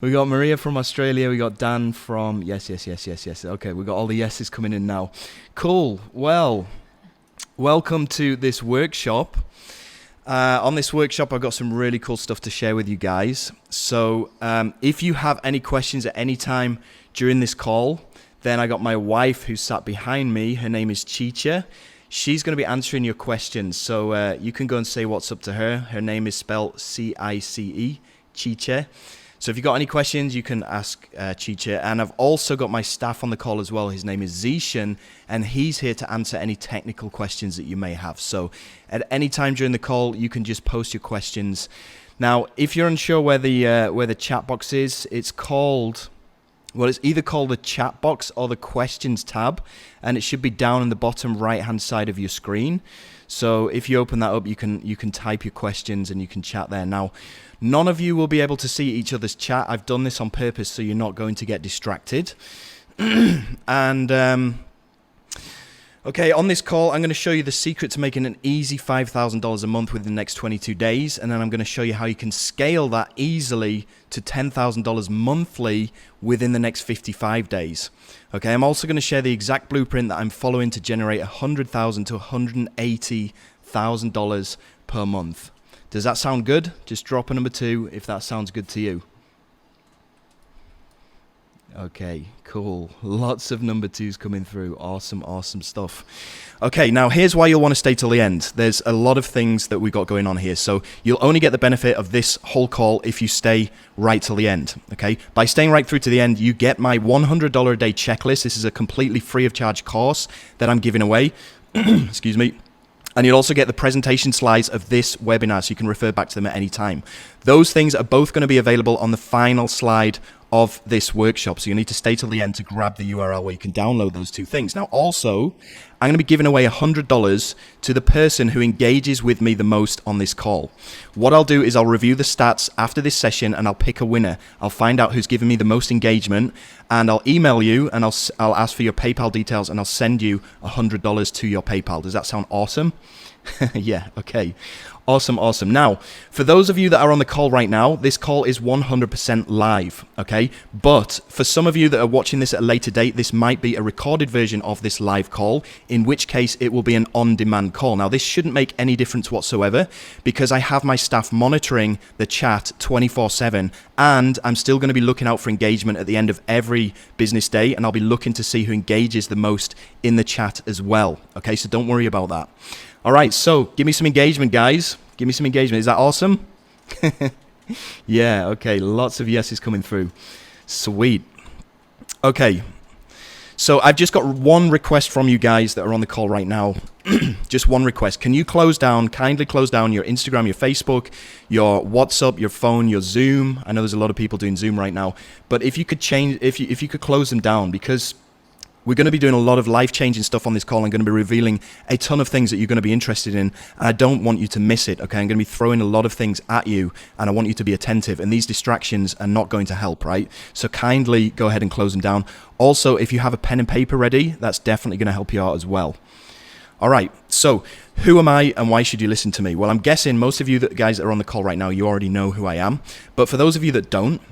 We got Maria from Australia. We got Dan from yes. Okay, we got all the yeses coming in now. Cool. Well, welcome to this workshop. On this workshop, I've got some really cool stuff to share with you guys. So if you have any questions at any time during this call, then I got my wife who sat behind me. Her name is Chicha. She's going to be answering your questions. So you can go and say what's up to her. Her name is spelled C-I-C-E, Chicha. So if you've got any questions, you can ask Chicha. And I've also got my staff on the call as well. His name is Zishan, and he's here to answer any technical questions that you may have. So at any time during the call, you can just post your questions. Now, if you're unsure where the chat box is, it's called, well, it's either called the chat box or the questions tab, and it should be down in the bottom right-hand side of your screen. So if you open that up, you can type your questions and you can chat there. Now, none of you will be able to see each other's chat. I've done this on purpose so you're not going to get distracted. And okay, on this call, I'm going to show you the secret to making an easy $5,000 a month within the next 22 days. And then I'm going to show you how you can scale that easily to $10,000 monthly within the next 55 days. Okay, I'm also going to share the exact blueprint that I'm following to generate $100,000 to $180,000 per month. Does that sound good? Just drop a number 2 if that sounds good to you. Okay, cool. Lots of number 2s coming through. Awesome, awesome stuff. Okay, now here's why you'll want to stay till the end. There's a lot of things that we've got going on here. So you'll only get the benefit of this whole call if you stay right till the end. Okay, by staying right through to the end, you get my $100 a day checklist. This is a completely free of charge course that I'm giving away. Excuse me. And you'll also get the presentation slides of this webinar, so you can refer back to them at any time. Those things are both going to be available on the final slide of this workshop, so you need to stay till the end to grab the URL where you can download those 2 things. Now, also, I'm going to be giving away $100 to the person who engages with me the most on this call. What I'll do is I'll review the stats after this session, and I'll pick a winner. I'll find out who's given me the most engagement, and I'll email you, and I'll ask for your PayPal details, and I'll send you $100 to your PayPal. Does that sound awesome? Yeah, okay. Awesome, awesome. Now, for those of you that are on the call right now, this call is 100% live, okay? But for some of you that are watching this at a later date, this might be a recorded version of this live call, in which case it will be an on-demand call. Now, this shouldn't make any difference whatsoever because I have my staff monitoring the chat 24/7, and I'm still going to be looking out for engagement at the end of every business day, and I'll be looking to see who engages the most in the chat as well, okay? So don't worry about that. All right, so give me some engagement, guys. Give me some engagement. Is that awesome? Yeah, okay. Lots of yeses coming through. Sweet. Okay. So I've just got one request from you guys that are on the call right now. Just one request. Can you kindly close down your Instagram, your Facebook, your WhatsApp, your phone, your Zoom? I know there's a lot of people doing Zoom right now. But if you could if you could close them down, because we're going to be doing a lot of life-changing stuff on this call. I'm going to be revealing a ton of things that you're going to be interested in, and I don't want you to miss it, okay? I'm going to be throwing a lot of things at you, and I want you to be attentive, and these distractions are not going to help, right? So kindly go ahead and close them down. Also, if you have a pen and paper ready, that's definitely going to help you out as well. All right, so who am I and why should you listen to me? Well, I'm guessing most of you guys that are on the call right now, you already know who I am, but for those of you that don't,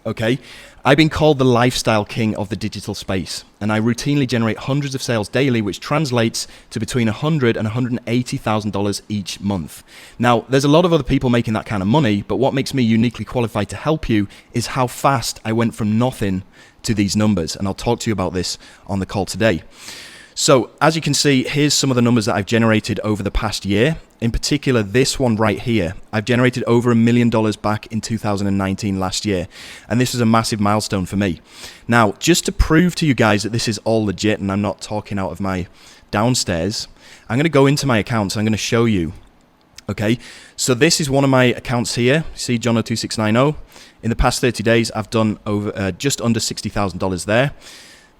okay, I've been called the lifestyle king of the digital space, and I routinely generate hundreds of sales daily, which translates to between $100,000 and $180,000 each month. Now, there's a lot of other people making that kind of money, but what makes me uniquely qualified to help you is how fast I went from nothing to these numbers, and I'll talk to you about this on the call today. So as you can see, here's some of the numbers that I've generated over the past year. In particular, this one right here. I've generated over $1 million back in 2019 last year. And this is a massive milestone for me. Now, just to prove to you guys that this is all legit and I'm not talking out of my downstairs, I'm going to go into my accounts. I'm going to show you. Okay, so this is one of my accounts here. See, Jono2690. In the past 30 days, I've done over just under $60,000 there.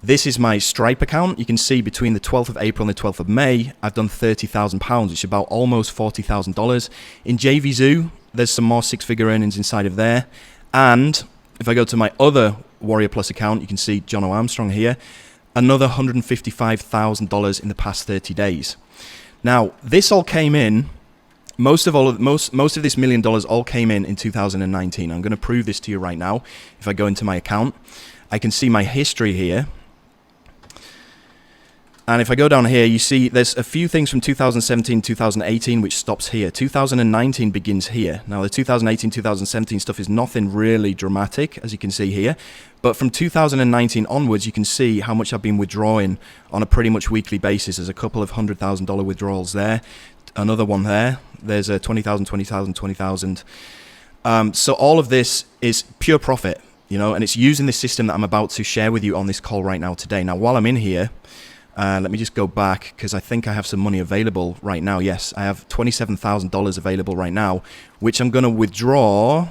This is my Stripe account. You can see between the 12th of April and the 12th of May, I've done £30,000, which is about almost $40,000. In JVZoo, there's some more 6-figure earnings inside of there. And if I go to my other WarriorPlus account, you can see Jono Armstrong here, another $155,000 in the past 30 days. Now, this all came in Most of this $1 million all came in 2019. I'm going to prove this to you right now. If I go into my account, I can see my history here. And if I go down here, you see there's a few things from 2017, 2018, which stops here. 2019 begins here. Now, the 2018, 2017 stuff is nothing really dramatic, as you can see here. But from 2019 onwards, you can see how much I've been withdrawing on a pretty much weekly basis. There's a couple of $100,000 withdrawals there. Another one there. There's a 20,000, 20,000, 20,000. So all of this is pure profit, you know, and it's using this system that I'm about to share with you on this call right now today. Now, while I'm in here, let me just go back because I think I have some money available right now. Yes, I have $27,000 available right now, which I'm going to withdraw.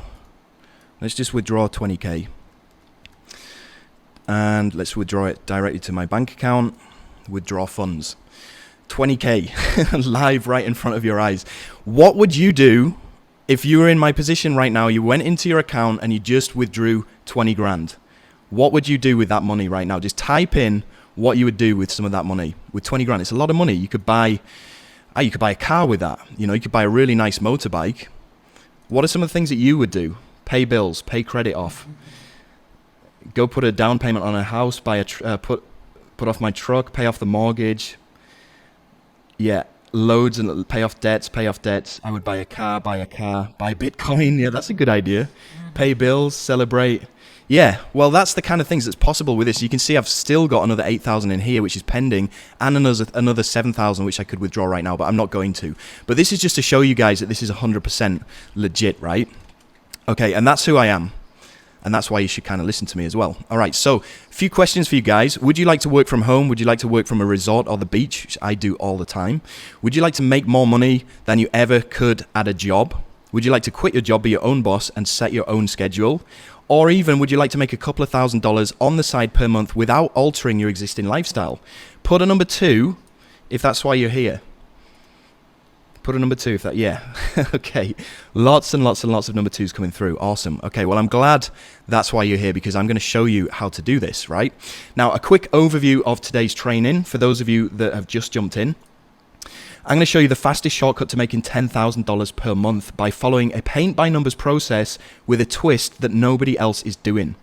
Let's just withdraw 20K. And let's withdraw it directly to my bank account. Withdraw funds. 20K live right in front of your eyes. What would you do if you were in my position right now? You went into your account and you just withdrew 20 grand. What would you do with that money right now? Just type in what you would do with some of that money. With 20 grand, it's a lot of money. You could buy a car with that. You know, you could buy a really nice motorbike. What are some of the things that you would do? Pay bills, pay credit off. Go put a down payment on a house, put off my truck, pay off the mortgage. Yeah, loads and pay off debts. I would buy a car, buy Bitcoin. Yeah, that's a good idea. Pay bills, celebrate. Yeah, well, that's the kind of things that's possible with this. You can see I've still got another 8,000 in here, which is pending, and another 7,000, which I could withdraw right now, but I'm not going to. But this is just to show you guys that this is 100% legit, right? Okay, and that's who I am. And that's why you should kind of listen to me as well. All right, so a few questions for you guys. Would you like to work from home? Would you like to work from a resort or the beach, which I do all the time? Would you like to make more money than you ever could at a job? Would you like to quit your job, be your own boss, and set your own schedule? Or even, would you like to make a couple of $1,000s on the side per month without altering your existing lifestyle? Put a number 2 if that's why you're here. Put a number 2 if that, yeah. Okay, lots and lots and lots of number 2s coming through. Awesome. Okay, well, I'm glad that's why you're here, because I'm going to show you how to do this, right? Now, a quick overview of today's training for those of you that have just jumped in. I'm going to show you the fastest shortcut to making $10,000 per month by following a paint-by-numbers process with a twist that nobody else is doing.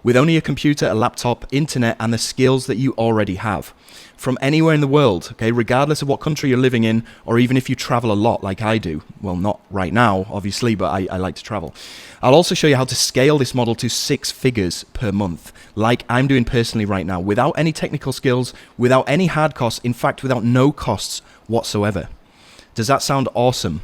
With only a computer, a laptop, internet, and the skills that you already have. From anywhere in the world, okay, regardless of what country you're living in, or even if you travel a lot like I do. Well, not right now, obviously, but I like to travel. I'll also show you how to scale this model to 6 figures per month, like I'm doing personally right now, without any technical skills, without any hard costs, in fact, without no costs whatsoever. Does that sound awesome?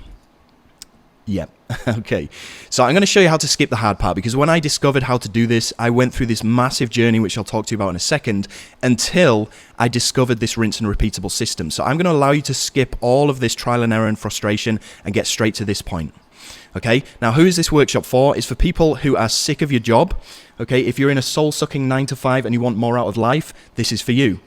Yep. Okay. So I'm going to show you how to skip the hard part, because when I discovered how to do this, I went through this massive journey, which I'll talk to you about in a second, until I discovered this rinse and repeatable system. So I'm going to allow you to skip all of this trial and error and frustration and get straight to this point. Okay. Now, who is this workshop for? It's for people who are sick of your job. Okay. If you're in a soul-sucking 9-to-5 and you want more out of life, this is for you.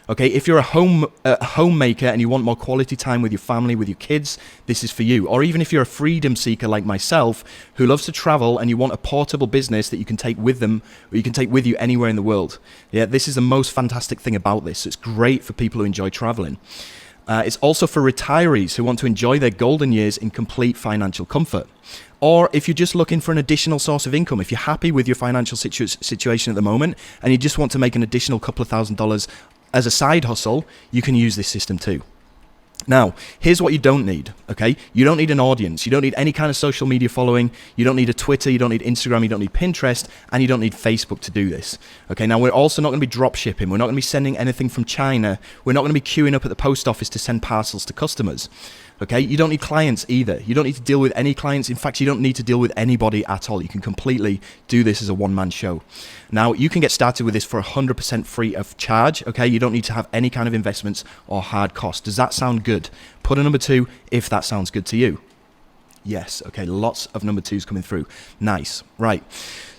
Okay, if you're a homemaker and you want more quality time with your family, with your kids, this is for you. Or even if you're a freedom seeker like myself, who loves to travel and you want a portable business that you can take with them, or you can take with you anywhere in the world. Yeah, this is the most fantastic thing about this. It's great for people who enjoy traveling. It's also for retirees who want to enjoy their golden years in complete financial comfort. Or if you're just looking for an additional source of income, if you're happy with your financial situation at the moment and you just want to make an additional couple of $1,000s as a side hustle, you can use this system too. Now, here's what you don't need, okay? You don't need an audience. You don't need any kind of social media following. You don't need a Twitter. You don't need Instagram. You don't need Pinterest. And you don't need Facebook to do this, okay? Now, we're also not going to be drop shipping. We're not going to be sending anything from China. We're not going to be queuing up at the post office to send parcels to customers. Okay, you don't need clients either. You don't need to deal with any clients. In fact, you don't need to deal with anybody at all. You can completely do this as a one-man show. Now, you can get started with this for 100% free of charge. Okay, you don't need to have any kind of investments or hard costs. Does that sound good? Put a number 2 if that sounds good to you. Yes, okay, lots of number 2s coming through. Nice, right.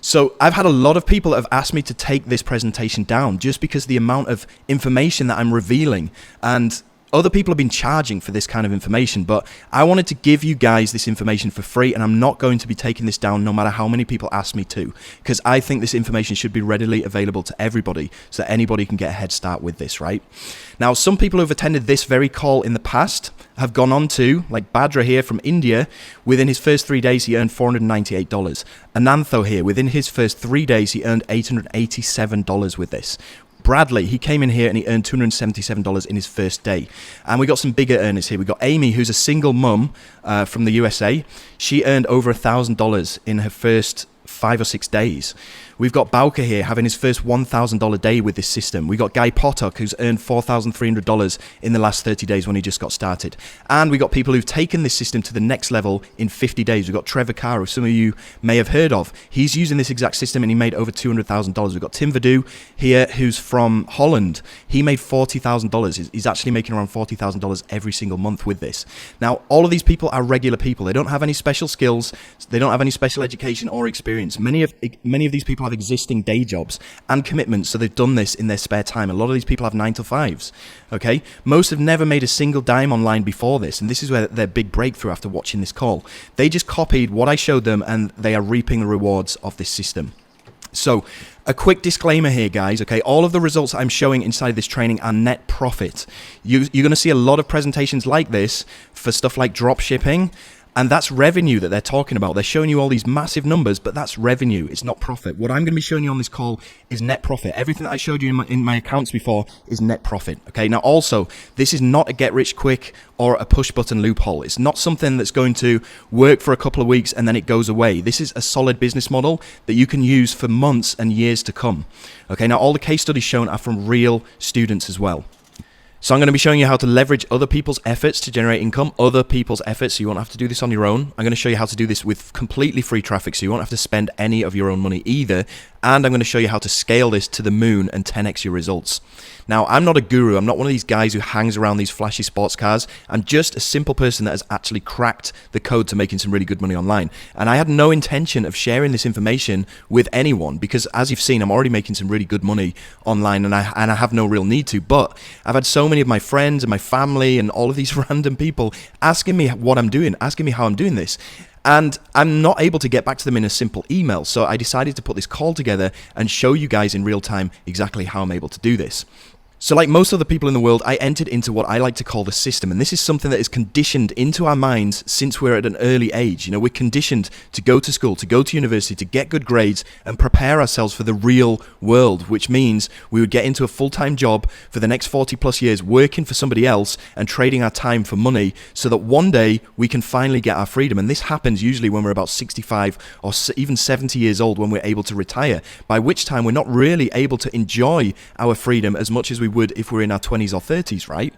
So I've had a lot of people that have asked me to take this presentation down just because the amount of information that I'm revealing, and Other people have been charging for this kind of information, but I wanted to give you guys this information for free, and I'm not going to be taking this down no matter how many people ask me to, because I think this information should be readily available to everybody so that anybody can get a head start with this, right? Now, some people who have attended this very call in the past have gone on to, like Badra here from India, within his first 3 days, he earned $498. Anantho here, within his first 3 days, he earned $887 with this. Bradley, he came in here and he earned $277 in his first day. And we got some bigger earners here. We got Amy, who's a single mum from the USA. She earned over $1,000 in her first 5 or 6 days. We've got Bauker here having his first $1,000 day with this system. We got Guy Potok, who's earned $4,300 in the last 30 days when he just got started. And we got people who've taken this system to the next level in 50 days. We've got Trevor Carr, who some of you may have heard of. He's using this exact system and he made over $200,000. We've got Tim Verdu here, who's from Holland. He made $40,000. He's actually making around $40,000 every single month with this. Now, all of these people are regular people. They don't have any special skills. They don't have any special education or experience. Many of these people have existing day jobs and commitments, so they've done this in their spare time. A lot of these people have 9-to-5s. Okay, most have never made a single dime online before this, and this is where their big breakthrough after watching this call. They just copied what I showed them, and they are reaping the rewards of this system. So, a quick disclaimer here, guys, okay? All of the results I'm showing inside this training are net profit. You're going to see a lot of presentations like this for stuff like drop shipping. And that's revenue that they're talking about. They're showing you all these massive numbers, but that's revenue. It's not profit. What I'm going to be showing you on this call is net profit. Everything that I showed you in my accounts before is net profit. Okay. Now, also, this is not a get rich quick or a push button loophole. It's not something that's going to work for a couple of weeks and then it goes away. This is a solid business model that you can use for months and years to come. Okay. Now, all the case studies shown are from real students as well. So I'm going to be showing you how to leverage other people's efforts to generate income, other people's efforts, so you won't have to do this on your own. I'm going to show you how to do this with completely free traffic, so you won't have to spend any of your own money either. And I'm going to show you how to scale this to the moon and 10x your results. Now, I'm not a guru. I'm not one of these guys who hangs around these flashy sports cars. I'm just a simple person that has actually cracked the code to making some really good money online. And I had no intention of sharing this information with anyone because, as you've seen, I'm already making some really good money online and I have no real need to. But I've had so many of my friends and my family and all of these random people asking me what I'm doing, asking me how I'm doing this. And I'm not able to get back to them in a simple email. So I decided to put this call together and show you guys in real time exactly how I'm able to do this. So like most other people in the world, I entered into what I like to call the system. And this is something that is conditioned into our minds since we're at an early age. You know, we're conditioned to go to school, to go to university, to get good grades and prepare ourselves for the real world, which means we would get into a full-time job for the next 40 plus years, working for somebody else and trading our time for money so that one day we can finally get our freedom. And this happens usually when we're about 65 or even 70 years old when we're able to retire, by which time we're not really able to enjoy our freedom as much as we would if we're in our 20s or 30s, right?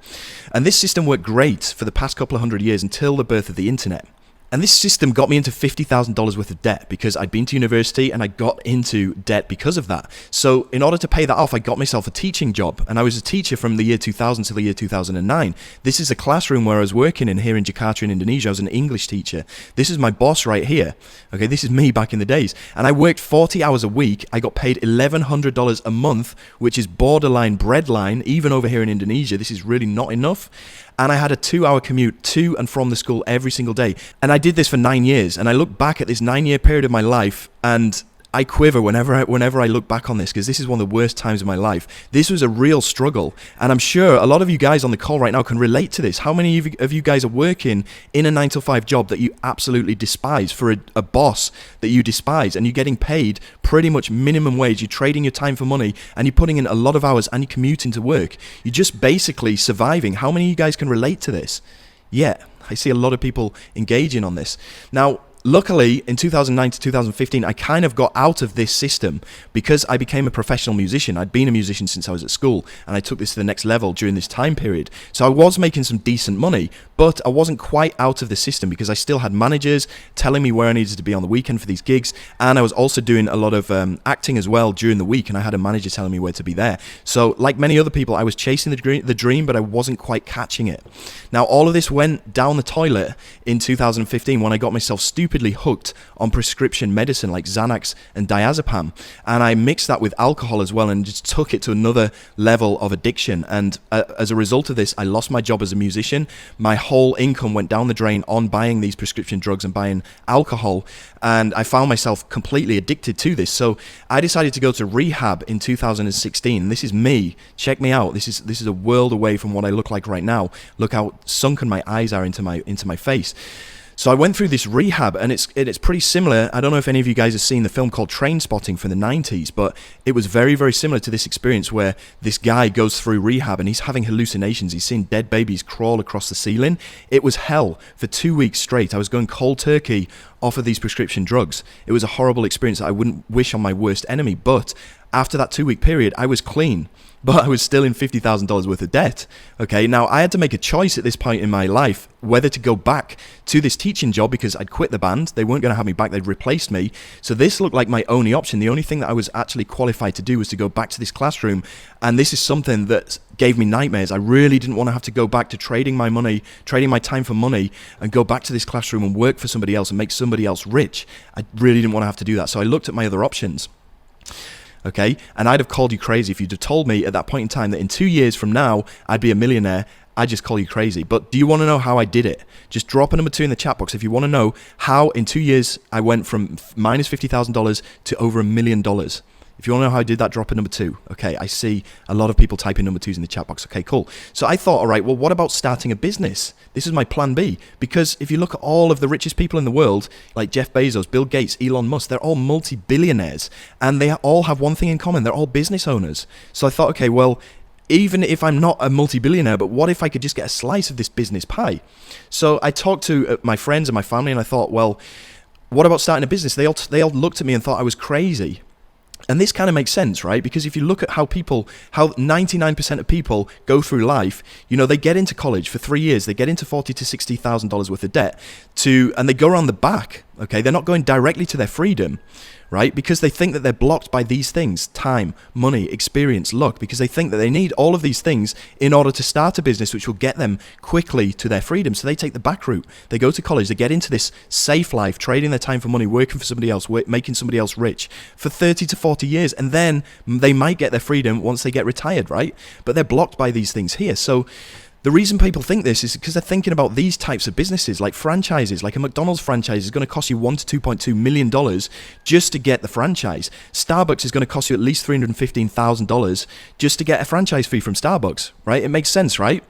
And this system worked great for the past couple of hundred years until the birth of the internet. And this system got me into $50,000 worth of debt because I'd been to university and I got into debt because of that. So in order to pay that off, I got myself a teaching job. And I was a teacher from the year 2000 to the year 2009. This is a classroom where I was working in here in Jakarta in Indonesia. I was an English teacher. This is my boss right here. Okay, this is me back in the days. And I worked 40 hours a week. I got paid $1,100 a month, which is borderline breadline. Even over here in Indonesia, this is really not enough. And I had a 2-hour commute to and from the school every single day. And I did this for 9 years. And I look back at this 9-year period of my life and I quiver whenever I look back on this because this is one of the worst times of my life. This was a real struggle. And I'm sure a lot of you guys on the call right now can relate to this. How many of you guys are working in a 9-to-5 job that you absolutely despise for a boss that you despise and you're getting paid pretty much minimum wage? You're trading your time for money and you're putting in a lot of hours and you're commuting to work. You're just basically surviving. How many of you guys can relate to this? Yeah, I see a lot of people engaging on this. Now, luckily, in 2009 to 2015, I kind of got out of this system because I became a professional musician. I'd been a musician since I was at school, and I took this to the next level during this time period. So I was making some decent money, but I wasn't quite out of the system because I still had managers telling me where I needed to be on the weekend for these gigs, and I was also doing a lot of acting as well during the week, and I had a manager telling me where to be there. So like many other people, I was chasing the dream, but I wasn't quite catching it. Now, all of this went down the toilet in 2015 when I got myself stupid stupidly hooked on prescription medicine like Xanax and diazepam, and I mixed that with alcohol as well and just took it to another level of addiction. And as a result of this, I lost my job as a musician. My whole income went down the drain on buying these prescription drugs and buying alcohol, and I found myself completely addicted to this. So I decided to go to rehab in 2016. This is me. Check me out. This is a world away from what I look like right now. Look how sunken my eyes are into my face. So I went through this rehab, and it's pretty similar. I don't know if any of you guys have seen the film called Trainspotting from the 90s, but it was very, very similar to this experience where this guy goes through rehab and he's having hallucinations. He's seeing dead babies crawl across the ceiling. It was hell for 2 weeks straight. I was going cold turkey off of these prescription drugs. It was a horrible experience that I wouldn't wish on my worst enemy, but after that 2 week period, I was clean. But I was still in $50,000 worth of debt. Okay, now I had to make a choice at this point in my life whether to go back to this teaching job because I'd quit the band. They weren't going to have me back. They'd replaced me. So this looked like my only option. The only thing that I was actually qualified to do was to go back to this classroom. And this is something that gave me nightmares. I really didn't want to have to go back to trading my money, trading my time for money, and go back to this classroom and work for somebody else and make somebody else rich. I really didn't want to have to do that. So I looked at my other options. Okay, and I'd have called you crazy if you'd have told me at that point in time that in 2 years from now I'd be a millionaire. I'd just call you crazy. But do you want to know how I did it? Just drop a number 2 in the chat box if you want to know how in 2 years I went from minus $50,000 to over $1 million. If you want to know how I did that, drop a number 2. Okay, I see a lot of people typing number 2s in the chat box. Okay, cool. So I thought, all right, well, what about starting a business? This is my plan B. Because if you look at all of the richest people in the world, like Jeff Bezos, Bill Gates, Elon Musk, they're all multi-billionaires. And they all have one thing in common. They're all business owners. So I thought, okay, well, even if I'm not a multi-billionaire, but what if I could just get a slice of this business pie? So I talked to my friends and my family, and I thought, well, what about starting a business? They all looked at me and thought I was crazy. And this kind of makes sense, right? Because if you look at how 99% of people go through life, you know, they get into college for 3 years, they get into $40,000 to $60,000 worth of debt, and they go around the back. Okay, they're not going directly to their freedom, right? Because they think that they're blocked by these things: time, money, experience, luck. Because they think that they need all of these things in order to start a business which will get them quickly to their freedom. So they take the back route. They go to college, they get into this safe life, trading their time for money, working for somebody else, making somebody else rich for 30 to 40 years. And then they might get their freedom once they get retired, right? But they're blocked by these things here. So the reason people think this is because they're thinking about these types of businesses, like franchises. Like a McDonald's franchise is going to cost you $1 to $2.2 million just to get the franchise. Starbucks is going to cost you at least $315,000 just to get a franchise fee from Starbucks, right? It makes sense, right?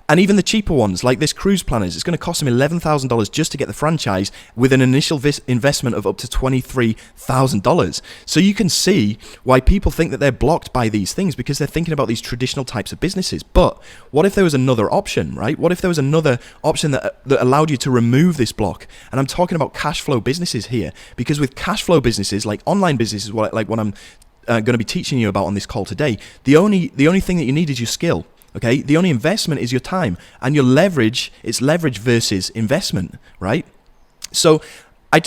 And even the cheaper ones, like this cruise planners, it's going to cost them $11,000 just to get the franchise with an initial investment of up to $23,000. So you can see why people think that they're blocked by these things, because they're thinking about these traditional types of businesses. But what if there was another option, right? What if there was another option that allowed you to remove this block? And I'm talking about cash flow businesses here, because with cash flow businesses, like online businesses, like what I'm going to be teaching you about on this call today, the only thing that you need is your skill. Okay, the only investment is your time, and your leverage, it's leverage versus investment, right? So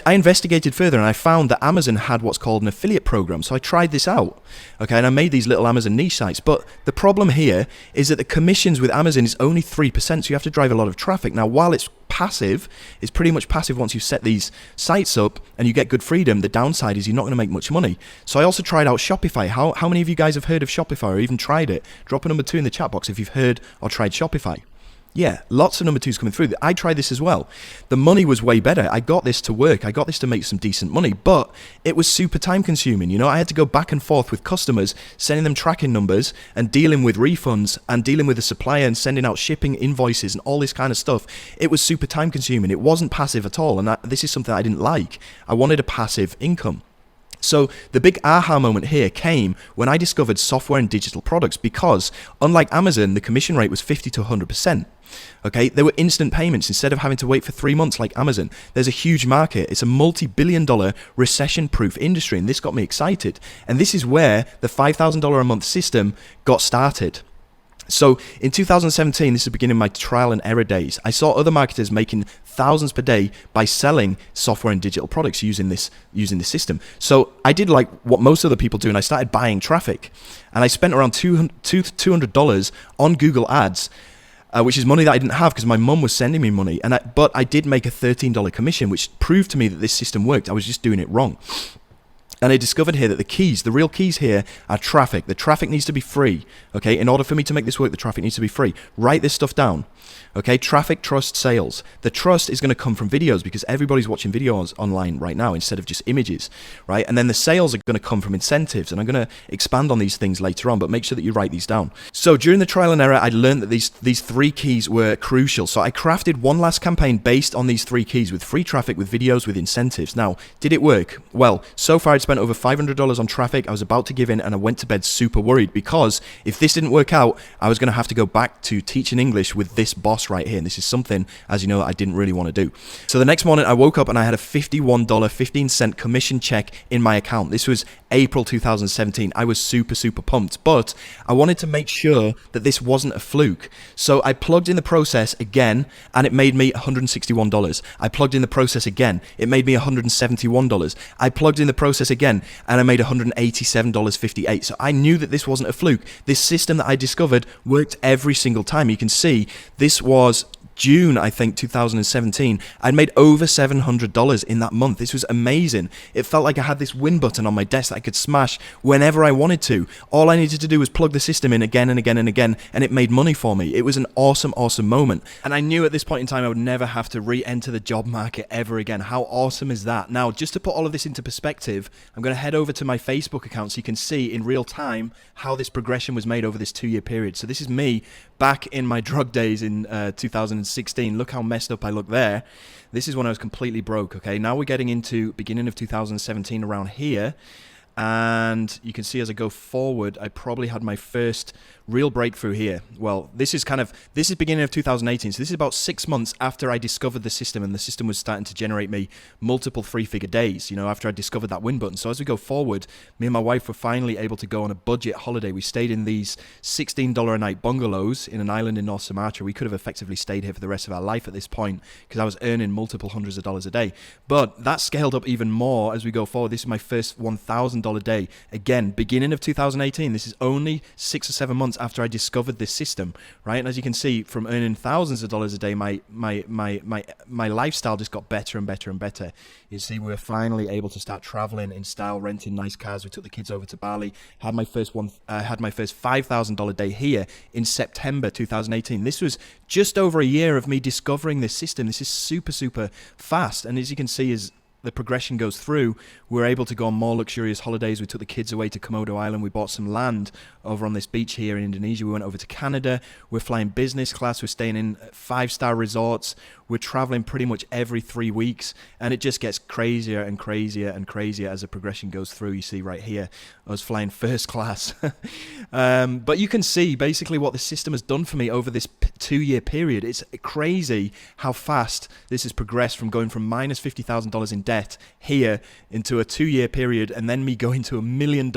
I investigated further, and I found that Amazon had what's called an affiliate program. So I tried this out, okay, and I made these little Amazon niche sites. But the problem here is that the commissions with Amazon is only 3%, so you have to drive a lot of traffic. Now, while it's passive, it's pretty much passive once you set these sites up and you get good freedom. The downside is you're not going to make much money. So I also tried out Shopify. How many of you guys have heard of Shopify or even tried it? Drop a number 2 in the chat box if you've heard or tried Shopify. Yeah, lots of number 2s coming through. I tried this as well. The money was way better. I got this to work. I got this to make some decent money, but it was super time consuming. You know, I had to go back and forth with customers, sending them tracking numbers and dealing with refunds and dealing with the supplier and sending out shipping invoices and all this kind of stuff. It was super time consuming. It wasn't passive at all. And this is something I didn't like. I wanted a passive income. So the big aha moment here came when I discovered software and digital products, because unlike Amazon, the commission rate was 50 to 100%. Okay, there were instant payments instead of having to wait for 3 months like Amazon. There's a huge market. It's a multi-billion-dollar recession-proof industry, and this got me excited. And this is where the $5,000 a month system got started. So in 2017, this is the beginning of my trial and error days. I saw other marketers making thousands per day by selling software and digital products using this system. So I did like what most other people do, and I started buying traffic. And I spent around $200 on Google Ads which is money that I didn't have because my mum was sending me money. But I did make a $13 commission, which proved to me that this system worked. I was just doing it wrong. And I discovered here that the real keys here are traffic. The traffic needs to be free, okay? In order for me to make this work, the traffic needs to be free. Write this stuff down, okay? Traffic, trust, sales. The trust is going to come from videos because everybody's watching videos online right now instead of just images, right? And then the sales are going to come from incentives. And I'm going to expand on these things later on, but make sure that you write these down. So during the trial and error, I learned that these three keys were crucial. So I crafted one last campaign based on these three keys with free traffic, with videos, with incentives. Now, did it work? Well, so far I'd spent over $500 on traffic. I was about to give in and I went to bed super worried because if this didn't work out, I was going to have to go back to teaching English with this boss right here. And this is something, as you know, that I didn't really want to do. So the next morning I woke up and I had a $51.15 commission check in my account. This was April 2017. I was super pumped, but I wanted to make sure that this wasn't a fluke. So I plugged in the process again and it made me $161. I plugged in the process again. It made me $171. I plugged in the process again and I made $187.58. So I knew that this wasn't a fluke. This system that I discovered worked every single time. You can see this was June, I think, 2017. I'd made over $700 in that month. This was amazing. It felt like I had this win button on my desk that I could smash whenever I wanted to. All I needed to do was plug the system in again and again and again, and it made money for me. It was an awesome moment. And I knew at this point in time I would never have to re-enter the job market ever again. How awesome is that? Now, just to put all of this into perspective, I'm going to head over to my Facebook account so you can see in real time how this progression was made over this 2-year period. So this is me back in my drug days in 2016. Look how messed up I look there. This is when I was completely broke, okay? Now we're getting into beginning of 2017 around here. And you can see as I go forward, I probably had my first real breakthrough here. Well, this is beginning of 2018. So this is about 6 months after I discovered the system, and the system was starting to generate me multiple 3-figure days, you know, after I discovered that win button. So as we go forward, me and my wife were finally able to go on a budget holiday. We stayed in these $16 a night bungalows in an island in North Sumatra. We could have effectively stayed here for the rest of our life at this point because I was earning multiple hundreds of dollars a day. But that scaled up even more as we go forward. This is my first $1,000 day. Again, beginning of 2018. This is only 6 or 7 months after I discovered this system, right? And as you can see, from earning thousands of dollars a day, my lifestyle just got better and better and better. You see, we were finally able to start traveling in style, renting nice cars. We took the kids over to Bali. Had my first $5,000 day here in September 2018. This was just over a year of me discovering this system. This is super fast, and as you can see, as the progression goes through, we're able to go on more luxurious holidays. We took the kids away to Komodo Island. We bought some land over on this beach here in Indonesia. We went over to Canada. We're flying business class. We're staying in 5-star resorts. We're traveling pretty much every 3 weeks, and it just gets crazier and crazier and crazier as the progression goes through. You see right here, I was flying first class. But you can see basically what the system has done for me over this 2-year period. It's crazy how fast this has progressed from going from minus $50,000 in debt here into a 2-year period, and then me going to $1 million.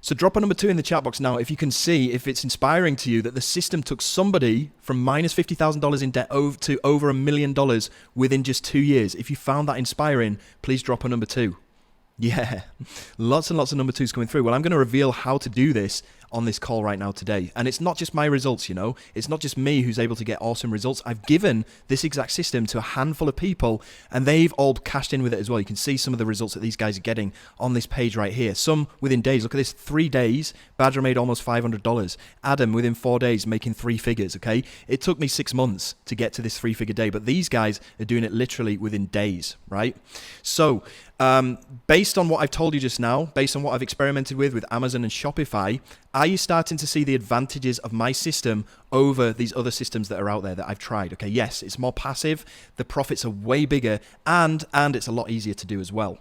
So drop a number 2 in the chat box now if you can see, if it's inspiring to you that the system took somebody from minus $50,000 in debt to over $1 million within just 2 years. If you found that inspiring, please drop a number 2. Yeah, lots and lots of number 2s coming through. Well, I'm going to reveal how to do this on this call right now today. And it's not just my results, you know. It's not just me who's able to get awesome results. I've given this exact system to a handful of people, and they've all cashed in with it as well. You can see some of the results that these guys are getting on this page right here. Some within days. Look at this, 3 days. Badger made almost $500. Adam, within 4 days, making 3 figures, okay? It took me 6 months to get to this 3-figure day, but these guys are doing it literally within days, right? So, based on what I've told you just now, based on what I've experimented with Amazon and Shopify, are you starting to see the advantages of my system over these other systems that are out there that I've tried? Okay, yes, it's more passive, the profits are way bigger, and it's a lot easier to do as well.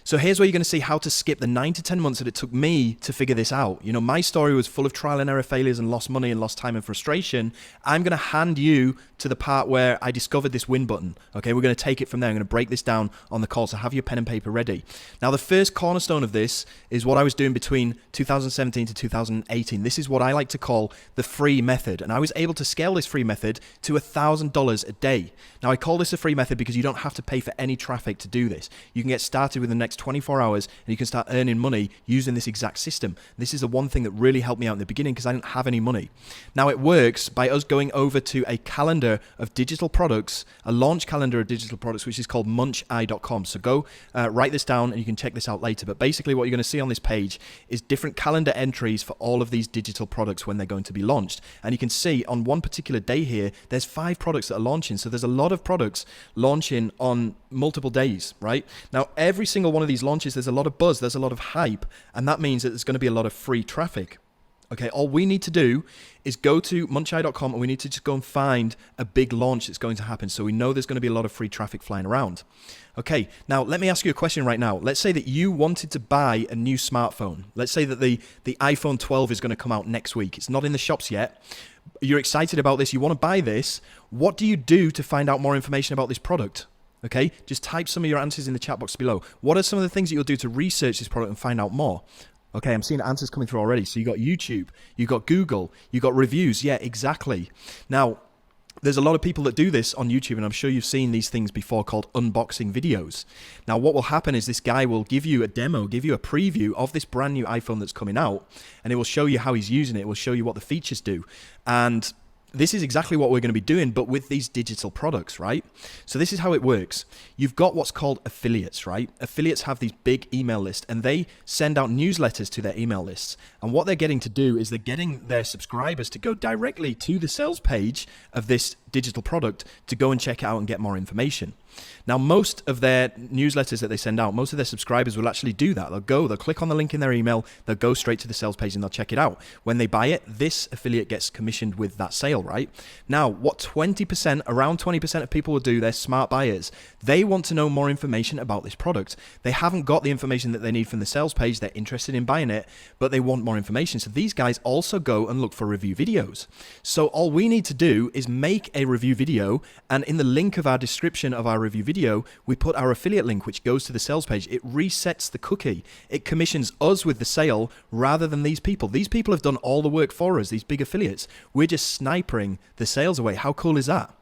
So here's where you're going to see how to skip the 9 to 10 months that it took me to figure this out. You know, my story was full of trial and error failures and lost money and lost time and frustration. I'm going to hand you to the part where I discovered this win button. Okay, we're going to take it from there. I'm going to break this down on the call, so have your pen and paper ready. Now, the first cornerstone of this is what I was doing between 2017 to 2018. This is what I like to call the free method, and I was able to scale this free method to $1,000 a day. Now, I call this a free method because you don't have to pay for any traffic to do this. You can get started with the next next 24 hours and you can start earning money using this exact system. This is the one thing that really helped me out in the beginning because I didn't have any money. Now it works by us going over to a calendar of digital products, a launch calendar of digital products, which is called muncheye.com. So go write this down and you can check this out later. But basically what you're going to see on this page is different calendar entries for all of these digital products when they're going to be launched. And you can see on one particular day here, there's 5 products that are launching. So there's a lot of products launching on multiple days, right? Now, every single one of these launches, there's a lot of buzz, there's a lot of hype, and that means that there's going to be a lot of free traffic. Okay, all we need to do is go to muncheye.com and we need to just go and find a big launch that's going to happen. So we know there's going to be a lot of free traffic flying around. Okay, now let me ask you a question right now. Let's say that you wanted to buy a new smartphone. Let's say that the iPhone 12 is going to come out next week. It's not in the shops yet. You're excited about this. You want to buy this. What do you do to find out more information about this product? Okay, just type some of your answers in the chat box below. What are some of the things that you'll do to research this product and find out more? Okay, I'm seeing answers coming through already. So you got YouTube, you got Google, you got reviews. Yeah, exactly. Now, there's a lot of people that do this on YouTube, and I'm sure you've seen these things before called unboxing videos. Now, what will happen is this guy will give you a demo, give you a preview of this brand new iPhone that's coming out, and it will show you how he's using it. It will show you what the features do. And this is exactly what we're going to be doing, but with these digital products, right? So this is how it works. You've got what's called affiliates, right? Affiliates have these big email lists, and they send out newsletters to their email lists. And what they're getting to do is they're getting their subscribers to go directly to the sales page of this digital product to go and check it out and get more information. Now, most of their newsletters that they send out, most of their subscribers will actually do that. They'll click on the link in their email, they'll go straight to the sales page and they'll check it out. When they buy it, this affiliate gets commissioned with that sale, right? Now, what 20%, around 20% of people will do, they're smart buyers. They want to know more information about this product. They haven't got the information that they need from the sales page. They're interested in buying it, but they want more information. So these guys also go and look for review videos. So all we need to do is make a review video, and in the link of our description of our review video, we put our affiliate link, which goes to the sales page. It resets the cookie. It commissions us with the sale rather than these people. These people have done all the work for us, these big affiliates. We're just snipering the sales away. How cool is that?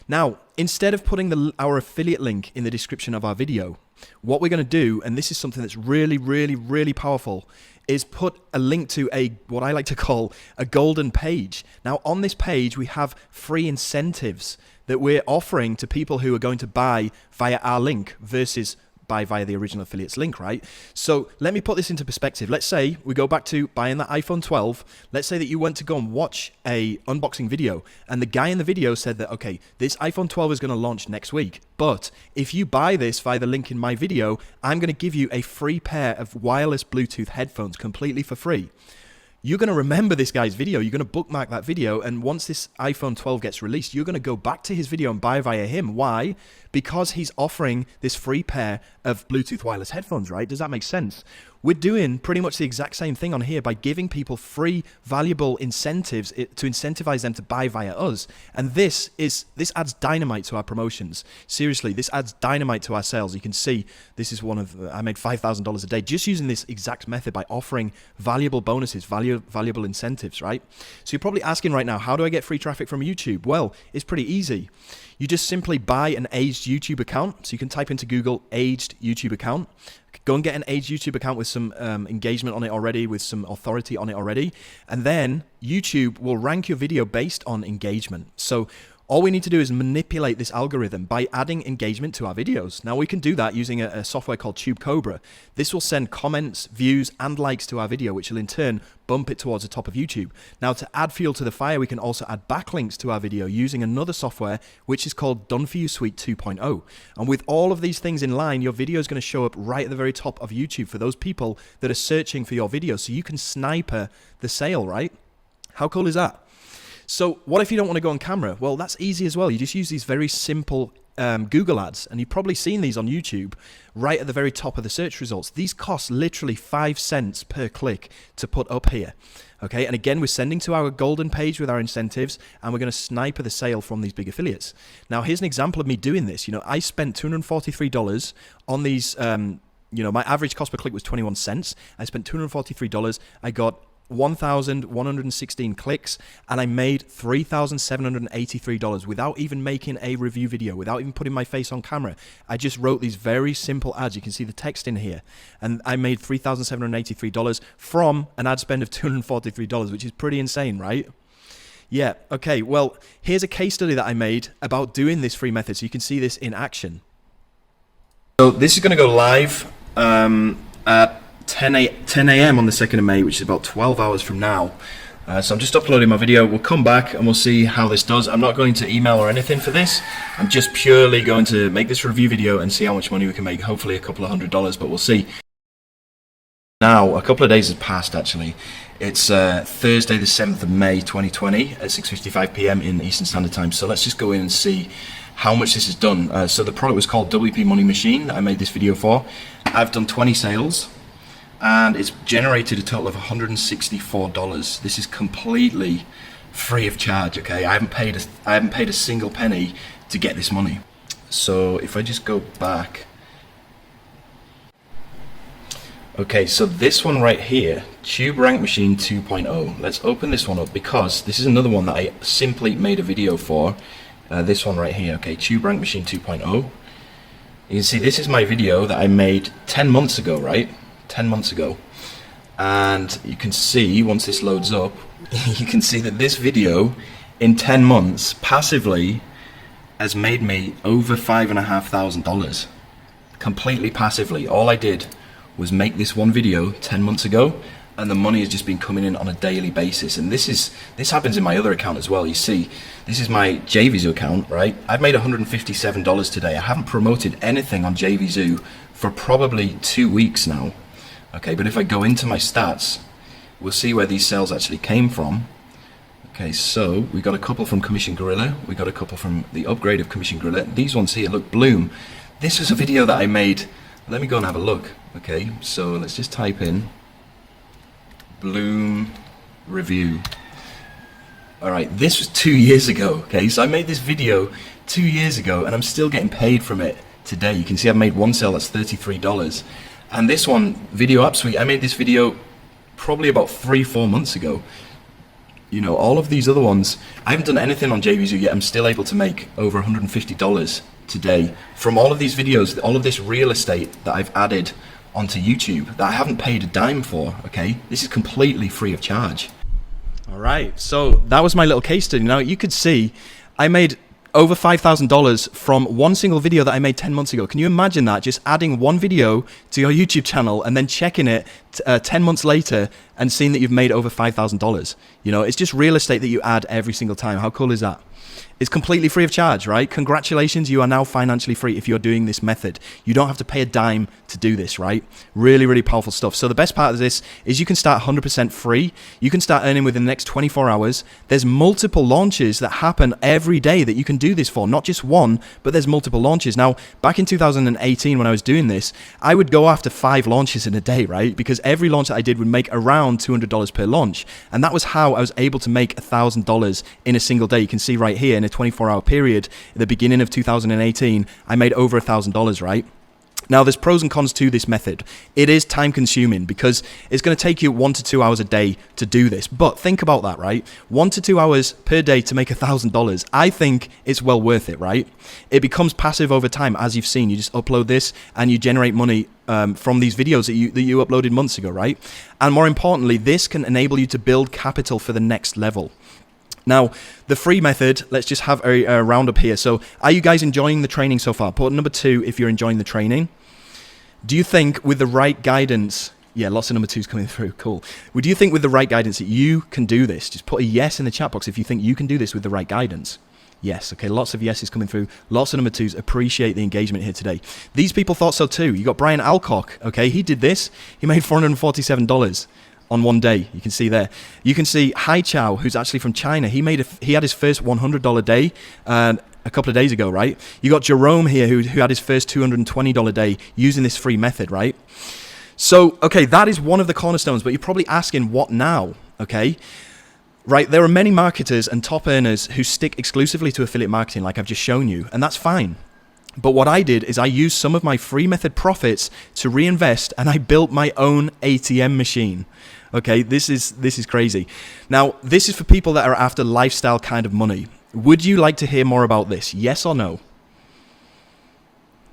Now, instead of putting our affiliate link in the description of our video, what we're going to do, and this is something that's really, really, really powerful, is put a link to what I like to call a golden page. Now, on this page, we have free incentives that we're offering to people who are going to buy via our link versus buy via the original affiliate's link, right? So let me put this into perspective. Let's say we go back to buying that iPhone 12. Let's say that you went to go and watch a unboxing video, and the guy in the video said that, okay, this iPhone 12 is going to launch next week, but if you buy this via the link in my video, I'm going to give you a free pair of wireless Bluetooth headphones completely for free. You're going to remember this guy's video. You're going to bookmark that video. And once this iPhone 12 gets released, you're going to go back to his video and buy via him. Why? Because he's offering this free pair of Bluetooth wireless headphones, right? Does that make sense? We're doing pretty much the exact same thing on here by giving people free, valuable incentives to incentivize them to buy via us. And this adds dynamite to our promotions. Seriously, this adds dynamite to our sales. You can see this is I made $5,000 a day just using this exact method by offering valuable bonuses, valuable incentives, right? So you're probably asking right now, how do I get free traffic from YouTube? Well, it's pretty easy. You just simply buy an aged YouTube account. So you can type into Google aged YouTube account. Go and get an aged YouTube account with some engagement on it already, with some authority on it already. And then YouTube will rank your video based on engagement. So all we need to do is manipulate this algorithm by adding engagement to our videos. Now we can do that using a software called TubeCobra. This will send comments, views, and likes to our video, which will in turn bump it towards the top of YouTube. Now to add fuel to the fire, we can also add backlinks to our video using another software, which is called Done For You Suite 2.0. And with all of these things in line, your video is going to show up right at the very top of YouTube for those people that are searching for your video. So you can sniper the sale, right? How cool is that? So what if you don't want to go on camera? Well, that's easy as well. You just use these very simple Google ads, and you've probably seen these on YouTube right at the very top of the search results. These cost literally 5 cents per click to put up here. Okay, and again, we're sending to our golden page with our incentives, and we're going to sniper the sale from these big affiliates. Now, here's an example of me doing this. I spent $243 on these. My average cost per click was 21 cents. I spent $243. I got 1,116 clicks, and I made $3,783 without even making a review video, without even putting my face on camera. I just wrote these very simple ads. You can see the text in here, and I made $3,783 from an ad spend of $243, which is pretty insane, right? Yeah, okay, well, here's a case study that I made about doing this free method, so you can see this in action. So this is going to go live at 10 a.m. on the 2nd of May, which is about 12 hours from now. So I'm just uploading my video. We'll come back and we'll see how this does. I'm not going to email or anything for this. I'm just purely going to make this review video and see how much money we can make. Hopefully a couple of $100s, but we'll see. Now, a couple of days has passed actually. It's Thursday the 7th of May 2020 at 6:55 p.m. in Eastern Standard Time. So let's just go in and see how much this has done. So the product was called WP Money Machine that I made this video for. I've done 20 sales. And it's generated a total of $164. This is completely free of charge. Okay, I haven't paid a single penny to get this money. So if I just go back, okay, so this one right here, Tube Rank Machine 2.0. Let's open this one up because this is another one that I simply made a video for. This one right here, okay, Tube Rank Machine 2.0. You can see this is my video that I made 10 months ago, right? 10 months ago, and you can see once this loads up you can see that this video in 10 months passively has made me over $5,500 completely passively. All I did was make this one video 10 months ago, and the money has just been coming in on a daily basis. And this happens in my other account as well. You see, this is my JVZoo account, right? I've made $157 today. I haven't promoted anything on JVZoo for probably 2 weeks now. Okay, but if I go into my stats, we'll see where these sales actually came from. Okay, so we got a couple from Commission Gorilla, we got a couple from the upgrade of Commission Gorilla. These ones here, look, Bloom. This was a video that I made. Let me go and have a look. Okay, so let's just type in Bloom review. All right, this was 2 years ago. Okay, so I made this video 2 years ago, and I'm still getting paid from it today. You can see I've made one sale that's $33. And this one, Video App Suite, I made this video probably about 3-4 months ago. You know, all of these other ones, I haven't done anything on JVZoo yet. I'm still able to make over $150 today from all of these videos, all of this real estate that I've added onto YouTube that I haven't paid a dime for, okay? This is completely free of charge. All right, so that was my little case study. Now, you could see I made over $5,000 from one single video that I made 10 months ago. Can you imagine that? Just adding one video to your YouTube channel and then checking it 10 months later and seeing that you've made over $5,000. You know, it's just real estate that you add every single time. How cool is that? It's completely free of charge, right? Congratulations, you are now financially free if you're doing this method. You don't have to pay a dime to do this, right? Really, really powerful stuff. So the best part of this is you can start 100% free. You can start earning within the next 24 hours. There's multiple launches that happen every day that you can do this for, not just one, but there's multiple launches. Now, back in 2018 when I was doing this, I would go after 5 launches in a day, right? Because every launch that I did would make around $200 per launch. And that was how I was able to make $1,000 in a single day. You can see right here in a 24-hour period, at the beginning of 2018, I made over $1,000, right? Now, there's pros and cons to this method. It is time consuming because it's going to take you 1 to 2 hours a day to do this. But think about that, right? 1 to 2 hours per day to make $1,000. I think it's well worth it, right? It becomes passive over time, as you've seen. You just upload this and you generate money from these videos that you uploaded months ago, right? And more importantly, this can enable you to build capital for the next level. Now, the free method, let's just have a roundup here. So, are you guys enjoying the training so far? Put number 2 if you're enjoying the training. Do you think with the right guidance, yeah, lots of number 2s coming through, cool. Do you think with the right guidance that you can do this? Just put a yes in the chat box if you think you can do this with the right guidance. Yes, okay, lots of yeses coming through. Lots of number 2s. Appreciate the engagement here today. These people thought so too. You got Brian Alcock, okay, he did this. He made $447. On one day, you can see there. You can see Hai Chow, who's actually from China. He had his first $100 day a couple of days ago, right? You got Jerome here, who had his first $220 day using this free method, right? So, okay, that is one of the cornerstones, but you're probably asking, what now? Okay, right? There are many marketers and top earners who stick exclusively to affiliate marketing, like I've just shown you, and that's fine. But what I did is I used some of my free method profits to reinvest, and I built my own ATM machine. Okay, this is crazy. Now, this is for people that are after lifestyle kind of money. Would you like to hear more about this? Yes or no?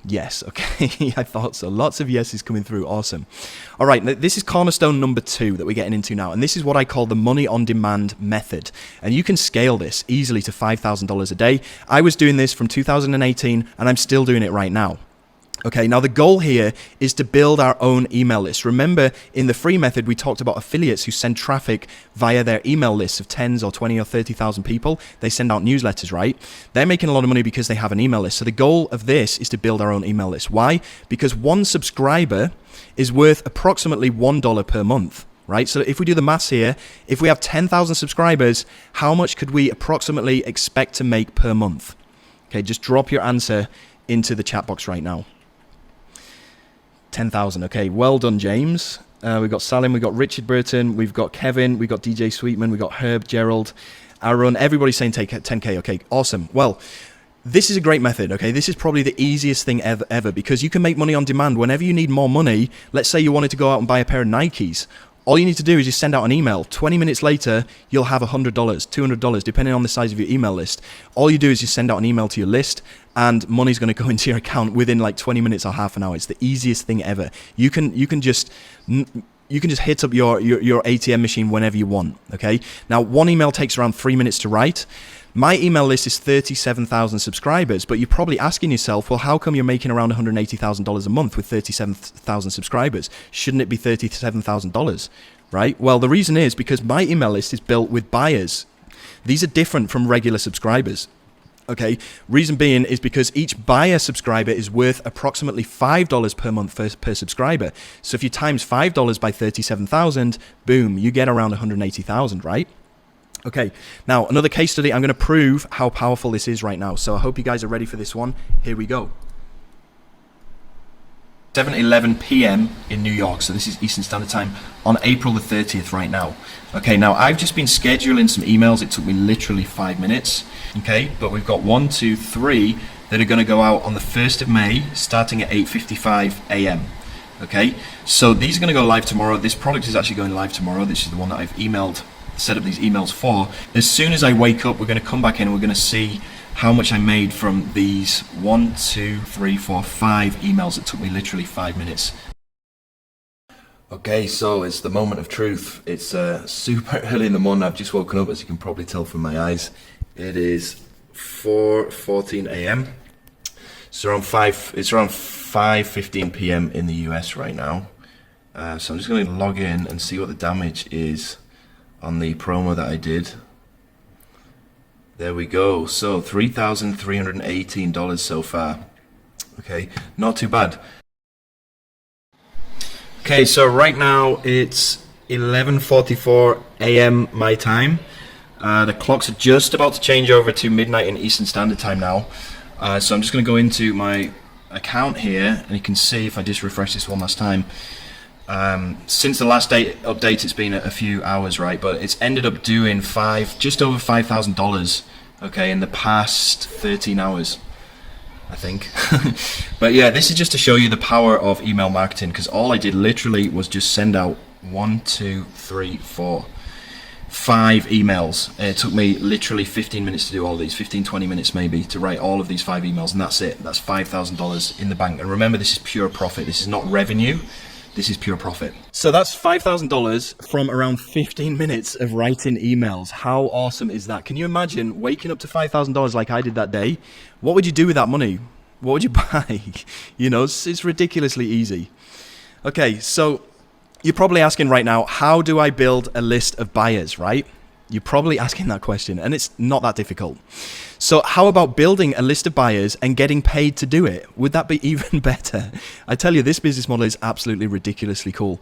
Yes, okay, I thought so. Lots of yeses coming through, awesome. All right, this is cornerstone number 2 that we're getting into now, and this is what I call the money on demand method. And you can scale this easily to $5,000 a day. I was doing this from 2018, and I'm still doing it right now. Okay, now the goal here is to build our own email list. Remember, in the free method, we talked about affiliates who send traffic via their email lists of 10s or 20 or 30,000 people. They send out newsletters, right? They're making a lot of money because they have an email list. So the goal of this is to build our own email list. Why? Because one subscriber is worth approximately $1 per month, right? So if we do the maths here, if we have 10,000 subscribers, how much could we approximately expect to make per month? Okay, just drop your answer into the chat box right now. 10,000. Okay, well done, James. We've got Salim, we've got Richard Burton, we've got Kevin, we've got DJ Sweetman, we've got Herb, Gerald, Aaron. Everybody's saying take 10K. Okay, awesome. Well, this is a great method, okay? This is probably the easiest thing ever because you can make money on demand whenever you need more money. Let's say you wanted to go out and buy a pair of Nikes. All you need to do is just send out an email. 20 minutes later, you'll have $100, $200, depending on the size of your email list. All you do is just send out an email to your list, and money's going to go into your account within like 20 minutes or half an hour. It's the easiest thing ever. You can just hit up your ATM machine whenever you want. Okay. Now, one email takes around 3 minutes to write. My email list is 37,000 subscribers, but you're probably asking yourself, well, how come you're making around $180,000 a month with 37,000 subscribers? Shouldn't it be $37,000, right? Well, the reason is because my email list is built with buyers. These are different from regular subscribers. Okay, reason being is because each buyer subscriber is worth approximately $5 per month per subscriber. So if you times $5 by 37,000, boom, you get around 180,000, right? Okay, now another case study. I'm going to prove how powerful this is right now. So I hope you guys are ready for this one. Here we go. 7:11 p.m. in New York, so this is Eastern Standard Time on April the 30th right now. Okay, now I've just been scheduling some emails. It took me literally 5 minutes. Okay, but we've got 1, 2, 3 that are going to go out on the 1st of May starting at 8:55 a.m. Okay, so these are going to go live tomorrow. This product is actually going live tomorrow. This is the one that I've set up these emails for. As soon as I wake up, we're going to come back in and we're going to see how much I made from these 1, 2, 3, 4, 5 emails that took me literally 5 minutes. Okay, so it's the moment of truth. It's super early in the morning. I've just woken up, as you can probably tell from my eyes. It is 4:14 a.m. It's around 5:15 p.m. in the US right now. So I'm just going to log in and see what the damage is on the promo that I did. There we go. So $3,318 so far. Okay, not too bad. Okay, so right now it's 11:44 a.m. my time. The clocks are just about to change over to midnight in Eastern Standard Time now. So I'm just going to go into my account here, and you can see if I just refresh this one last time. Since the last update, it's been a few hours, right? But it's ended up doing just over $5,000, okay, in the past 13 hours, I think. But yeah, this is just to show you the power of email marketing, because all I did literally was just send out 1, 2, 3, 4, 5 emails. It took me literally 15 minutes to do all these, 15, 20 minutes maybe, to write all of these 5 emails, and that's it. That's $5,000 in the bank. And remember, this is pure profit. This is not revenue. This is pure profit. So that's $5,000 from around 15 minutes of writing emails. How awesome is that? Can you imagine waking up to $5,000 like I did that day? What would you do with that money? What would you buy? You know, it's ridiculously easy. Okay, so you're probably asking right now, how do I build a list of buyers, right? You're probably asking that question, and it's not that difficult. So how about building a list of buyers and getting paid to do it? Would that be even better? I tell you, this business model is absolutely ridiculously cool.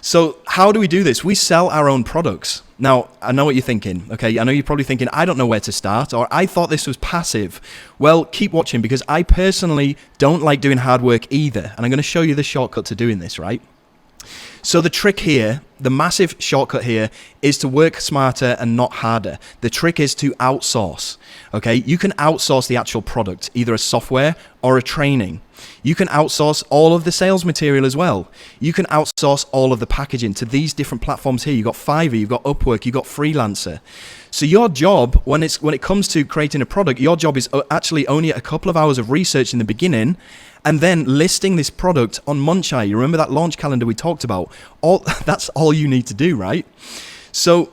So how do we do this? We sell our own products. Now, I know what you're thinking. Okay, I know you're probably thinking, I don't know where to start, or I thought this was passive. Well, keep watching, because I personally don't like doing hard work either. And I'm going to show you the shortcut to doing this, right? So the trick here, the massive shortcut here, is to work smarter and not harder. The trick is to outsource, okay? You can outsource the actual product, either a software or a training. You can outsource all of the sales material as well. You can outsource all of the packaging to these different platforms here. You've got Fiverr, you've got Upwork, you've got Freelancer. So your job, when it comes to creating a product, your job is actually only a couple of hours of research in the beginning, and then listing this product on Munchai. You remember that launch calendar we talked about? That's all you need to do, right? So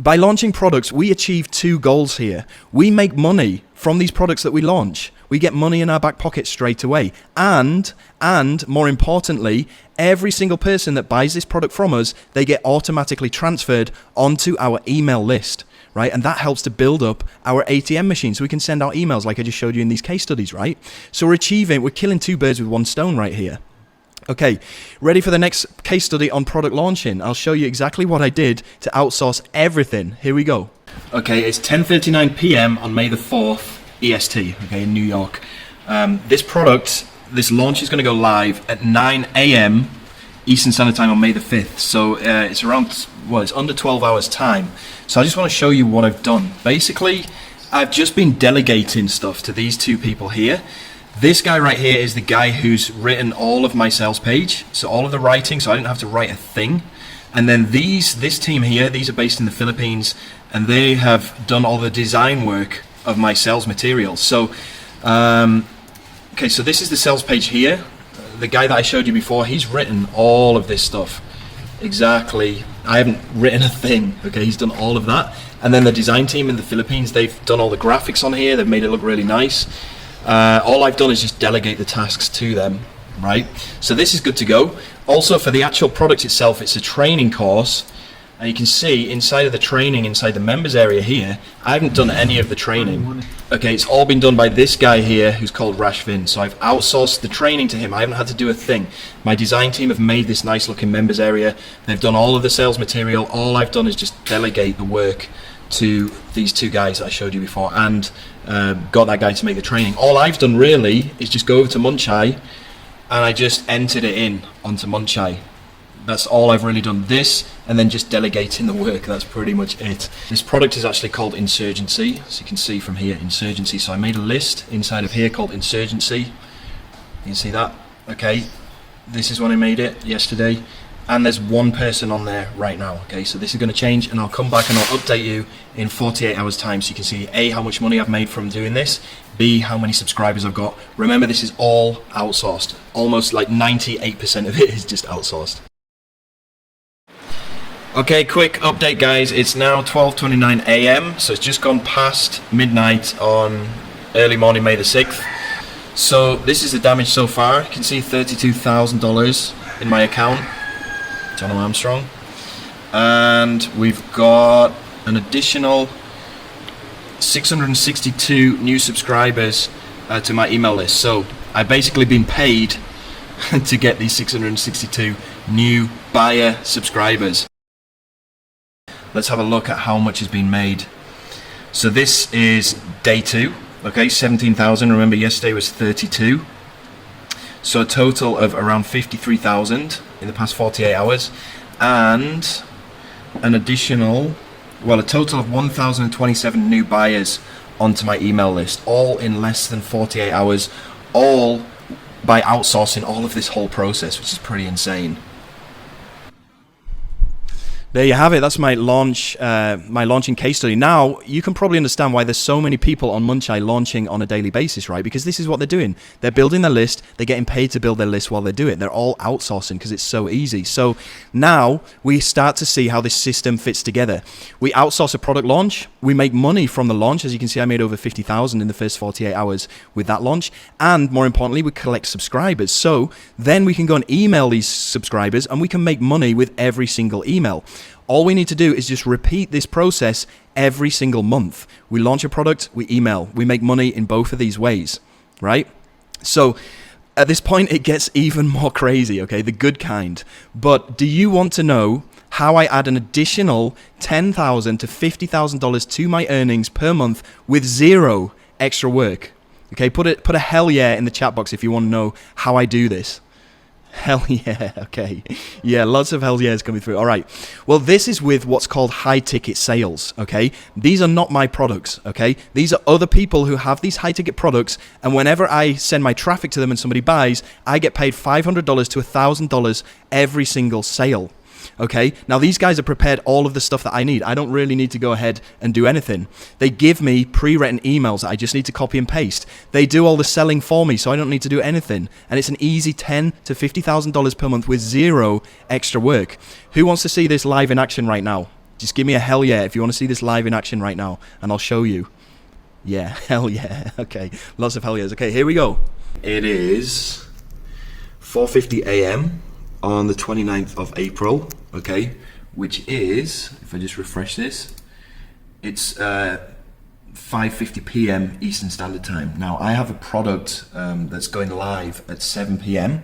by launching products, we achieve two goals here. We make money from these products that we launch. We get money in our back pocket straight away. And more importantly, every single person that buys this product from us, they get automatically transferred onto our email list, right? And that helps to build up our ATM machine so we can send out emails like I just showed you in these case studies, right? So we're killing two birds with one stone right here. Okay, ready for the next case study on product launching? I'll show you exactly what I did to outsource everything. Here we go. Okay, it's 10:39 p.m. on May the 4th, EST, okay, in New York. This launch is going to go live at 9 a.m. Eastern Standard Time on May the 5th. So it's under 12 hours time. So I just want to show you what I've done. Basically, I've just been delegating stuff to these two people here. This guy right here is the guy who's written all of my sales page. So all of the writing, so I didn't have to write a thing. And then this team here, these are based in the Philippines, and they have done all the design work of my sales materials. So, okay, so this is the sales page here. The guy that I showed you before, he's written all of this stuff. Exactly. I haven't written a thing. Okay, he's done all of that. And then the design team in the Philippines, they've done all the graphics on here. They've made it look really nice. All I've done is just delegate the tasks to them, right? So this is good to go. Also, for the actual product itself, it's a training course. And you can see inside of the training, inside the members area here, I haven't done any of the training. Okay, it's all been done by this guy here who's called Rashvin. So I've outsourced the training to him. I haven't had to do a thing. My design team have made this nice looking members area. They've done all of the sales material. All I've done is just delegate the work to these two guys that I showed you before, and got that guy to make the training. All I've done really is just go over to Munchai, and I just entered it in onto Munchai. That's all I've really done. This, and then just delegating the work. That's pretty much it. This product is actually called Insurgency. So you can see from here, Insurgency. So I made a list inside of here called Insurgency. You can see that. Okay. This is when I made it yesterday. And there's one person on there right now. Okay, so this is going to change, and I'll come back and I'll update you in 48 hours time so you can see A, how much money I've made from doing this, B, how many subscribers I've got. Remember, this is all outsourced. Almost like 98% of it is just outsourced. Okay, quick update guys. It's now 12:29 a.m. so it's just gone past midnight on early morning May the 6th. So this is the damage so far. You can see $32,000 in my account. John Armstrong, and we've got an additional 662 new subscribers to my email list. So I've basically been paid to get these 662 new buyer subscribers. Let's have a look at how much has been made. So this is day 2. Okay, 17,000. Remember, yesterday was 32. So a total of around 53,000 in the past 48 hours, and an additional, a total of 1,027 new buyers onto my email list, all in less than 48 hours, all by outsourcing all of this whole process, which is pretty insane. There you have it. That's my launching case study. Now, you can probably understand why there's so many people on Munchai launching on a daily basis, right? Because this is what they're doing. They're building their list. They're getting paid to build their list while they do it. They're all outsourcing because it's so easy. So now we start to see how this system fits together. We outsource a product launch. We make money from the launch. As you can see, I made over 50,000 in the first 48 hours with that launch. And more importantly, we collect subscribers. So then we can go and email these subscribers, and we can make money with every single email. All we need to do is just repeat this process every single month. We launch a product, we email, we make money in both of these ways, right? So at this point, it gets even more crazy, okay? The good kind. But do you want to know how I add an additional $10,000 to $50,000 to my earnings per month with zero extra work? Okay, put a hell yeah in the chat box if you want to know how I do this. Hell yeah, okay. Yeah, lots of hell yeahs coming through. All right. Well, this is with what's called high ticket sales, okay? These are not my products, okay? These are other people who have these high ticket products, and whenever I send my traffic to them and somebody buys, I get paid $500 to $1,000 every single sale. Okay, now these guys have prepared all of the stuff that I need. I don't really need to go ahead and do anything. They give me pre-written emails that I just need to copy and paste. They do all the selling for me, so I don't need to do anything. And it's an easy $10,000 to $50,000 per month with zero extra work. Who wants to see this live in action right now? Just give me a hell yeah if you want to see this live in action right now, and I'll show you. Yeah, hell yeah. Okay, lots of hell yeahs. Okay, here we go. It is 4:50 a.m. on the 29th of April, okay, which is, if I just refresh this, it's 5:50 p.m. Eastern Standard Time. Now, I have a product that's going live at 7 p.m.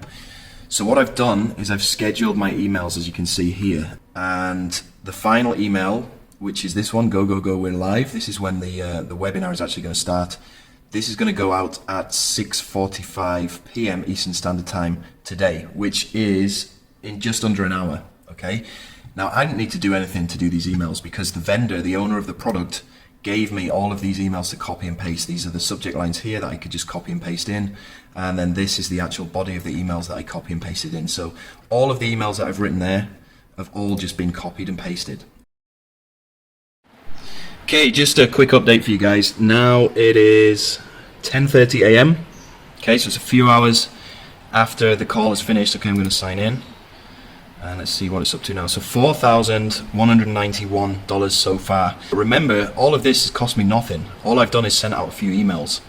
So what I've done is I've scheduled my emails, as you can see here, and the final email, which is this one, go, go, go, we're live. This is when the webinar is actually going to start. This is going to go out at 6:45 p.m. Eastern Standard Time today, which is in just under an hour, okay? Now, I didn't need to do anything to do these emails because the vendor, the owner of the product, gave me all of these emails to copy and paste. These are the subject lines here that I could just copy and paste in, and then this is the actual body of the emails that I copy and pasted in. So all of the emails that I've written there have all just been copied and pasted. Okay, just a quick update for you guys. Now it is 10:30 a.m. Okay, so it's a few hours after the call is finished. Okay, I'm going to sign in. And let's see what it's up to now. So $4,191 so far. Remember, all of this has cost me nothing. All I've done is sent out a few emails.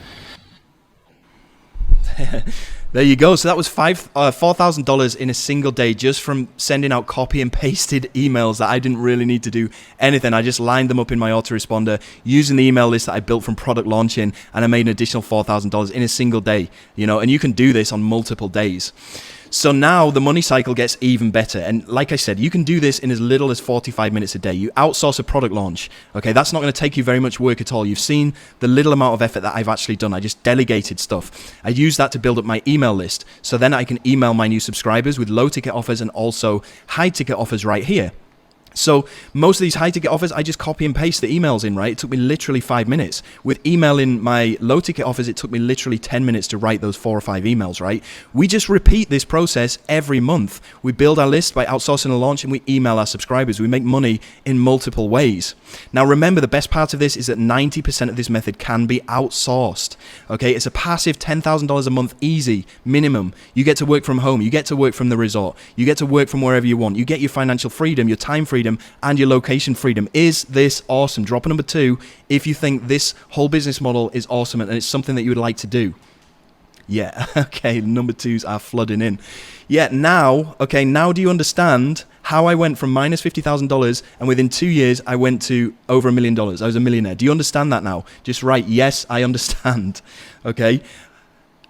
There you go. So that was $4,000 in a single day just from sending out copy and pasted emails that I didn't really need to do anything. I just lined them up in my autoresponder using the email list that I built from product launching, and I made an additional $4,000 in a single day. You know, and you can do this on multiple days. So now the money cycle gets even better. And like I said, you can do this in as little as 45 minutes a day. You outsource a product launch. Okay, that's not going to take you very much work at all. You've seen the little amount of effort that I've actually done. I just delegated stuff. I use that to build up my email list. So then I can email my new subscribers with low ticket offers and also high ticket offers right here. So most of these high ticket offers, I just copy and paste the emails in, right? It took me literally 5 minutes. With emailing my low ticket offers, it took me literally 10 minutes to write those 4 or 5 emails, right? We just repeat this process every month. We build our list by outsourcing a launch and we email our subscribers. We make money in multiple ways. Now remember, the best part of this is that 90% of this method can be outsourced, okay? It's a passive $10,000 a month, easy, minimum. You get to work from home. You get to work from the resort. You get to work from wherever you want. You get your financial freedom, your time freedom, and your location freedom. Is this awesome? Drop a number 2 if you think this whole business model is awesome and it's something that you would like to do. Yeah, okay, number 2s are flooding in. Yeah, now do you understand how I went from minus $50,000 and within 2 years I went to over $1 million? I was a millionaire. Do you understand that now? Just write, yes, I understand. Okay,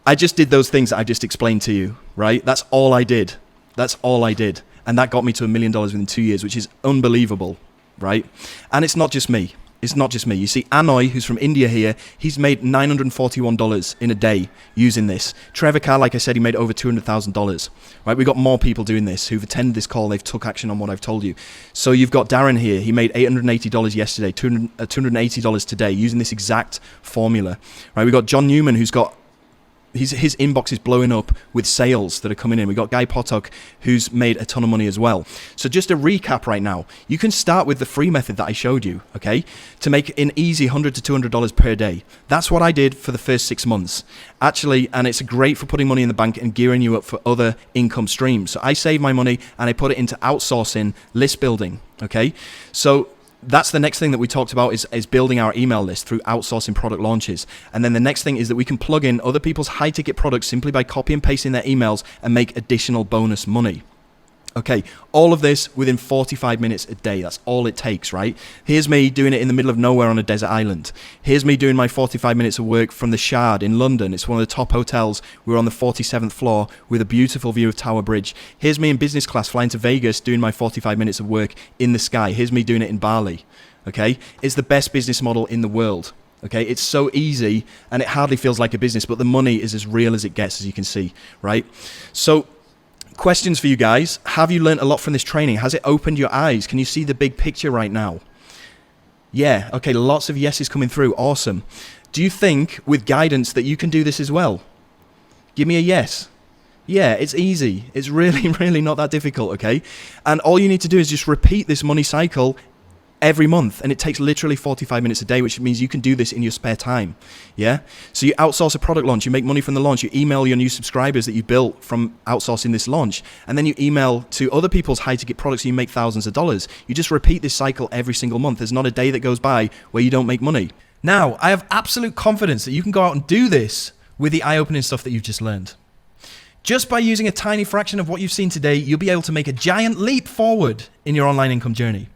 I just did those things that I just explained to you, right? That's all I did. That's all I did. And that got me to $1 million within 2 years, which is unbelievable, right? And it's not just me. It's not just me. You see, ANNAVI, who's from India here, he's made $941 in a day using this. Trevor Carr, like I said, he made over $200,000, right? We've got more people doing this who've attended this call. They've took action on what I've told you. So you've got Darren here. He made $880 yesterday, $280 today using this exact formula, right? We've got John Newman, who's got his inbox is blowing up with sales that are coming in. We've got Guy Potok, who's made a ton of money as well. So just a recap right now, you can start with the free method that I showed you, okay, to make an easy $100 to $200 per day. That's what I did for the first 6 months, actually, and it's great for putting money in the bank and gearing you up for other income streams. So I save my money and I put it into outsourcing list building, okay? So that's the next thing that we talked about is building our email list through outsourcing product launches. And then the next thing is that we can plug in other people's high ticket products simply by copy and pasting their emails and make additional bonus money. Okay, all of this within 45 minutes a day. That's all it takes, right? Here's me doing it in the middle of nowhere on a desert island. Here's me doing my 45 minutes of work from the Shard in London. It's one of the top hotels. We're on the 47th floor with a beautiful view of Tower Bridge. Here's me in business class flying to Vegas doing my 45 minutes of work in the sky. Here's me doing it in Bali, okay? It's the best business model in the world. Okay, it's so easy and it hardly feels like a business, but the money is as real as it gets, as you can see, right? So Questions for you guys. Have you learned a lot from this training? Has it opened your eyes? Can you see the big picture right now? Yeah, okay, lots of yeses coming through. Awesome. Do you think with guidance that you can do this as well? Give me a yes. Yeah, it's easy. It's really, really not that difficult, okay? And all you need to do is just repeat this money cycle every month, and it takes literally 45 minutes a day, which means you can do this in your spare time. Yeah, so you outsource a product launch, you make money from the launch, you email your new subscribers that you built from outsourcing this launch, and then you email to other people's high-ticket products and you make thousands of dollars. You just repeat this cycle every single month. There's not a day that goes by where you don't make money. Now, I have absolute confidence that you can go out and do this with the eye-opening stuff that you've just learned. Just by using a tiny fraction of what you've seen today, you'll be able to make a giant leap forward in your online income journey.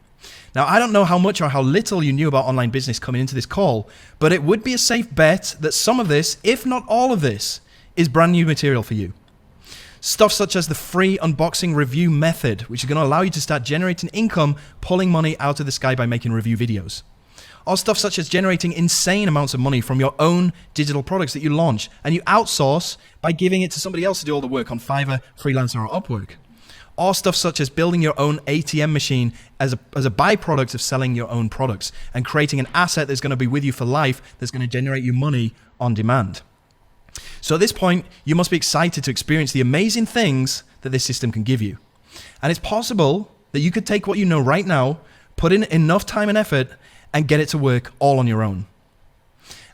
Now, I don't know how much or how little you knew about online business coming into this call, but it would be a safe bet that some of this, if not all of this, is brand new material for you. Stuff such as the free unboxing review method, which is going to allow you to start generating income, pulling money out of the sky by making review videos. Or stuff such as generating insane amounts of money from your own digital products that you launch and you outsource by giving it to somebody else to do all the work on Fiverr, Freelancer, or Upwork. Or stuff such as building your own ATM machine as a byproduct of selling your own products and creating an asset that's going to be with you for life, that's going to generate you money on demand. So at this point, you must be excited to experience the amazing things that this system can give you. And it's possible that you could take what you know right now, put in enough time and effort, and get it to work all on your own.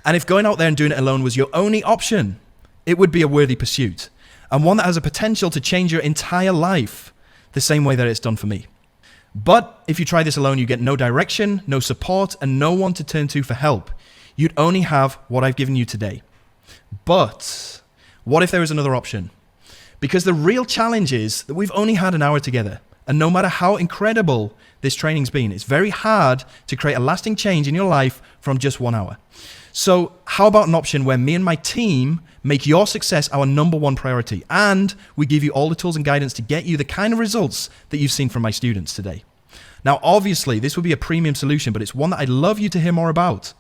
And if going out there and doing it alone was your only option, it would be a worthy pursuit, and one that has a potential to change your entire life the same way that it's done for me. But if you try this alone, you get no direction, no support, and no one to turn to for help. You'd only have what I've given you today. But what if there is another option? Because the real challenge is that we've only had an hour together, and no matter how incredible this training's been, it's very hard to create a lasting change in your life from just 1 hour. So how about an option where me and my team make your success our #1 priority, and we give you all the tools and guidance to get you the kind of results that you've seen from my students today? Now, obviously, this would be a premium solution, but it's one that I'd love you to hear more about.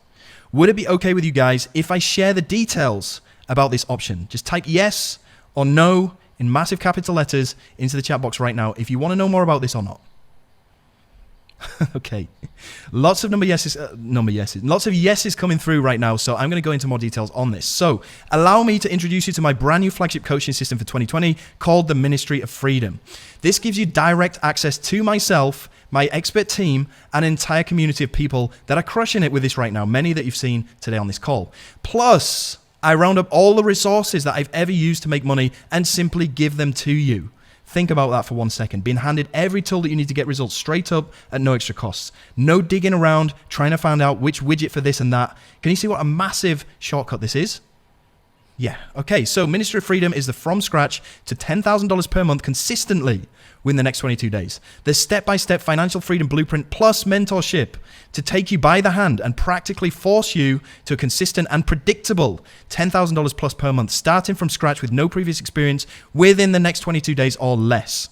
Would it be okay with you guys if I share the details about this option? Just type yes or no in massive capital letters into the chat box right now if you want to know more about this or not. Okay, lots of lots of yeses coming through right now, so I'm going to go into more details on this. So allow me to introduce you to my brand new flagship coaching system for 2020 called the Ministry of Freedom. This gives you direct access to myself, my expert team, and an entire community of people that are crushing it with this right now, many that you've seen today on this call. Plus, I round up all the resources that I've ever used to make money and simply give them to you. Think about that for 1 second. Being handed every tool that you need to get results straight up at no extra costs. No digging around, trying to find out which widget for this and that. Can you see what a massive shortcut this is? Yeah, okay, so Ministry of Freedom is the from scratch to $10,000 per month consistently within the next 22 days. The step-by-step financial freedom blueprint plus mentorship to take you by the hand and practically force you to a consistent and predictable $10,000 plus per month, starting from scratch with no previous experience within the next 22 days or less.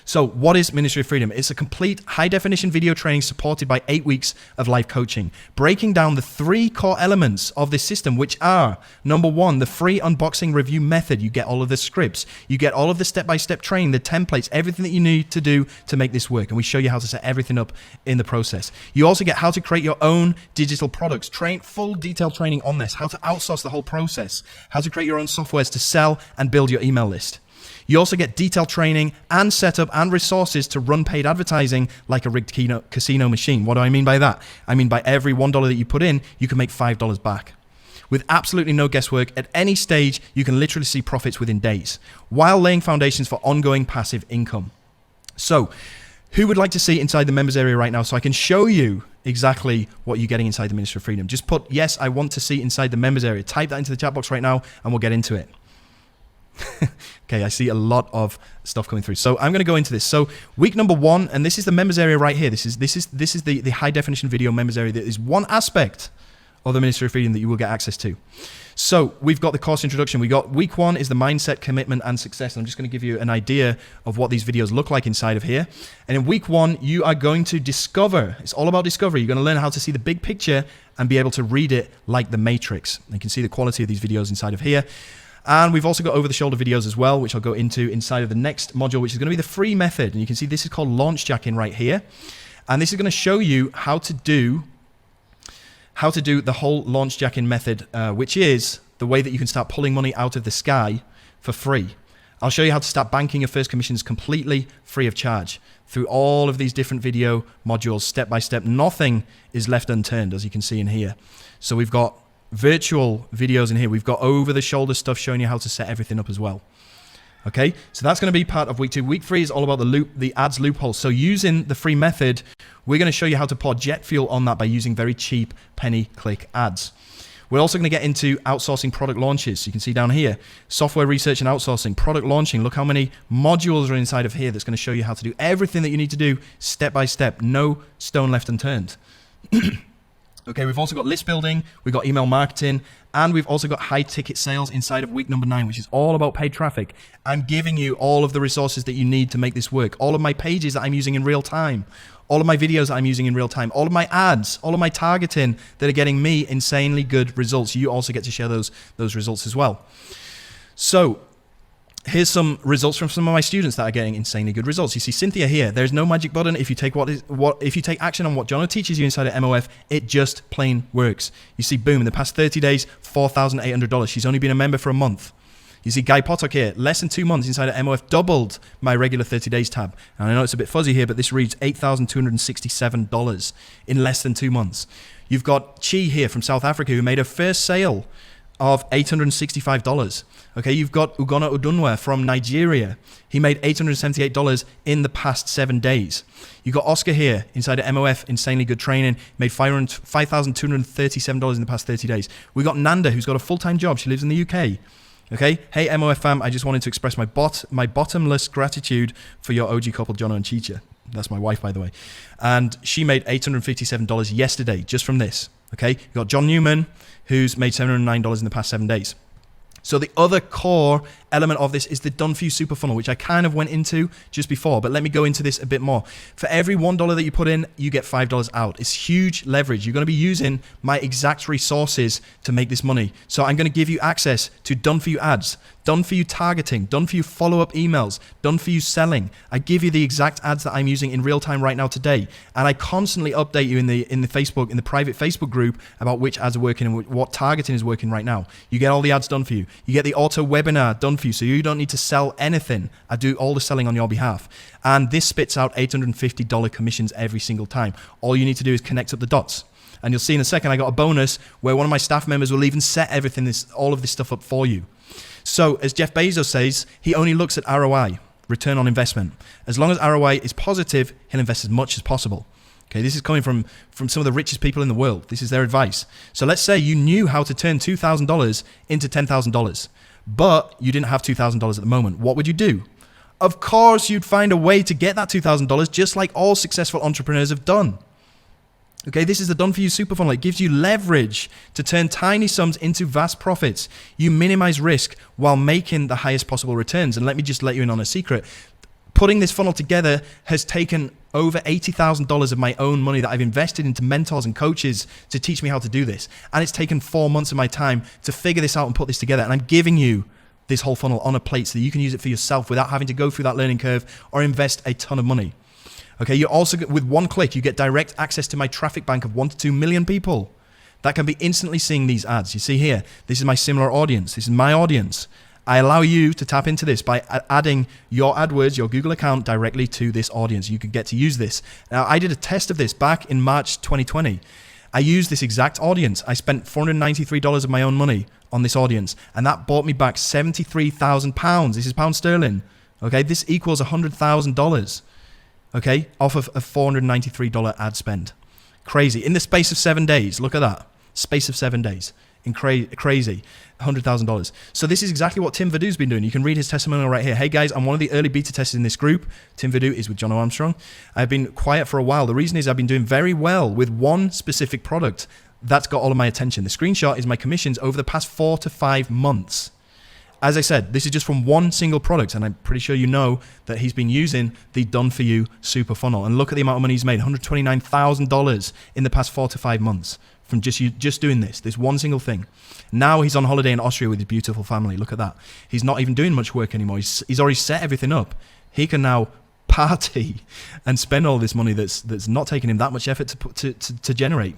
So what is Ministry of Freedom? It's a complete high-definition video training supported by 8 weeks of live coaching, breaking down the 3 core elements of this system, which are, #1, the free unboxing review method. You get all of the scripts, you get all of the step-by-step training, the templates, everything that you need to do to make this work, and we show you how to set everything up in the process. You also get how to create your own digital products, full detailed training on this, how to outsource the whole process, how to create your own softwares to sell and build your email list. You also get detailed training and setup and resources to run paid advertising like a rigged casino machine. What do I mean by that? I mean by every $1 that you put in, you can make $5 back. With absolutely no guesswork, at any stage, you can literally see profits within days, while laying foundations for ongoing passive income. So, who would like to see inside the members area right now so I can show you exactly what you're getting inside the Ministry of Freedom? Just put, yes, I want to see inside the members area. Type that into the chat box right now and we'll get into it. Okay, I see a lot of stuff coming through. So I'm going to go into this. So week #1, and this is the members area right here. This is the high definition video members area. That is one aspect of the Ministry of Freedom that you will get access to. So we've got the course introduction. We got week 1 is the mindset, commitment, and success. And I'm just going to give you an idea of what these videos look like inside of here. And in week 1, you are going to discover. It's all about discovery. You're going to learn how to see the big picture and be able to read it like the Matrix. You can see the quality of these videos inside of here. And we've also got over-the-shoulder videos as well, which I'll go into inside of the next module, which is going to be the free method. And you can see this is called launch jacking right here. And this is going to show you how to do the whole launch jacking method, which is the way that you can start pulling money out of the sky for free. I'll show you how to start banking your first commissions completely free of charge through all of these different video modules, step by step. Nothing is left unturned, as you can see in here. So we've got virtual videos in here. We've got over-the-shoulder stuff showing you how to set everything up as well. Okay, so that's going to be part of week 2. Week 3 is all about the ads loophole. So using the free method, we're going to show you how to pour jet fuel on that by using very cheap penny-click ads. We're also going to get into outsourcing product launches. So you can see down here, software research and outsourcing, product launching. Look how many modules are inside of here that's going to show you how to do everything that you need to do step by step. No stone left unturned. Okay, we've also got list building, we've got email marketing, and we've also got high ticket sales inside of week number 9, which is all about paid traffic. I'm giving you all of the resources that you need to make this work. All of my pages that I'm using in real time, all of my videos that I'm using in real time, all of my ads, all of my targeting that are getting me insanely good results. You also get to share those results as well. So here's some results from some of my students that are getting insanely good results. You see Cynthia here. There's no magic button. If you take if you take action on what Jono teaches you inside of MOF, it just plain works. You see, boom, in the past 30 days, $4,800. She's only been a member for a month. You see Guy Potok here, less than 2 months inside of MOF, doubled my regular 30 days tab. And I know it's a bit fuzzy here, but this reads $8,267 in less than 2 months. You've got Chi here from South Africa who made her first sale of $865. Okay, you've got Ugonna Udunwa from Nigeria. He made $878 in the past 7 days. You've got Oscar here inside of MOF, insanely good training, made $5,237 in the past 30 days. We've got Nanda, who's got a full-time job. She lives in the UK. Okay, hey MOF fam, I just wanted to express my bottomless gratitude for your OG couple, Jono and Chicha. That's my wife, by the way. And she made $857 yesterday just from this. Okay, you've got John Newman, who's made $709 in the past 7 days. So the other core element of this is the done for you super funnel, which I kind of went into just before, but let me go into this a bit more. For every $1 that you put in, you get $5 out. It's huge leverage. You're going to be using my exact resources to make this money. So I'm going to give you access to done for you ads, done for you targeting, done for you follow-up emails, done for you selling. I give you the exact ads that I'm using in real time right now today. And I constantly update you in the private Facebook group about which ads are working and what targeting is working right now. You get all the ads done for you. You get the auto webinar done for you, so you don't need to sell anything. I do all the selling on your behalf. And this spits out $850 commissions every single time. All you need to do is connect up the dots. And you'll see in a second, I got a bonus where one of my staff members will even set all of this stuff up for you. So as Jeff Bezos says, he only looks at ROI, return on investment. As long as ROI is positive, he'll invest as much as possible. Okay, this is coming from some of the richest people in the world. This is their advice. So let's say you knew how to turn $2,000 into $10,000, but you didn't have $2,000 at the moment. What would you do? Of course, you'd find a way to get that $2,000, just like all successful entrepreneurs have done. Okay, this is the done for you super funnel. It gives you leverage to turn tiny sums into vast profits. You minimize risk while making the highest possible returns. And let me just let you in on a secret. Putting this funnel together has taken over $80,000 of my own money that I've invested into mentors and coaches to teach me how to do this. And it's taken 4 months of my time to figure this out and put this together. And I'm giving you this whole funnel on a plate so that you can use it for yourself without having to go through that learning curve or invest a ton of money. Okay, you also, with one click, you get direct access to my traffic bank of 1 to 2 million people that can be instantly seeing these ads. You see here, this is my similar audience. This is my audience. I allow you to tap into this by adding your AdWords, your Google account directly to this audience. You can get to use this. Now, I did a test of this back in March 2020. I used this exact audience. I spent $493 of my own money on this audience, and that bought me back £73,000. This is pound sterling. Okay, this equals $100,000. Okay, off of a $493 ad spend. Crazy. In the space of 7 days, look at that. Space of 7 days. Crazy. $100,000. So this is exactly what Tim Vadou's been doing. You can read his testimonial right here. Hey guys, I'm one of the early beta testers in this group. Tim Vadou is with Jono Armstrong. I've been quiet for a while. The reason is I've been doing very well with one specific product that's got all of my attention. The screenshot is my commissions over the past 4 to 5 months. As I said, this is just from one single product, and I'm pretty sure you know that he's been using the Done For You Super Funnel. And look at the amount of money he's made, $129,000 in the past 4 to 5 months from just doing this one single thing. Now he's on holiday in Austria with his beautiful family. Look at that. He's not even doing much work anymore. He's already set everything up. He can now party and spend all this money that's not taking him that much effort to generate.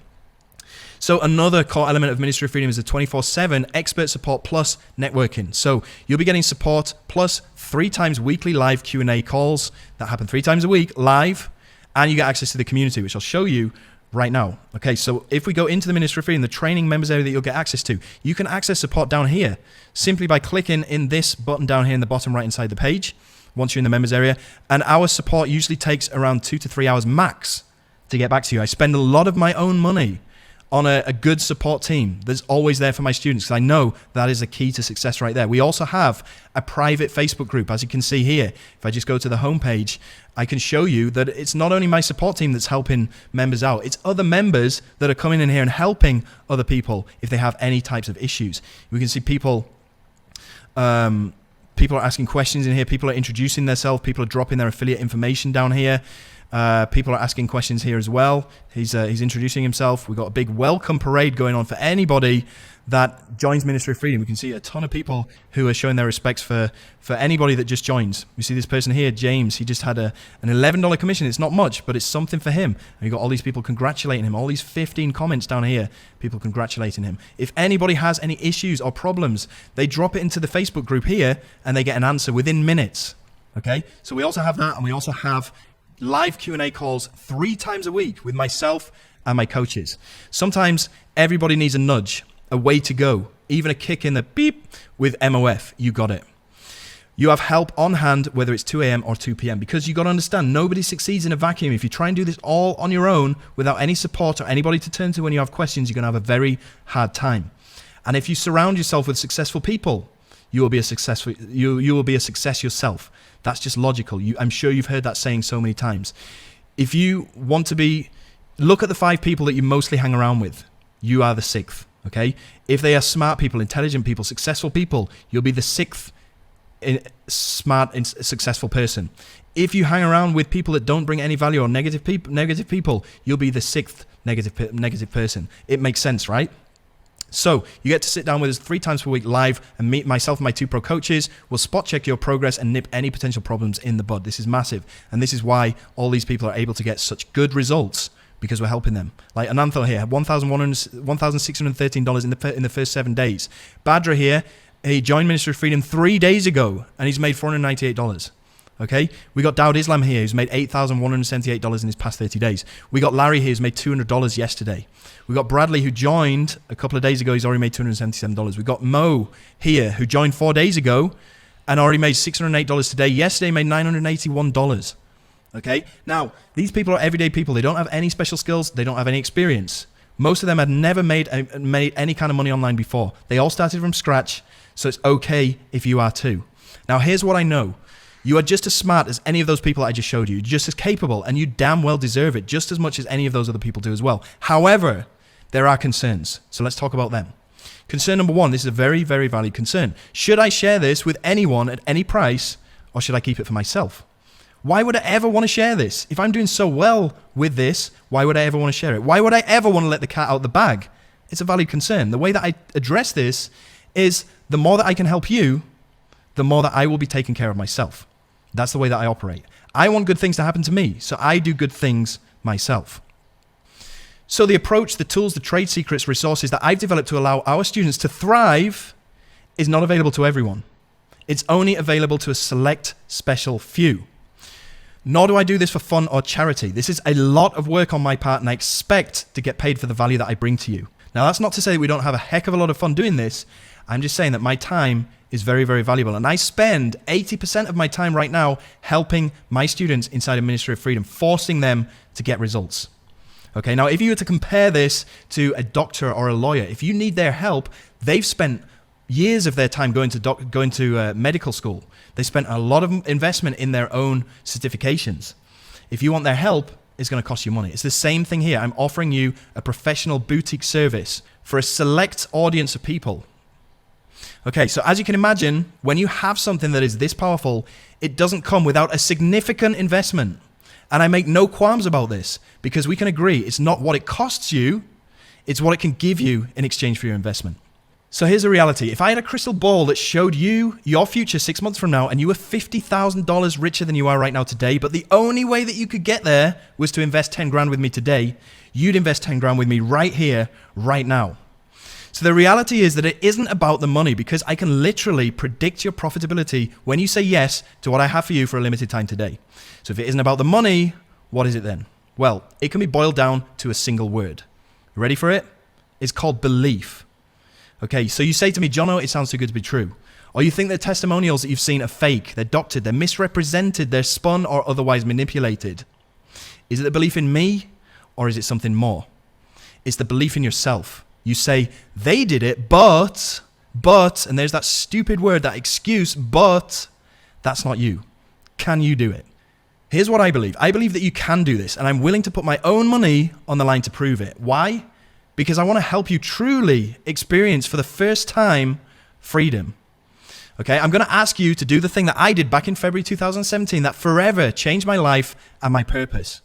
So another core element of Ministry of Freedom is the 24/7 expert support plus networking. So you'll be getting support plus 3 times weekly live Q&A calls that happen 3 times a week live, and you get access to the community, which I'll show you right now. Okay, so if we go into the Ministry of Freedom, the training members area that you'll get access to, you can access support down here simply by clicking in this button down here in the bottom right inside the page once you're in the members area. And our support usually takes around 2 to 3 hours max to get back to you. I spend a lot of my own money on a good support team that's always there for my students, because I know that is a key to success right there. We also have a private Facebook group, as you can see here. If I just go to the homepage, I can show you that it's not only my support team that's helping members out, it's other members that are coming in here and helping other people if they have any types of issues. We can see people are asking questions in here, people are introducing themselves, people are dropping their affiliate information down here. People are asking questions here as well. He's introducing himself. We've got a big welcome parade going on for anybody that joins Ministry of Freedom. We can see a ton of people who are showing their respects for anybody that just joins. We see this person here, James. He just had an $11 commission. It's not much, but it's something for him. And you've got all these people congratulating him. All these 15 comments down here, people congratulating him. If anybody has any issues or problems, they drop it into the Facebook group here and they get an answer within minutes. Okay, so we also have that, and we also have live Q&A calls 3 times a week with myself and my coaches. Sometimes everybody needs a nudge, a way to go, even a kick in the beep with MOF. You got it. You have help on hand, whether it's 2 a.m. or 2 p.m. because you got to understand, nobody succeeds in a vacuum. If you try and do this all on your own without any support or anybody to turn to when you have questions, you're going to have a very hard time. And if you surround yourself with successful people, you will be a successful. You will be a success yourself. That's just logical. I'm sure you've heard that saying so many times. If you want to be, look at the 5 people that you mostly hang around with. You are the 6th, okay? If they are smart people, intelligent people, successful people, you'll be the 6th smart and successful person. If you hang around with people that don't bring any value or negative people, you'll be the 6th negative person. It makes sense, right? So you get to sit down with us 3 times per week live and meet myself and my 2 pro coaches. We'll spot check your progress and nip any potential problems in the bud. This is massive. And this is why all these people are able to get such good results, because we're helping them. Like Ananthal here, $1,613 in the first 7 days. Badra here, he joined Ministry of Freedom 3 days ago and he's made $498. Okay, we got Dawud Islam here, who's made $8,178 in his past 30 days. We got Larry here, who's made $200 yesterday. We got Bradley, who joined a couple of days ago. He's already made $277. We got Mo here, who joined 4 days ago and already made $608 today. Yesterday, made $981. Okay, now these people are everyday people. They don't have any special skills. They don't have any experience. Most of them had never made any kind of money online before. They all started from scratch, so it's okay if you are too. Now, here's what I know. You are just as smart as any of those people I just showed you. You're just as capable, and you damn well deserve it just as much as any of those other people do as well. However, there are concerns. So let's talk about them. Concern number 1, this is a very, very valid concern. Should I share this with anyone at any price, or should I keep it for myself? Why would I ever want to share this? If I'm doing so well with this, why would I ever want to share it? Why would I ever want to let the cat out of the bag? It's a valid concern. The way that I address this is the more that I can help you, the more that I will be taking care of myself. That's the way that I operate. I want good things to happen to me, so I do good things myself. So the approach, the tools, the trade secrets, resources that I've developed to allow our students to thrive is not available to everyone. It's only available to a select, special few. Nor do I do this for fun or charity. This is a lot of work on my part, and I expect to get paid for the value that I bring to you. Now, that's not to say that we don't have a heck of a lot of fun doing this. I'm just saying that my time is very, very valuable. And I spend 80% of my time right now helping my students inside of Ministry of Freedom, forcing them to get results. Okay, now if you were to compare this to a doctor or a lawyer, if you need their help, they've spent years of their time going to medical school. They spent a lot of investment in their own certifications. If you want their help, it's going to cost you money. It's the same thing here. I'm offering you a professional boutique service for a select audience of people. Okay, so as you can imagine, when you have something that is this powerful, it doesn't come without a significant investment. And I make no qualms about this, because we can agree it's not what it costs you, It's what it can give you in exchange for your investment. So here's the reality. If I had a crystal ball that showed you your future 6 months from now and you were $50,000 richer than you are right now today, but the only way that you could get there was to invest 10 grand with me today, you'd invest 10 grand with me right here, right now. So the reality is that it isn't about the money, because I can literally predict your profitability when you say yes to what I have for you for a limited time today. So if it isn't about the money, what is it then? Well, it can be boiled down to a single word. Ready for it? It's called belief. Okay, so you say to me, Jono, it sounds too good to be true. Or you think the testimonials that you've seen are fake, they're doctored, they're misrepresented, they're spun or otherwise manipulated. Is it the belief in me, or is it something more? It's the belief in yourself. You say, they did it, but, and there's that stupid word, that excuse, but that's not you. Can you do it? Here's what I believe. I believe that you can do this, and I'm willing to put my own money on the line to prove it. Why? Because I want to help you truly experience for the first time freedom. Okay, I'm going to ask you to do the thing that I did back in February 2017 that forever changed my life and my purpose.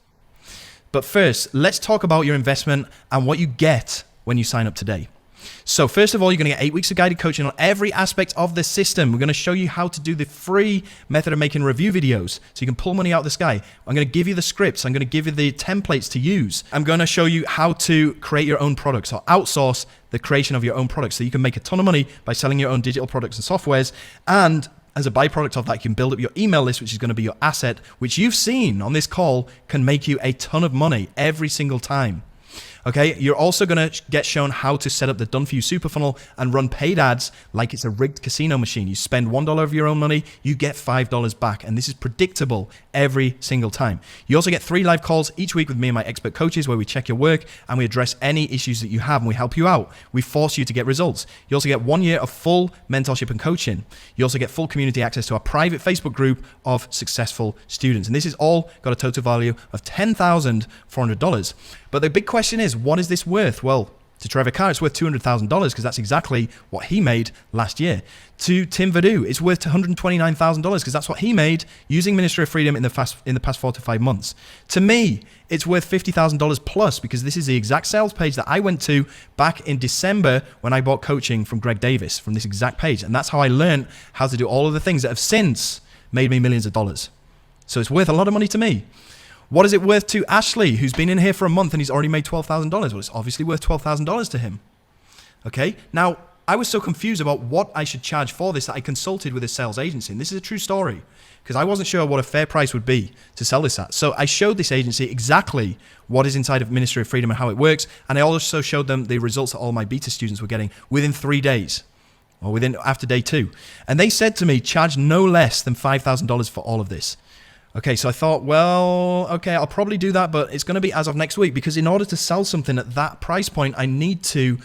But first, let's talk about your investment and what you get when you sign up today. So first of all, you're going to get 8 weeks of guided coaching on every aspect of the system. We're going to show you how to do the free method of making review videos so you can pull money out of the sky. I'm going to give you the scripts. I'm going to give you the templates to use. I'm going to show you how to create your own products or outsource the creation of your own products so you can make a ton of money by selling your own digital products and softwares. And as a byproduct of that, you can build up your email list, which is going to be your asset, which you've seen on this call can make you a ton of money every single time. Okay, you're also going to get shown how to set up the done-for-you super funnel and run paid ads like it's a rigged casino machine. You spend $1 of your own money, you get $5 back, and this is predictable every single time. You also get 3 live calls each week with me and my expert coaches where we check your work and we address any issues that you have and we help you out. We force you to get results. You also get 1 year of full mentorship and coaching. You also get full community access to our private Facebook group of successful students. And this is all got a total value of $10,400. But the big question is, what is this worth? Well, to Trevor Carr, it's worth $200,000 because that's exactly what he made last year. To Tim Vadou, it's worth $129,000 because that's what he made using Ministry of Freedom in the past 4 to 5 months. To me, it's worth $50,000 plus because this is the exact sales page that I went to back in December when I bought coaching from Greg Davis from this exact page. And that's how I learned how to do all of the things that have since made me millions of dollars. So it's worth a lot of money to me. What is it worth to Ashley, who's been in here for a month and he's already made $12,000? Well, it's obviously worth $12,000 to him. Okay, now I was so confused about what I should charge for this that I consulted with a sales agency. And this is a true story because I wasn't sure what a fair price would be to sell this at. So I showed this agency exactly what is inside of Ministry of Freedom and how it works. And I also showed them the results that all my beta students were getting within 3 days or after day 2. And they said to me, charge no less than $5,000 for all of this. Okay, so I thought, well, okay, I'll probably do that, but it's going to be as of next week because in order to sell something at that price point, I need to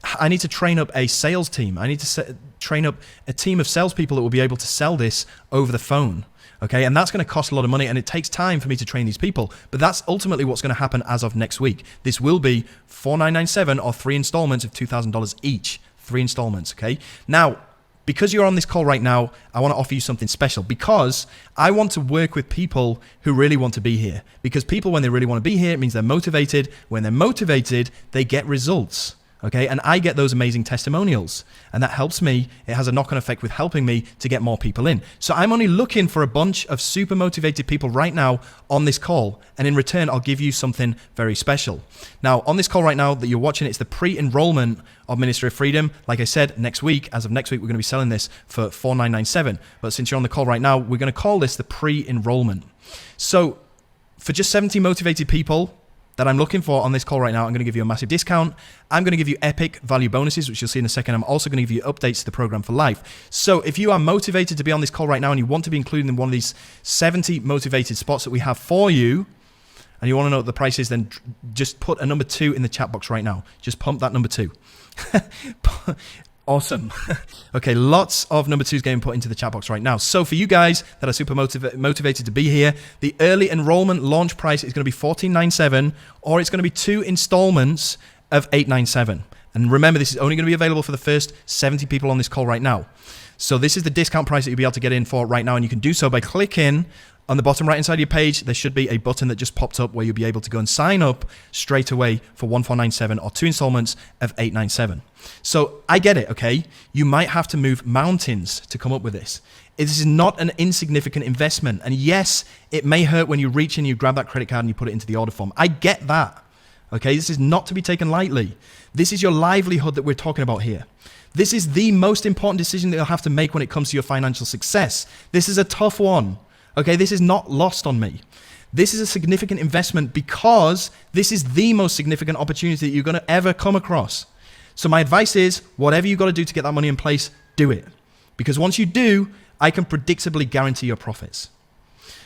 train up a sales team. I need to train up a team of salespeople that will be able to sell this over the phone. Okay, and that's going to cost a lot of money and it takes time for me to train these people. But that's ultimately what's going to happen as of next week. This will be $4,997 or 3 installments of $2,000 each. 3 installments, okay? Now, because you're on this call right now, I want to offer you something special because I want to work with people who really want to be here. Because people, when they really want to be here, it means they're motivated. When they're motivated, they get results. Okay, and I get those amazing testimonials and that helps me. It has a knock-on effect with helping me to get more people in. So I'm only looking for a bunch of super motivated people right now on this call. And in return, I'll give you something very special. Now, on this call right now that you're watching, it's the pre-enrollment of Ministry of Freedom. Like I said, next week, as of next week, we're going to be selling this for $4,997. But since you're on the call right now, we're going to call this the pre-enrollment. So for just 70 motivated people that I'm looking for on this call right now, I'm going to give you a massive discount. I'm going to give you epic value bonuses, which you'll see in a second. I'm also going to give you updates to the program for life. So if you are motivated to be on this call right now and you want to be included in one of these 70 motivated spots that we have for you, and you want to know what the price is, then just put a number 2 in the chat box right now. Just pump that number 2. Awesome. Okay, lots of number 2s getting put into the chat box right now. So for you guys that are super motivated to be here, the early enrollment launch price is going to be $14,997 or it's going to be 2 installments of $897. And remember, this is only going to be available for the first 70 people on this call right now. So this is the discount price that you'll be able to get in for right now, and you can do so by clicking On the bottom right-hand side of your page, there should be a button that just popped up where you'll be able to go and sign up straight away for 1497 or 2 installments of 897. So I get it, okay? You might have to move mountains to come up with this. This is not an insignificant investment. And yes, it may hurt when you reach in, you grab that credit card and you put it into the order form. I get that, okay? This is not to be taken lightly. This is your livelihood that we're talking about here. This is the most important decision that you'll have to make when it comes to your financial success. This is a tough one. Okay, this is not lost on me. This is a significant investment because this is the most significant opportunity that you're going to ever come across. So my advice is, whatever you've got to do to get that money in place, do it. Because once you do, I can predictably guarantee your profits.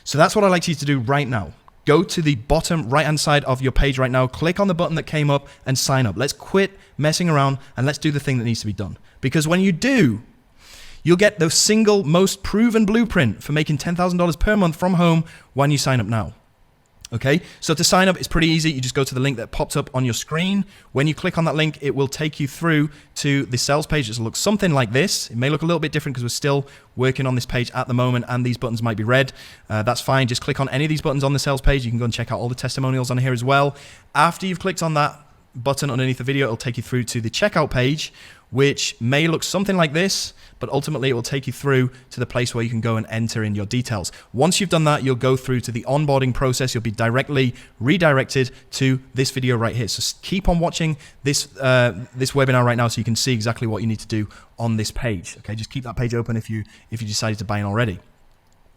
So that's what I'd like you to do right now. Go to the bottom right-hand side of your page right now, click on the button that came up and sign up. Let's quit messing around and let's do the thing that needs to be done. Because when you do, you'll get the single most proven blueprint for making $10,000 per month from home when you sign up now. Okay, so to sign up, it's pretty easy. You just go to the link that pops up on your screen. When you click on that link, it will take you through to the sales page. It looks something like this. It may look a little bit different because we're still working on this page at the moment and these buttons might be red. That's fine. Just click on any of these buttons on the sales page. You can go and check out all the testimonials on here as well. After you've clicked on that button underneath the video, it'll take you through to the checkout page, which may look something like this, but ultimately it will take you through to the place where you can go and enter in your details. Once you've done that, you'll go through to the onboarding process. You'll be directly redirected to this video right here. So keep on watching this webinar right now so you can see exactly what you need to do on this page. Okay, just keep that page open if you decided to buy in already.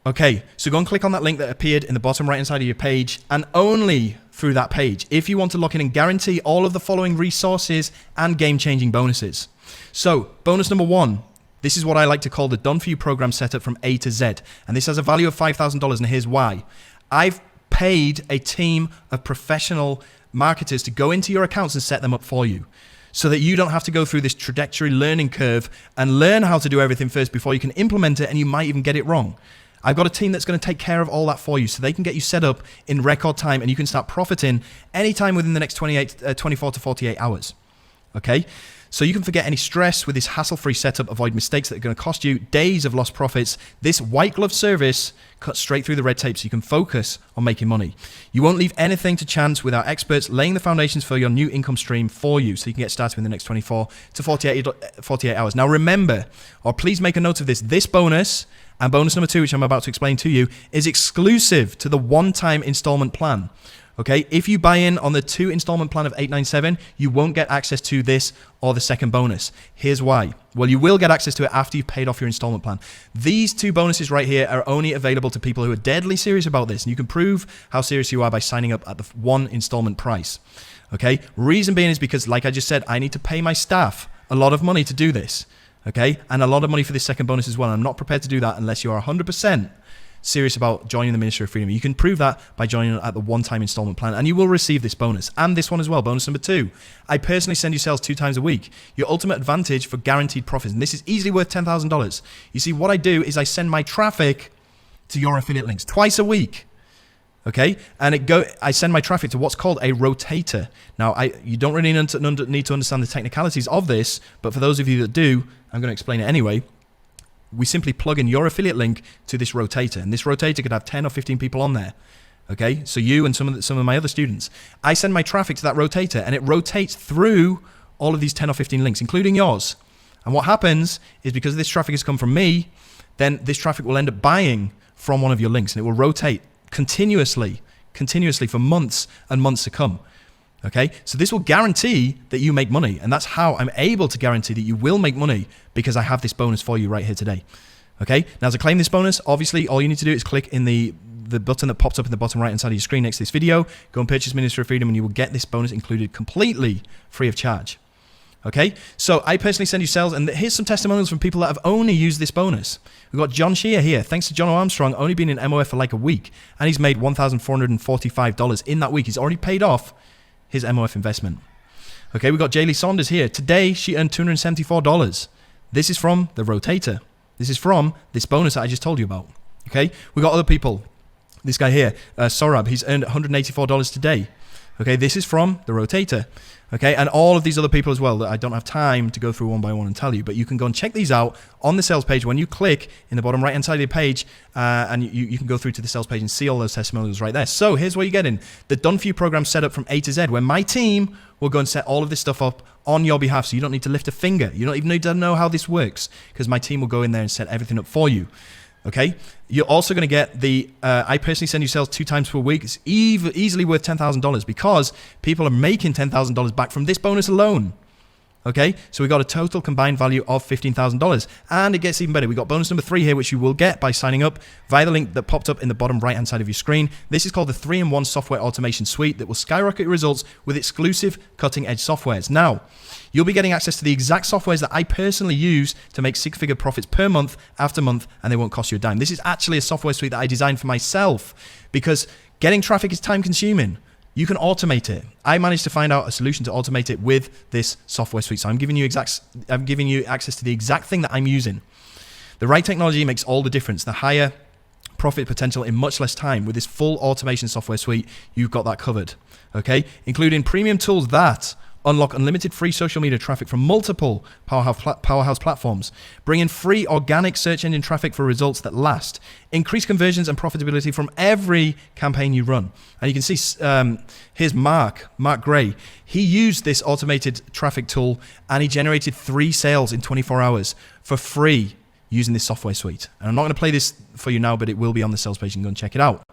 Okay, so go and click on that link that appeared in the bottom right-hand side of your page, and only through that page if you want to lock in and guarantee all of the following resources and game-changing bonuses. So, bonus number 1, this is what I like to call the Done For You program setup from A to Z, and this has a value of $5,000, and here's why. I've paid a team of professional marketers to go into your accounts and set them up for you, so that you don't have to go through this trajectory learning curve and learn how to do everything first before you can implement it, and you might even get it wrong. I've got a team that's going to take care of all that for you so they can get you set up in record time and you can start profiting anytime within the next 24 to 48 hours. Okay? So you can forget any stress with this hassle-free setup, avoid mistakes that are going to cost you days of lost profits. This white glove service cuts straight through the red tape so you can focus on making money. You won't leave anything to chance with our experts laying the foundations for your new income stream for you so you can get started in the next 24 to 48 hours. Now remember, or please make a note of this bonus and bonus number 2, which I'm about to explain to you, is exclusive to the one-time installment plan. Okay, if you buy in on the 2 installment plan of $897, you won't get access to this or the second bonus. Here's why. Well, you will get access to it after you've paid off your installment plan. These 2 bonuses right here are only available to people who are deadly serious about this, and you can prove how serious you are by signing up at the 1 installment price. Okay, reason being is because, like I just said, I need to pay my staff a lot of money to do this. Okay, and a lot of money for this second bonus as well. I'm not prepared to do that unless you are 100% serious about joining the Ministry of Freedom. You can prove that by joining at the one-time installment plan, and you will receive this bonus and this one as well, bonus number 2. I personally send you sales 2 times a week. Your ultimate advantage for guaranteed profits, and this is easily worth $10,000. You see, what I do is I send my traffic to your affiliate links twice a week. Okay, and I send my traffic to what's called a rotator. Now, you don't really need to understand the technicalities of this, but for those of you that do, I'm going to explain it anyway. We simply plug in your affiliate link to this rotator, and this rotator could have 10 or 15 people on there. Okay, so you and some of my other students. I send my traffic to that rotator, and it rotates through all of these 10 or 15 links, including yours. And what happens is, because this traffic has come from me, then this traffic will end up buying from one of your links, and it will rotate continuously for months and months to come. Okay, so this will guarantee that you make money, and that's how I'm able to guarantee that you will make money, because I have this bonus for you right here today. Okay, now to claim this bonus, obviously all you need to do is click in the button that pops up in the bottom right hand side of your screen next to this video, go and purchase Ministry of Freedom, and you will get this bonus included completely free of charge. Okay, so I personally send you sales, and here's some testimonials from people that have only used this bonus. We've got John Shear here. Thanks to John Armstrong, only been in MOF for like a week, and he's made $1,445 in that week. He's already paid off his MOF investment. Okay, we've got Jaylee Saunders here. Today, she earned $274. This is from the rotator. This is from this bonus that I just told you about. Okay, we've got other people. This guy here, Sorab, he's earned $184 today. Okay, this is from the Rotator. Okay, and all of these other people as well that I don't have time to go through one by one and tell you, but you can go and check these out on the sales page. When you click in the bottom right hand side of your page, and you can go through to the sales page and see all those testimonials right there. So here's what you're getting: the done for you program set up from A to Z, where my team will go and set all of this stuff up on your behalf, so you don't need to lift a finger. You don't even need to know how this works, because my team will go in there and set everything up for you. Okay, you're also going to get the I personally send you sales 2 times per week. It's easily worth $10,000 because people are making $10,000 back from this bonus alone. Okay, so we got a total combined value of $15,000, and it gets even better. We got bonus number 3 here, which you will get by signing up via the link that popped up in the bottom right hand side of your screen. This is called the 3-in-1 software automation suite that will skyrocket your results with exclusive cutting edge softwares. Now, you'll be getting access to the exact softwares that I personally use to make 6-figure profits per month after month, and they won't cost you a dime. This is actually a software suite that I designed for myself because getting traffic is time consuming. You can automate it. I managed to find out a solution to automate it with this software suite. So I'm giving you access to the exact thing that I'm using. The right technology makes all the difference. The higher profit potential in much less time. With this full automation software suite, you've got that covered. Including premium tools that unlock unlimited free social media traffic from multiple powerhouse platforms, bring in free organic search engine traffic for results that last, increase conversions and profitability from every campaign you run. And you can see here's Mark Gray. He used this automated traffic tool and he generated 3 sales in 24 hours for free using this software suite. And I'm not going to play this for you now, but it will be on the sales page. You can go and check it out.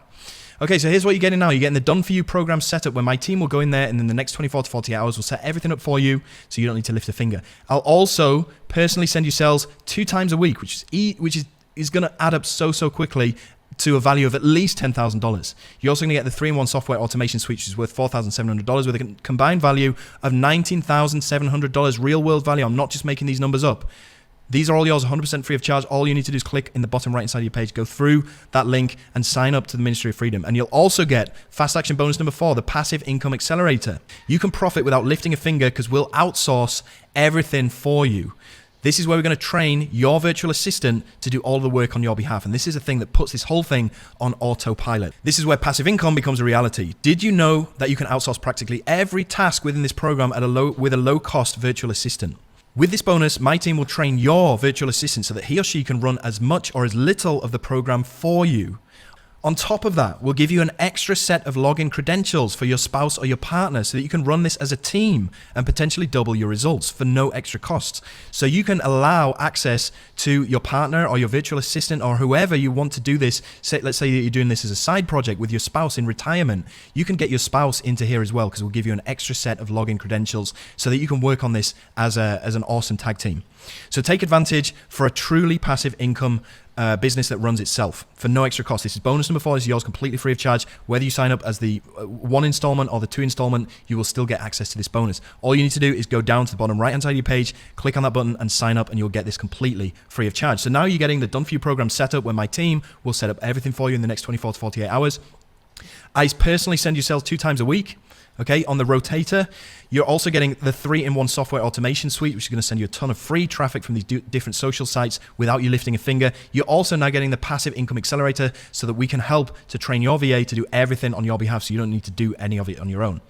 Okay, so here's what you're getting now. You're getting the done for you program setup where my team will go in there and in the next 24 to 48 hours, we'll set everything up for you so you don't need to lift a finger. I'll also personally send you sales 2 times a week, which is going to add up so quickly to a value of at least $10,000. You're also going to get the 3-in-1 software automation suite, which is worth $4,700 with a combined value of $19,700 real world value. I'm not just making these numbers up. These are all yours, 100% free of charge. All you need to do is click in the bottom right side of your page, go through that link and sign up to the Ministry of Freedom. And you'll also get fast action bonus number 4, the passive income accelerator. You can profit without lifting a finger because we'll outsource everything for you. This is where we're going to train your virtual assistant to do all the work on your behalf. And this is a thing that puts this whole thing on autopilot. This is where passive income becomes a reality. Did you know that you can outsource practically every task within this program with a low-cost virtual assistant? With this bonus, my team will train your virtual assistant so that he or she can run as much or as little of the program for you. On top of that, we'll give you an extra set of login credentials for your spouse or your partner so that you can run this as a team and potentially double your results for no extra costs. So you can allow access to your partner or your virtual assistant or whoever you want to do this. Let's say that you're doing this as a side project with your spouse in retirement. You can get your spouse into here as well because we'll give you an extra set of login credentials so that you can work on this as an awesome tag team. So take advantage for a truly passive income business that runs itself for no extra cost. This is bonus number 4. This is yours completely free of charge. Whether you sign up as the 1 installment or the 2 installment, you will still get access to this bonus. All you need to do is go down to the bottom right hand side of your page, click on that button and sign up, and you'll get this completely free of charge. So now you're getting the done for you program set up where my team will set up everything for you in the next 24 to 48 hours. I personally send you sales 2 times a week. Okay, on the Rotator, you're also getting the 3-in-1 software automation suite, which is going to send you a ton of free traffic from these different social sites without you lifting a finger. You're also now getting the passive income accelerator so that we can help to train your VA to do everything on your behalf so you don't need to do any of it on your own.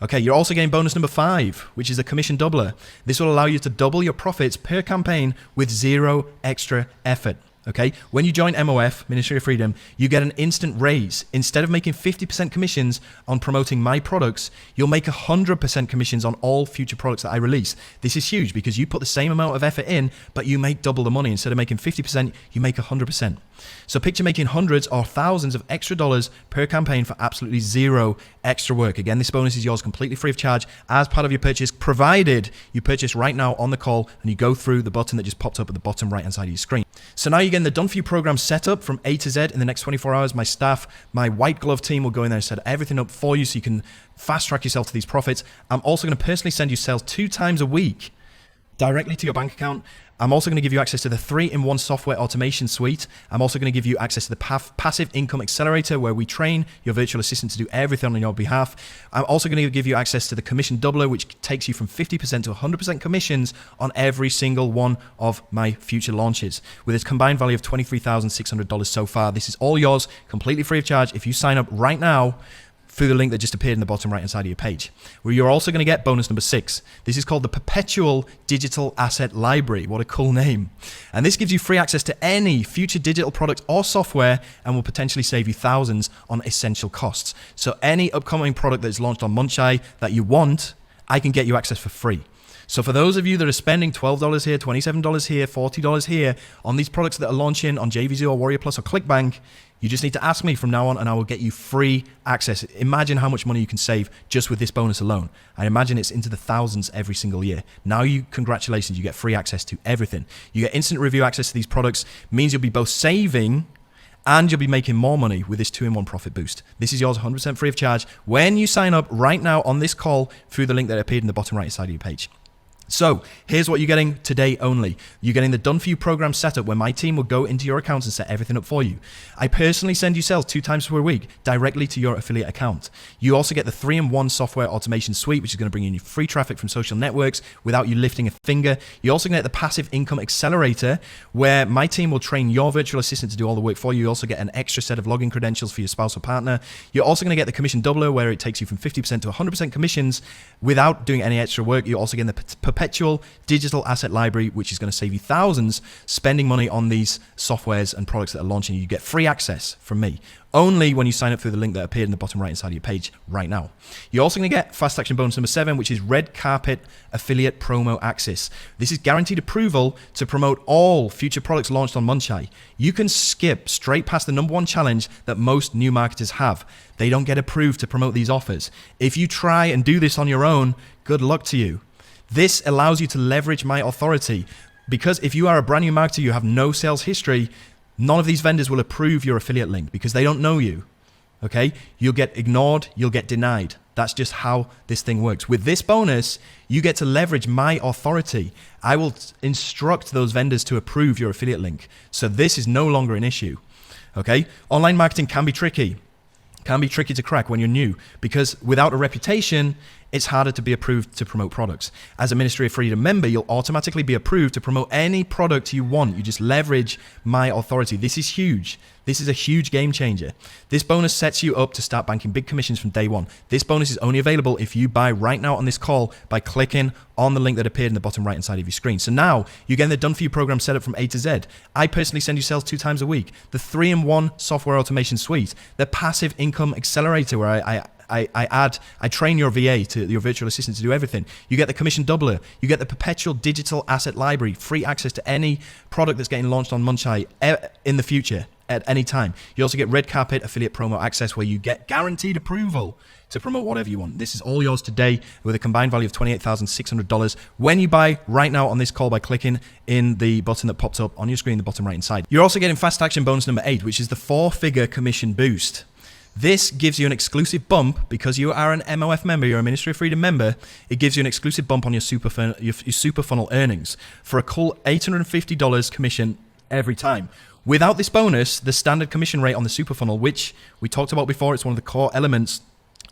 Okay, you're also getting bonus number 5, which is a commission doubler. This will allow you to double your profits per campaign with 0 extra effort. Okay, when you join MOF, Ministry of Freedom, you get an instant raise. Instead of making 50% commissions on promoting my products, you'll make 100% commissions on all future products that I release. This is huge because you put the same amount of effort in, but you make double the money. Instead of making 50%, you make 100%. So picture making hundreds or thousands of extra dollars per campaign for absolutely 0 extra work. Again, this bonus is yours completely free of charge as part of your purchase, provided you purchase right now on the call and you go through the button that just popped up at the bottom right hand side of your screen. So now you're getting the done for you program set up from A to Z in the next 24 hours. My staff, my white glove team will go in there and set everything up for you so you can fast track yourself to these profits. I'm also going to personally send you sales 2 times a week directly to your bank account. I'm also going to give you access to the 3-in-1 software automation suite. I'm also going to give you access to the passive income accelerator where we train your virtual assistant to do everything on your behalf. I'm also going to give you access to the commission doubler, which takes you from 50% to 100% commissions on every single one of my future launches. With its combined value of $23,600 so far, this is all yours, completely free of charge. If you sign up right now through the link that just appeared in the bottom right hand side of your page, where you're also going to get bonus number 6. This is called the Perpetual Digital Asset Library. What a cool name. And this gives you free access to any future digital product or software and will potentially save you thousands on essential costs. So any upcoming product that is launched on Munchai that you want, I can get you access for free. So for those of you that are spending $12 here, $27 here, $40 here on these products that are launching on JVZoo or WarriorPlus or ClickBank, you just need to ask me from now on and I will get you free access. Imagine how much money you can save just with this bonus alone. I imagine it's into the thousands every single year. Now congratulations, you get free access to everything. You get instant review access to these products, means you'll be both saving and you'll be making more money with this 2-in-1 profit boost. This is yours 100% free of charge when you sign up right now on this call through the link that appeared in the bottom right side of your page. So here's what you're getting today only. You're getting the done for you program setup where my team will go into your accounts and set everything up for you. I personally send you sales 2 times per week directly to your affiliate account. You also get the 3-in-1 software automation suite, which is going to bring in free traffic from social networks without you lifting a finger. You also get the passive income accelerator where my team will train your virtual assistant to do all the work for you. You also get an extra set of login credentials for your spouse or partner. You're also going to get the commission doubler where it takes you from 50% to 100% commissions without doing any extra work. You're also getting the Perpetual Digital Asset Library, which is going to save you thousands spending money on these softwares and products that are launching. You get free access from me only when you sign up through the link that appeared in the bottom right side of your page right now. You're also going to get fast action bonus number 7, which is red carpet affiliate promo access. This is guaranteed approval to promote all future products launched on Munchai. You can skip straight past the #1 challenge that most new marketers have. They don't get approved to promote these offers. If you try and do this on your own, good luck to you. This allows you to leverage my authority because if you are a brand new marketer, you have no sales history, none of these vendors will approve your affiliate link because they don't know you, okay? You'll get ignored, you'll get denied. That's just how this thing works. With this bonus, you get to leverage my authority. I will instruct those vendors to approve your affiliate link. So this is no longer an issue, okay? Online marketing can be tricky. Can be tricky to crack when you're new because without a reputation, it's harder to be approved to promote products. As a Ministry of Freedom member, you'll automatically be approved to promote any product you want. You just leverage my authority. This is huge. This is a huge game changer. This bonus sets you up to start banking big commissions from day one. This bonus is only available if you buy right now on this call by clicking on the link that appeared in the bottom right hand side of your screen. So now you're getting the done for you program set up from A to Z. I personally send you sales 2 times a week. The 3-in-1 software automation suite, the passive income accelerator where I train your VA, your virtual assistant, to do everything. You get the commission doubler. You get the Perpetual Digital Asset Library, free access to any product that's getting launched on Munchai in the future at any time. You also get red carpet affiliate promo access where you get guaranteed approval to promote whatever you want. This is all yours today with a combined value of $28,600 when you buy right now on this call by clicking in the button that pops up on your screen, the bottom right hand side. You're also getting fast action bonus number 8, which is the 4-figure commission boost. This gives you an exclusive bump because you are an MOF member, you're a Ministry of Freedom member. It gives you an exclusive bump on your super funnel earnings for a cool $850 commission every time. Without this bonus, the standard commission rate on the super funnel, which we talked about before, it's one of the core elements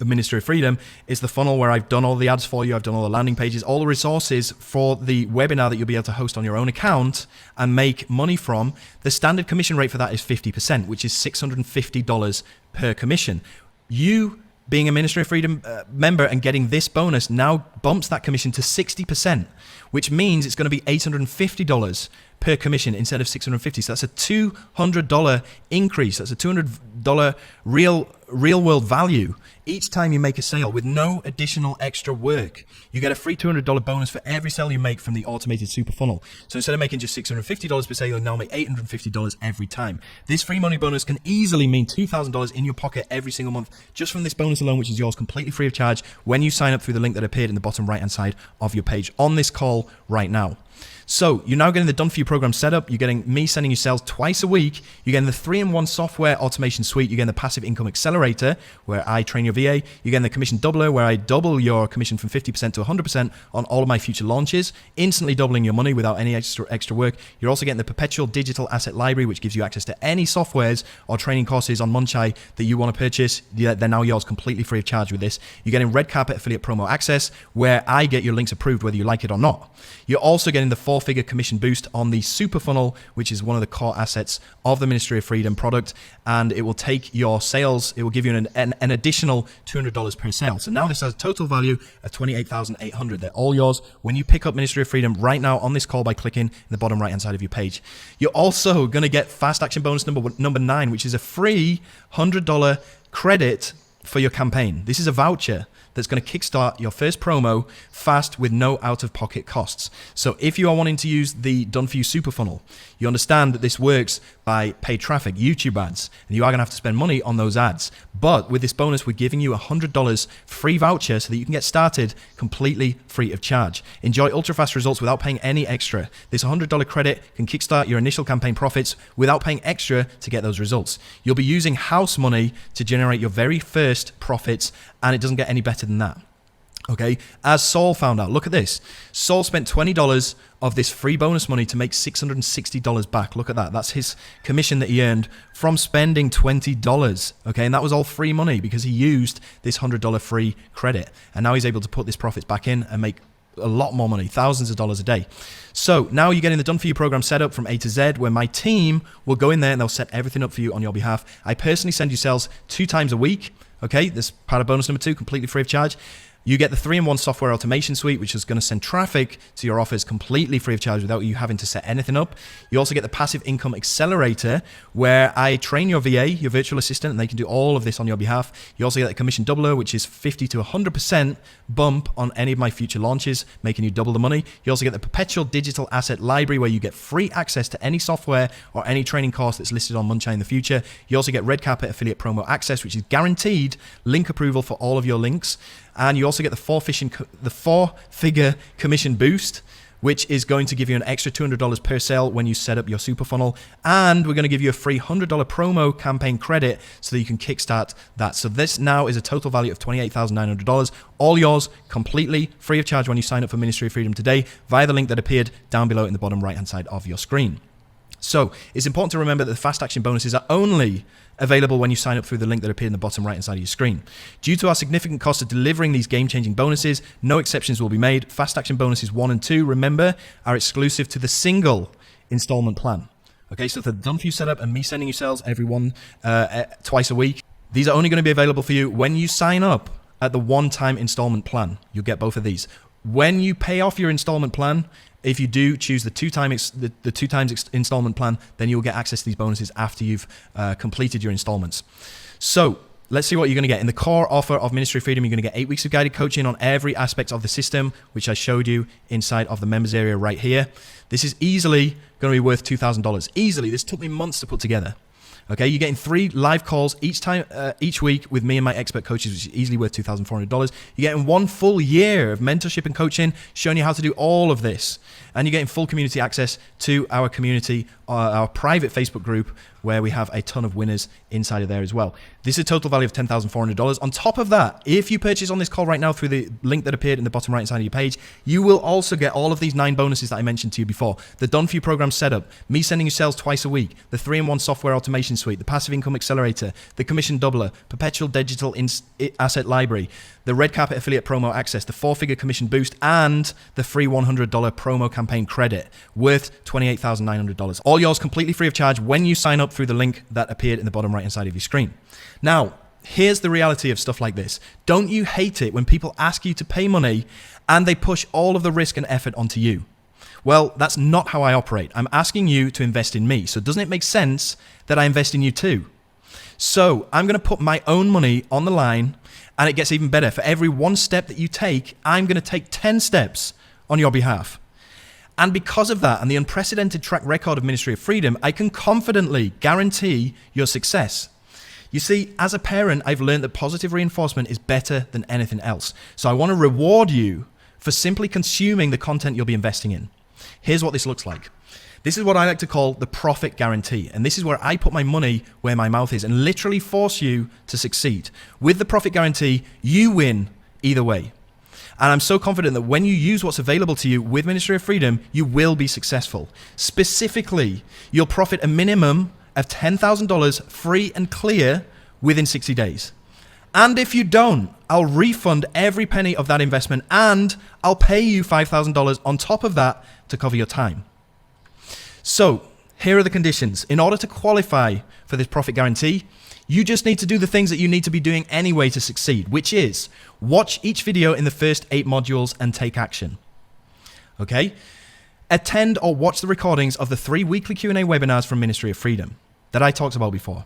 of Ministry of Freedom, is the funnel where I've done all the ads for you, I've done all the landing pages, all the resources for the webinar that you'll be able to host on your own account and make money from. The standard commission rate for that is 50%, which is $650 per commission. You being a Ministry of Freedom member and getting this bonus now bumps that commission to 60%, which means it's going to be $850 per commission instead of $650. So that's a $200 increase. That's a $200 real world value each time you make a sale with no additional extra work. You get a free $200 bonus for every sale you make from the automated super funnel. So instead of making just $650 per sale, you'll now make $850 every time. This free money bonus can easily mean $2,000 in your pocket every single month just from this bonus alone, which is yours completely free of charge when you sign up through the link that appeared in the bottom right hand side of your page on this call right now. So you're now getting the done for you program set up. You're getting me sending you sales twice a week. You're getting the 3-in-1 software automation suite. You're getting the passive income accelerator where I train your VA. You're getting the commission doubler where I double your commission from 50% to 100% on all of my future launches, instantly doubling your money without any extra work. You're also getting the Perpetual Digital Asset Library, which gives you access to any softwares or training courses on Munchai that you want to purchase. They're now yours completely free of charge with this. You're getting red carpet affiliate promo access where I get your links approved whether you like it or not. You're also getting getting the 4-figure commission boost on the super funnel, which is one of the core assets of the Ministry of Freedom product. And it will take your sales, it will give you an additional $200 per sale. So now this has a total value of $28,800. They're all yours when you pick up Ministry of Freedom right now on this call by clicking in the bottom right-hand side of your page. You're also going to get fast action bonus number 9, which is a free $100 credit for your campaign. This is a voucher that's going to kickstart your first promo fast with no out-of-pocket costs. So if you are wanting to use the Done For You super funnel, you understand that this works by paid traffic, YouTube ads, and you are going to have to spend money on those ads. But with this bonus, we're giving you a $100 free voucher so that you can get started completely free of charge. Enjoy ultra-fast results without paying any extra. This $100 credit can kickstart your initial campaign profits without paying extra to get those results. You'll be using house money to generate your very first profits, and it doesn't get any better than that. Okay, as Saul found out, look at this. Saul spent $20 of this free bonus money to make $660 back. Look at that. That's his commission that he earned from spending $20. Okay, and that was all free money because he used this $100 free credit. And now he's able to put this profits back in and make a lot more money, thousands of dollars a day. So now you're getting the Done For You program set up from A to Z, where my team will go in there and they'll set everything up for you on your behalf. I personally send you sales 2 times a week. Okay, this is part of bonus number 2, completely free of charge. You get the 3-in-1 software automation suite, which is going to send traffic to your offers completely free of charge without you having to set anything up. You also get the passive income accelerator, where I train your VA, your virtual assistant, and they can do all of this on your behalf. You also get the commission doubler, which is 50 to 100% bump on any of my future launches, making you double the money. You also get the perpetual digital asset library, where you get free access to any software or any training course that's listed on Munchai in the future. You also get red carpet affiliate promo access, which is guaranteed link approval for all of your links. And you also get the 4-figure commission boost, which is going to give you an extra $200 per sale when you set up your super funnel. And we're going to give you a free $100 promo campaign credit so that you can kickstart that. So this now is a total value of $28,900, all yours, completely free of charge when you sign up for Ministry of Freedom today via the link that appeared down below in the bottom right-hand side of your screen. So it's important to remember that the fast action bonuses are only available when you sign up through the link that appeared in the bottom right hand side of your screen. Due to our significant cost of delivering these game-changing bonuses, no exceptions will be made. Fast action bonuses 1 and 2, remember, are exclusive to the single installment plan. Okay, so the Done For You setup and me sending you sales twice a week, these are only going to be available for you when you sign up at the one-time installment plan. You'll get both of these. When you pay off your installment plan, if you do choose the two times installment plan, then you'll get access to these bonuses after you've completed your installments. So let's see what you're going to get. In the core offer of Ministry of Freedom, you're going to get 8 weeks of guided coaching on every aspect of the system, which I showed you inside of the members area right here. This is easily going to be worth $2,000. Easily. This took me months to put together. Okay, you're getting 3 live calls each week with me and my expert coaches, which is easily worth $2,400. You're getting 1 full year of mentorship and coaching, showing you how to do all of this. And you're getting full community access to our community, our private Facebook group, where we have a ton of winners inside of there as well. This is a total value of $10,400. On top of that, if you purchase on this call right now through the link that appeared in the bottom right side of your page, you will also get all of these 9 bonuses that I mentioned to you before. The Done For You program setup, me sending you sales twice a week, the 3-in-1 software automation suite, the passive income accelerator, the commission doubler, perpetual digital asset library, the red carpet affiliate promo access, the 4-figure commission boost, and the free $100 promo campaign credit worth $28,900. All yours completely free of charge when you sign up through the link that appeared in the bottom right hand side of your screen. Now, here's the reality of stuff like this. Don't you hate it when people ask you to pay money and they push all of the risk and effort onto you? Well, that's not how I operate. I'm asking you to invest in me. So doesn't it make sense that I invest in you too? So I'm going to put my own money on the line, and it gets even better. For every 1 step that you take, I'm going to take 10 steps on your behalf. And because of that and the unprecedented track record of Ministry of Freedom, I can confidently guarantee your success. You see, as a parent, I've learned that positive reinforcement is better than anything else. So I want to reward you for simply consuming the content you'll be investing in. Here's what this looks like. This is what I like to call the profit guarantee. And this is where I put my money where my mouth is and literally force you to succeed. With the profit guarantee, you win either way. And I'm so confident that when you use what's available to you with Ministry of Freedom, you will be successful. Specifically, you'll profit a minimum of $10,000 free and clear within 60 days. And if you don't, I'll refund every penny of that investment and I'll pay you $5,000 on top of that to cover your time. So here are the conditions. In order to qualify for this profit guarantee, you just need to do the things that you need to be doing anyway to succeed, which is watch each video in the first 8 modules and take action. Okay? Attend or watch the recordings of the 3 weekly Q&A webinars from Ministry of Freedom that I talked about before.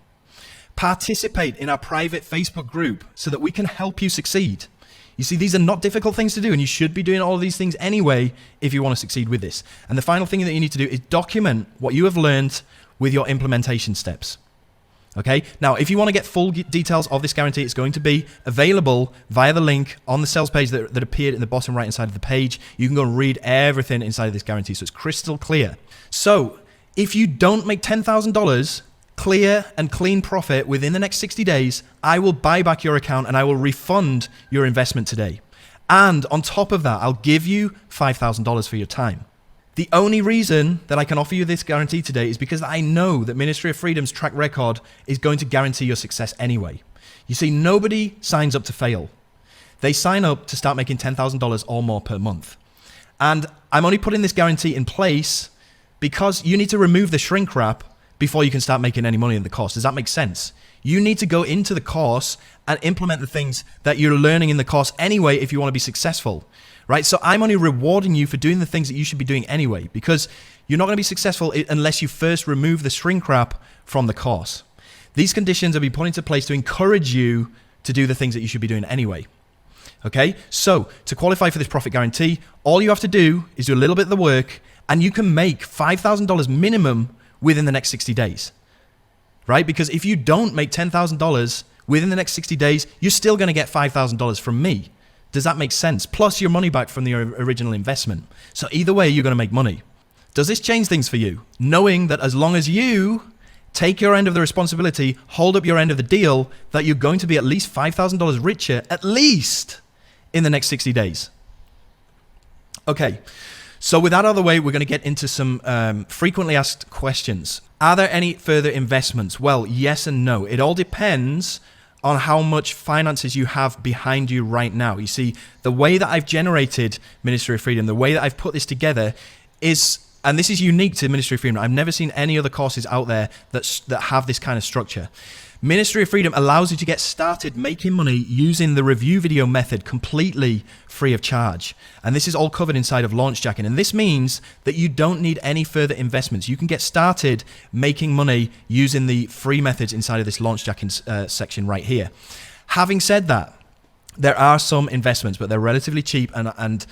Participate in our private Facebook group so that we can help you succeed. You see, these are not difficult things to do, and you should be doing all of these things anyway if you want to succeed with this. And the final thing that you need to do is document what you have learned with your implementation steps. Okay? Now, if you want to get full details of this guarantee, it's going to be available via the link on the sales page that appeared in the bottom right-hand side of the page. You can go and read everything inside of this guarantee, so it's crystal clear. So, if you don't make $10,000 clear and clean profit within the next 60 days, I will buy back your account and I will refund your investment today. And on top of that, I'll give you $5,000 for your time. The only reason that I can offer you this guarantee today is because I know that Ministry of Freedom's track record is going to guarantee your success anyway. You see, nobody signs up to fail. They sign up to start making $10,000 or more per month. And I'm only putting this guarantee in place because you need to remove the shrink wrap before you can start making any money in the course. Does that make sense? You need to go into the course and implement the things that you're learning in the course anyway if you want to be successful, right? So I'm only rewarding you for doing the things that you should be doing anyway, because you're not going to be successful unless you first remove the shrink wrap from the course. These conditions have been put into place to encourage you to do the things that you should be doing anyway. Okay, so to qualify for this profit guarantee, all you have to do is do a little bit of the work and you can make $5,000 minimum within the next 60 days, right? Because if you don't make $10,000 within the next 60 days, you're still going to get $5,000 from me. Does that make sense? Plus your money back from the original investment. So either way, you're going to make money. Does this change things for you? Knowing that as long as you take your end of the responsibility, hold up your end of the deal, that you're going to be at least $5,000 richer, at least in the next 60 days. Okay. So with that out of the way, we're going to get into some frequently asked questions. Are there any further investments? Well, yes and no. It all depends on how much finances you have behind you right now. You see, the way that I've generated Ministry of Freedom, the way that I've put this together is, and this is unique to Ministry of Freedom. I've never seen any other courses out there that have this kind of structure. Ministry of Freedom allows you to get started making money using the review video method completely free of charge. And this is all covered inside of LaunchJacking. And this means that you don't need any further investments. You can get started making money using the free methods inside of this LaunchJacking section right here. Having said that, there are some investments, but they're relatively cheap, and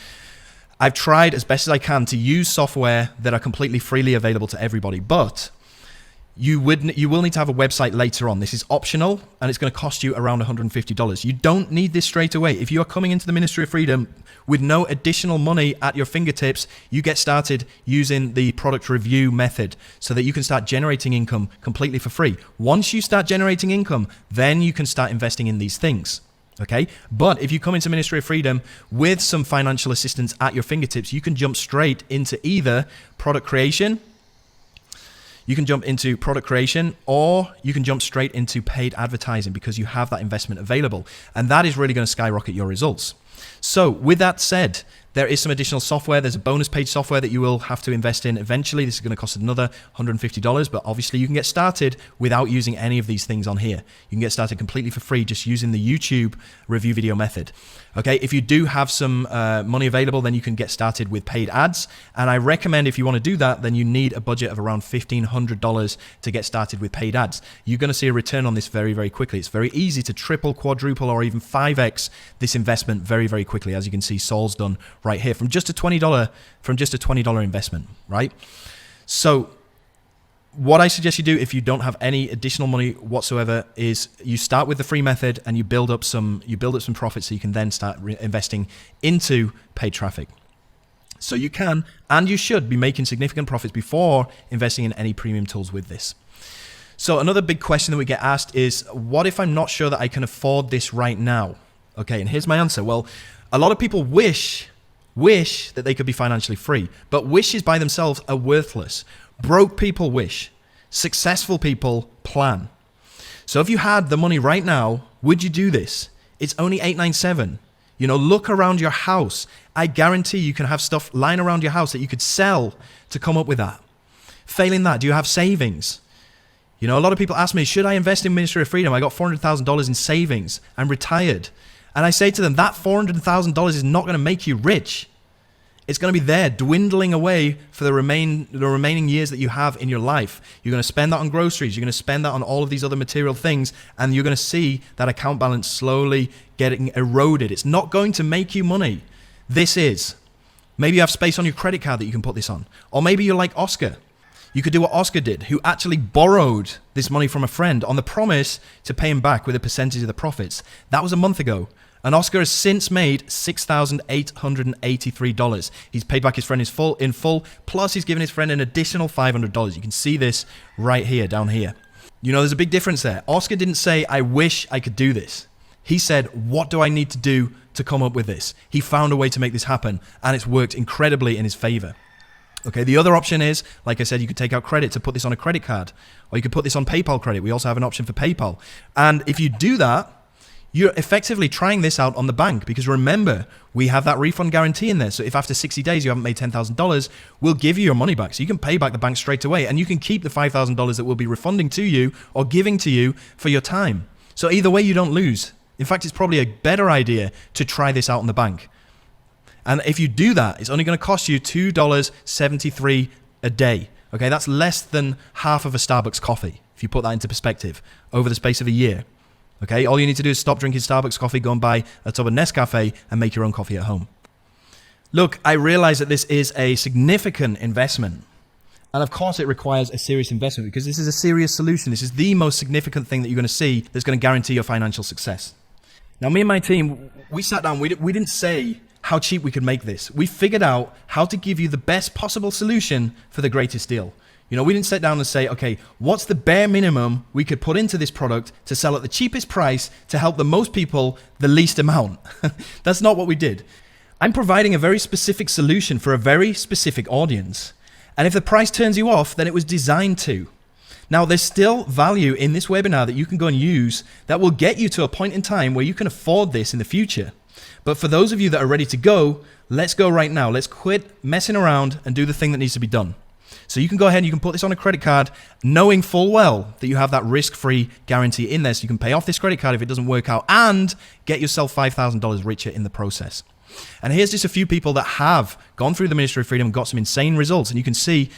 I've tried as best as I can to use software that are completely freely available to everybody. But you will need to have a website later on. This is optional, and it's going to cost you around $150. You don't need this straight away. If you are coming into the Ministry of Freedom with no additional money at your fingertips, you get started using the product review method so that you can start generating income completely for free. Once you start generating income, then you can start investing in these things. Okay, but if you come into Ministry of Freedom with some financial assistance at your fingertips, you can jump straight into either product creation. You can jump into product creation, or you can jump straight into paid advertising because you have that investment available. And that is really going to skyrocket your results. So with that said, there is some additional software. There's a bonus page software that you will have to invest in eventually. This is going to cost another $150, but obviously you can get started without using any of these things on here. You can get started completely for free just using the YouTube review video method. Okay, if you do have some money available, then you can get started with paid ads. And I recommend if you want to do that, then you need a budget of around $1,500 to get started with paid ads. You're going to see a return on this very, very quickly. It's very easy to triple, quadruple, or even 5x this investment very, very quickly. As you can see, Saul's done right here from just a $20 investment, right? So what I suggest you do if you don't have any additional money whatsoever is you start with the free method and you build up some profits so you can then start investing into paid traffic. So you can and you should be making significant profits before investing in any premium tools with this. So another big question that we get asked is, what if I'm not sure that I can afford this right now? Okay, and here's my answer. Well, a lot of people wish that they could be financially free, but wishes by themselves are worthless. Broke people wish. Successful people plan. So if you had the money right now, Would you do this? It's only $897. You know, look around your house. I guarantee you can have stuff lying around your house that you could sell to come up with that. Failing that, do you have savings? You know, a lot of people ask me, should I invest in Ministry of Freedom? I got $400,000 in savings. I'm retired. And I say to them, that $400,000 is not going to make you rich. It's going to be there dwindling away for the remaining years that you have in your life. You're going to spend that on groceries. You're going to spend that on all of these other material things. And you're going to see that account balance slowly getting eroded. It's not going to make you money. This is. Maybe you have space on your credit card that you can put this on. Or maybe you're like Oscar. You could do what Oscar did, who actually borrowed this money from a friend on the promise to pay him back with a percentage of the profits. That was a month ago. And Oscar has since made $6,883. He's paid back his friend in full, plus he's given his friend an additional $500. You can see this right here, down here. You know, there's a big difference there. Oscar didn't say, I wish I could do this. He said, what do I need to do to come up with this? He found a way to make this happen, and it's worked incredibly in his favor. Okay, the other option is, like I said, you could take out credit to put this on a credit card, or you could put this on PayPal credit. We also have an option for PayPal. And if you do that, you're effectively trying this out on the bank, because remember, we have that refund guarantee in there. So if after 60 days you haven't made $10,000, we'll give you your money back. So you can pay back the bank straight away, and you can keep the $5,000 that we'll be refunding to you or giving to you for your time. So either way, you don't lose. In fact, it's probably a better idea to try this out on the bank. And if you do that, it's only going to cost you $2.73 a day. Okay, that's less than half of a Starbucks coffee, if you put that into perspective, over the space of a year. Okay, all you need to do is stop drinking Starbucks coffee, go and buy a tub of Nescafe, and make your own coffee at home. Look, I realize that this is a significant investment. And of course it requires a serious investment, because this is a serious solution. This is the most significant thing that you're going to see that's going to guarantee your financial success. Now, me and my team, we sat down, we didn't say how cheap we could make this. We figured out how to give you the best possible solution for the greatest deal. You know, we didn't sit down and say, okay, what's the bare minimum we could put into this product to sell at the cheapest price to help the most people the least amount. That's not what we did. I'm providing a very specific solution for a very specific audience. And if the price turns you off, then it was designed to. Now, there's still value in this webinar that you can go and use that will get you to a point in time where you can afford this in the future. But for those of you that are ready to go, let's go right now. Let's quit messing around and do the thing that needs to be done. So you can go ahead and you can put this on a credit card, knowing full well that you have that risk-free guarantee in there, so you can pay off this credit card if it doesn't work out and get yourself $5,000 richer in the process. And here's just a few people that have gone through the Ministry of Freedom and got some insane results. And you can see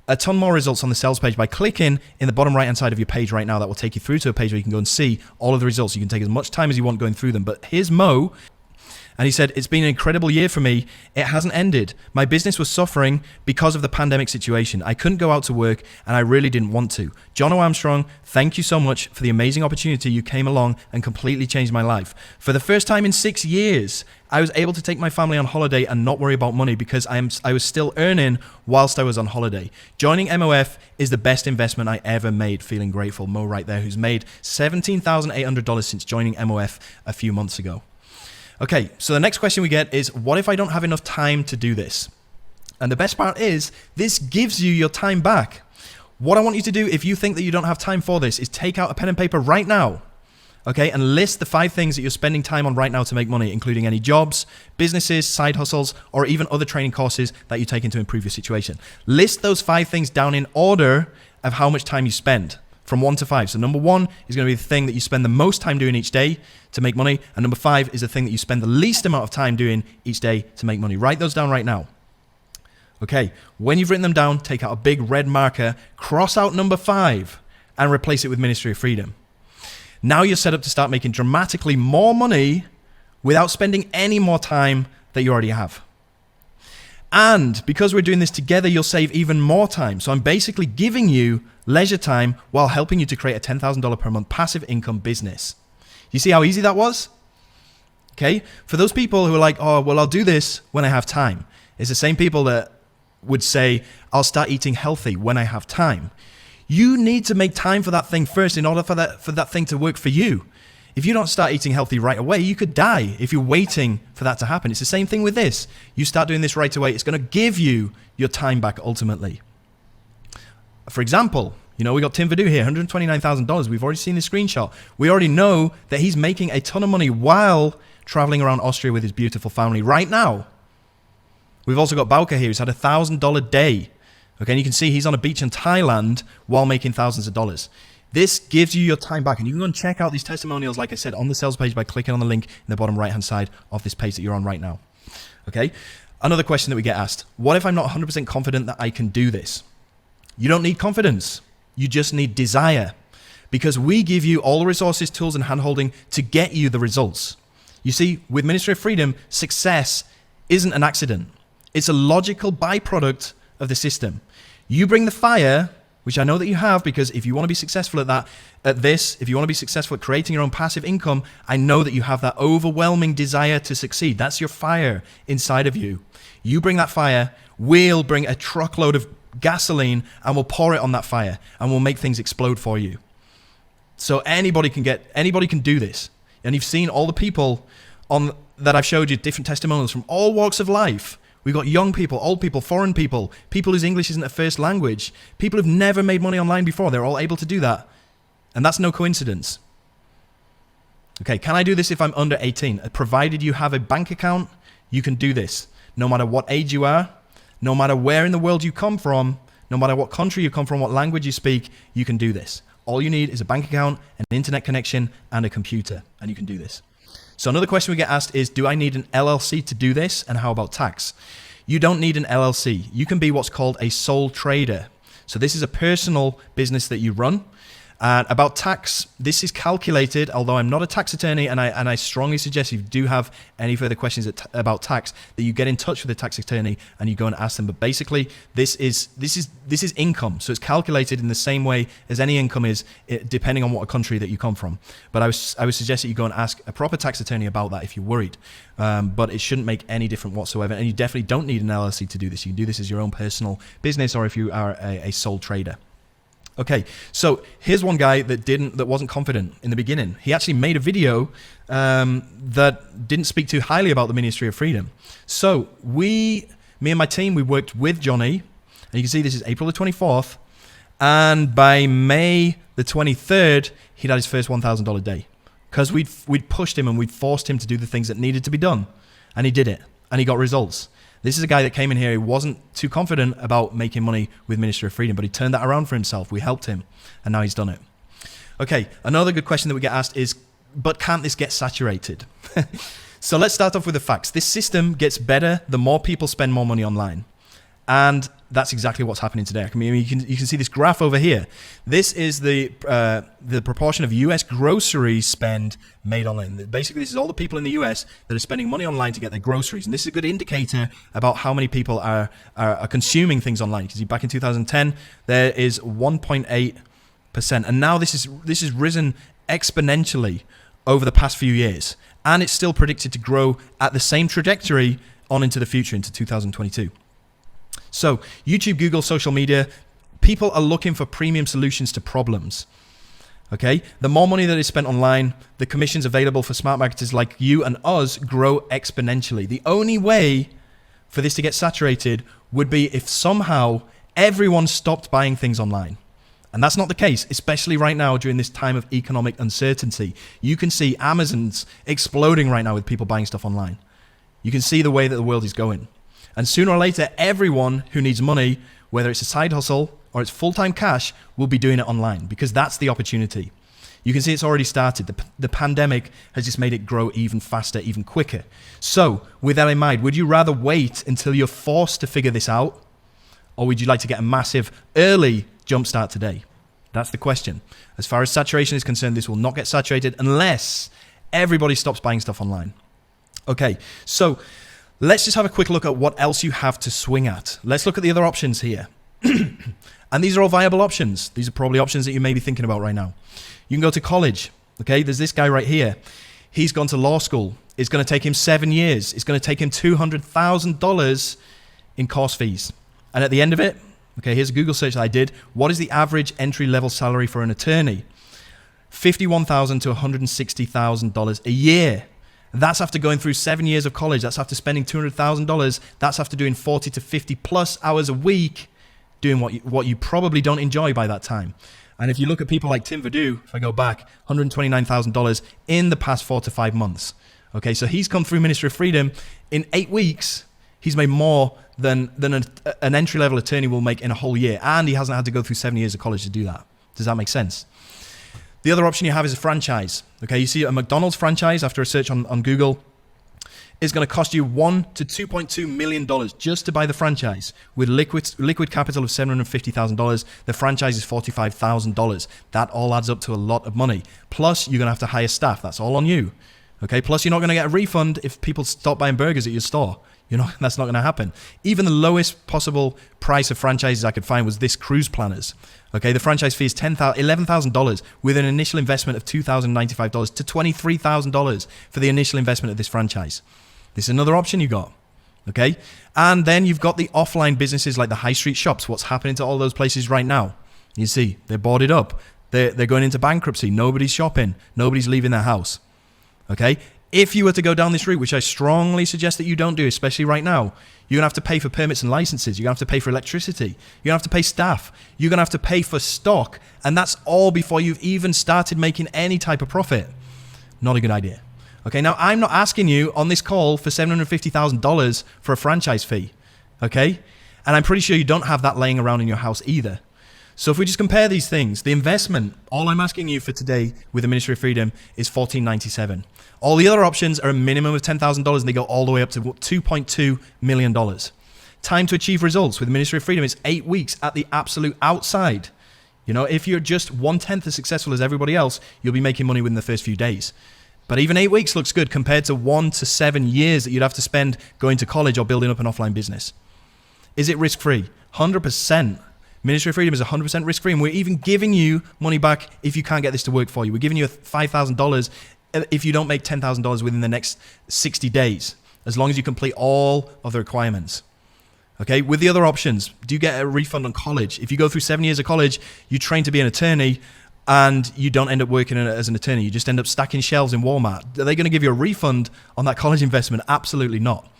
a ton more results on the sales page by clicking in the bottom right-hand side of your page right now. That will take you through to a page where you can go and see all of the results. You can take as much time as you want going through them. But here's Mo. And he said, it's been an incredible year for me. It hasn't ended. My business was suffering because of the pandemic situation. I couldn't go out to work, and I really didn't want to. John O. Armstrong, thank you so much for the amazing opportunity. You came along and completely changed my life. For the first time in 6 years, I was able to take my family on holiday and not worry about money because I was still earning whilst I was on holiday. Joining MOF is the best investment I ever made. Feeling grateful. Mo right there, who's made $17,800 since joining MOF a few months ago. Okay, so the next question we get is, what if I don't have enough time to do this? And the best part is, this gives you your time back. What I want you to do, if you think that you don't have time for this, is take out a pen and paper right now, okay, and list the 5 things that you're spending time on right now to make money, including any jobs, businesses, side hustles, or even other training courses that you're taking to improve your situation. List those 5 things down in order of how much time you spend, from 1 to 5. So number 1 is going to be the thing that you spend the most time doing each day to make money. And number 5 is the thing that you spend the least amount of time doing each day to make money. Write those down right now. Okay, when you've written them down, take out a big red marker, cross out number 5, and replace it with Ministry of Freedom. Now you're set up to start making dramatically more money without spending any more time that you already have. And because we're doing this together, you'll save even more time. So I'm basically giving you leisure time while helping you to create a $10,000 per month passive income business. You see how easy that was? Okay. For those people who are like, oh, well, I'll do this when I have time. It's the same people that would say, I'll start eating healthy when I have time. You need to make time for that thing first in order for that thing to work for you. If you don't start eating healthy right away, you could die if you're waiting for that to happen. It's the same thing with this. You start doing this right away, it's going to give you your time back ultimately. For example, You know, we got Tim Verdu here, $129,000. We've already seen the screenshot. We already know that he's making a ton of money while traveling around Austria with his beautiful family right now. We've also got Bauke here, who's had a $1,000 day. Okay, and you can see he's on a beach in Thailand while making thousands of dollars. This gives you your time back, and you can go and check out these testimonials, like I said, on the sales page by clicking on the link in the bottom right-hand side of this page that you're on right now. Okay, another question that we get asked, what if I'm not 100% confident that I can do this? You don't need confidence. You just need desire, because we give you all the resources, tools, and handholding to get you the results. You see, with Ministry of Freedom, success isn't an accident. It's a logical byproduct of the system. You bring the fire, which I know that you have, because if you want to be successful if you want to be successful at creating your own passive income, I know that you have that overwhelming desire to succeed. That's your fire inside of you. You bring that fire, we'll bring a truckload of gasoline and we'll pour it on that fire and we'll make things explode for you. So anybody can do this. And you've seen all the people that I've showed you, different testimonials from all walks of life. We've got young people, old people, foreign people, people whose English isn't their first language, people who've never made money online before. They're all able to do that. And that's no coincidence. Okay, can I do this if I'm under 18? Provided you have a bank account, you can do this. No matter what age you are, no matter where in the world you come from, no matter what country you come from, what language you speak, you can do this. All you need is a bank account, an internet connection, and a computer, and you can do this. So another question we get asked is, do I need an LLC to do this? And how about tax? You don't need an LLC. You can be what's called a sole trader. So this is a personal business that you run. About tax, this is calculated, although I'm not a tax attorney, and I strongly suggest if you do have any further questions about tax, that you get in touch with a tax attorney and you go and ask them. But basically, this is income, so it's calculated in the same way as any income is, depending on what country that you come from. But I would suggest that you go and ask a proper tax attorney about that if you're worried. But it shouldn't make any difference whatsoever, and you definitely don't need an LLC to do this. You can do this as your own personal business, or if you are a sole trader. Okay, so here's one guy that wasn't confident in the beginning. He actually made a video that didn't speak too highly about the Ministry of Freedom. So me and my team, we worked with Johnny, and you can see this is April the 24th, and by May the 23rd, he'd had his first $1,000 day, because we'd pushed him and we'd forced him to do the things that needed to be done, and he did it, and he got results. This is a guy that came in here who wasn't too confident about making money with Ministry of Freedom, but he turned that around for himself. We helped him, and now he's done it. Okay, another good question that we get asked is, but can't this get saturated? So let's start off with the facts. This system gets better the more people spend more money online. And that's exactly what's happening today. I mean, you can see this graph over here. This is the proportion of US grocery spend made online. Basically, this is all the people in the US that are spending money online to get their groceries. And this is a good indicator about how many people are consuming things online. You can see back in 2010, there is 1.8%. And now this has risen exponentially over the past few years. And it's still predicted to grow at the same trajectory on into the future, into 2022. So YouTube, Google, social media, people are looking for premium solutions to problems. Okay, the more money that is spent online, the commissions available for smart marketers like you and us grow exponentially. The only way for this to get saturated would be if somehow everyone stopped buying things online. And that's not the case, especially right now during this time of economic uncertainty. You can see Amazon's exploding right now with people buying stuff online. You can see the way that the world is going. And sooner or later, everyone who needs money, whether it's a side hustle or it's full-time cash, will be doing it online, because that's the opportunity. You can see it's already started. The pandemic has just made it grow even faster, even quicker. So with that in mind, would you rather wait until you're forced to figure this out? Or would you like to get a massive early jumpstart today? That's the question. As far as saturation is concerned, this will not get saturated unless everybody stops buying stuff online. Okay, so let's just have a quick look at what else you have to swing at. Let's look at the other options here. And these are all viable options. These are probably options that you may be thinking about right now. You can go to college. Okay, there's this guy right here. He's gone to law school. It's going to take him 7 years. It's going to take him $200,000 in course fees. And at the end of it, okay, here's a Google search that I did. What is the average entry-level salary for an attorney? $51,000 to $160,000 a year. That's after going through 7 years of college. That's after spending $200,000. That's after doing 40 to 50 plus hours a week doing what you probably don't enjoy by that time. And if you look at people like Tim Verdu, if I go back, $129,000 in the past 4 to 5 months. Okay, so he's come through Ministry of Freedom. In 8 weeks, he's made more than an entry-level attorney will make in a whole year. And he hasn't had to go through 7 years of college to do that. Does that make sense? The other option you have is a franchise. Okay, you see a McDonald's franchise after a search on Google is going to cost you $1 to $2.2 million just to buy the franchise. With liquid capital of $750,000, the franchise is $45,000. That all adds up to a lot of money. Plus, you're going to have to hire staff. That's all on you. Okay. Plus, you're not going to get a refund if people stop buying burgers at your store. That's not going to happen. Even the lowest possible price of franchises I could find was this Cruise Planners. Okay, the franchise fee is $11,000 with an initial investment of $2,095 to $23,000 for the initial investment of this franchise. This is another option you got. Okay, and then you've got the offline businesses like the high street shops. What's happening to all those places right now? You see, they're boarded up. They're going into bankruptcy. Nobody's shopping. Nobody's leaving their house. Okay. If you were to go down this route, which I strongly suggest that you don't do, especially right now, you're going to have to pay for permits and licenses. You're going to have to pay for electricity. You're going to have to pay staff. You're going to have to pay for stock. And that's all before you've even started making any type of profit. Not a good idea. Okay, now I'm not asking you on this call for $750,000 for a franchise fee. Okay? And I'm pretty sure you don't have that laying around in your house either. So if we just compare these things, the investment, all I'm asking you for today with the Ministry of Freedom is $1,497. All the other options are a minimum of $10,000 and they go all the way up to $2.2 million. Time to achieve results with the Ministry of Freedom is 8 weeks at the absolute outside. If you're just 1/10 as successful as everybody else, you'll be making money within the first few days. But even 8 weeks looks good compared to 1 to 7 years that you'd have to spend going to college or building up an offline business. Is it risk-free? 100%. Ministry of Freedom is 100% risk-free, and we're even giving you money back if you can't get this to work for you. We're giving you $5,000 if you don't make $10,000 within the next 60 days, as long as you complete all of the requirements. Okay, with the other options, do you get a refund on college? If you go through 7 years of college, you train to be an attorney, and you don't end up working as an attorney. You just end up stacking shelves in Walmart. Are they going to give you a refund on that college investment? Absolutely not.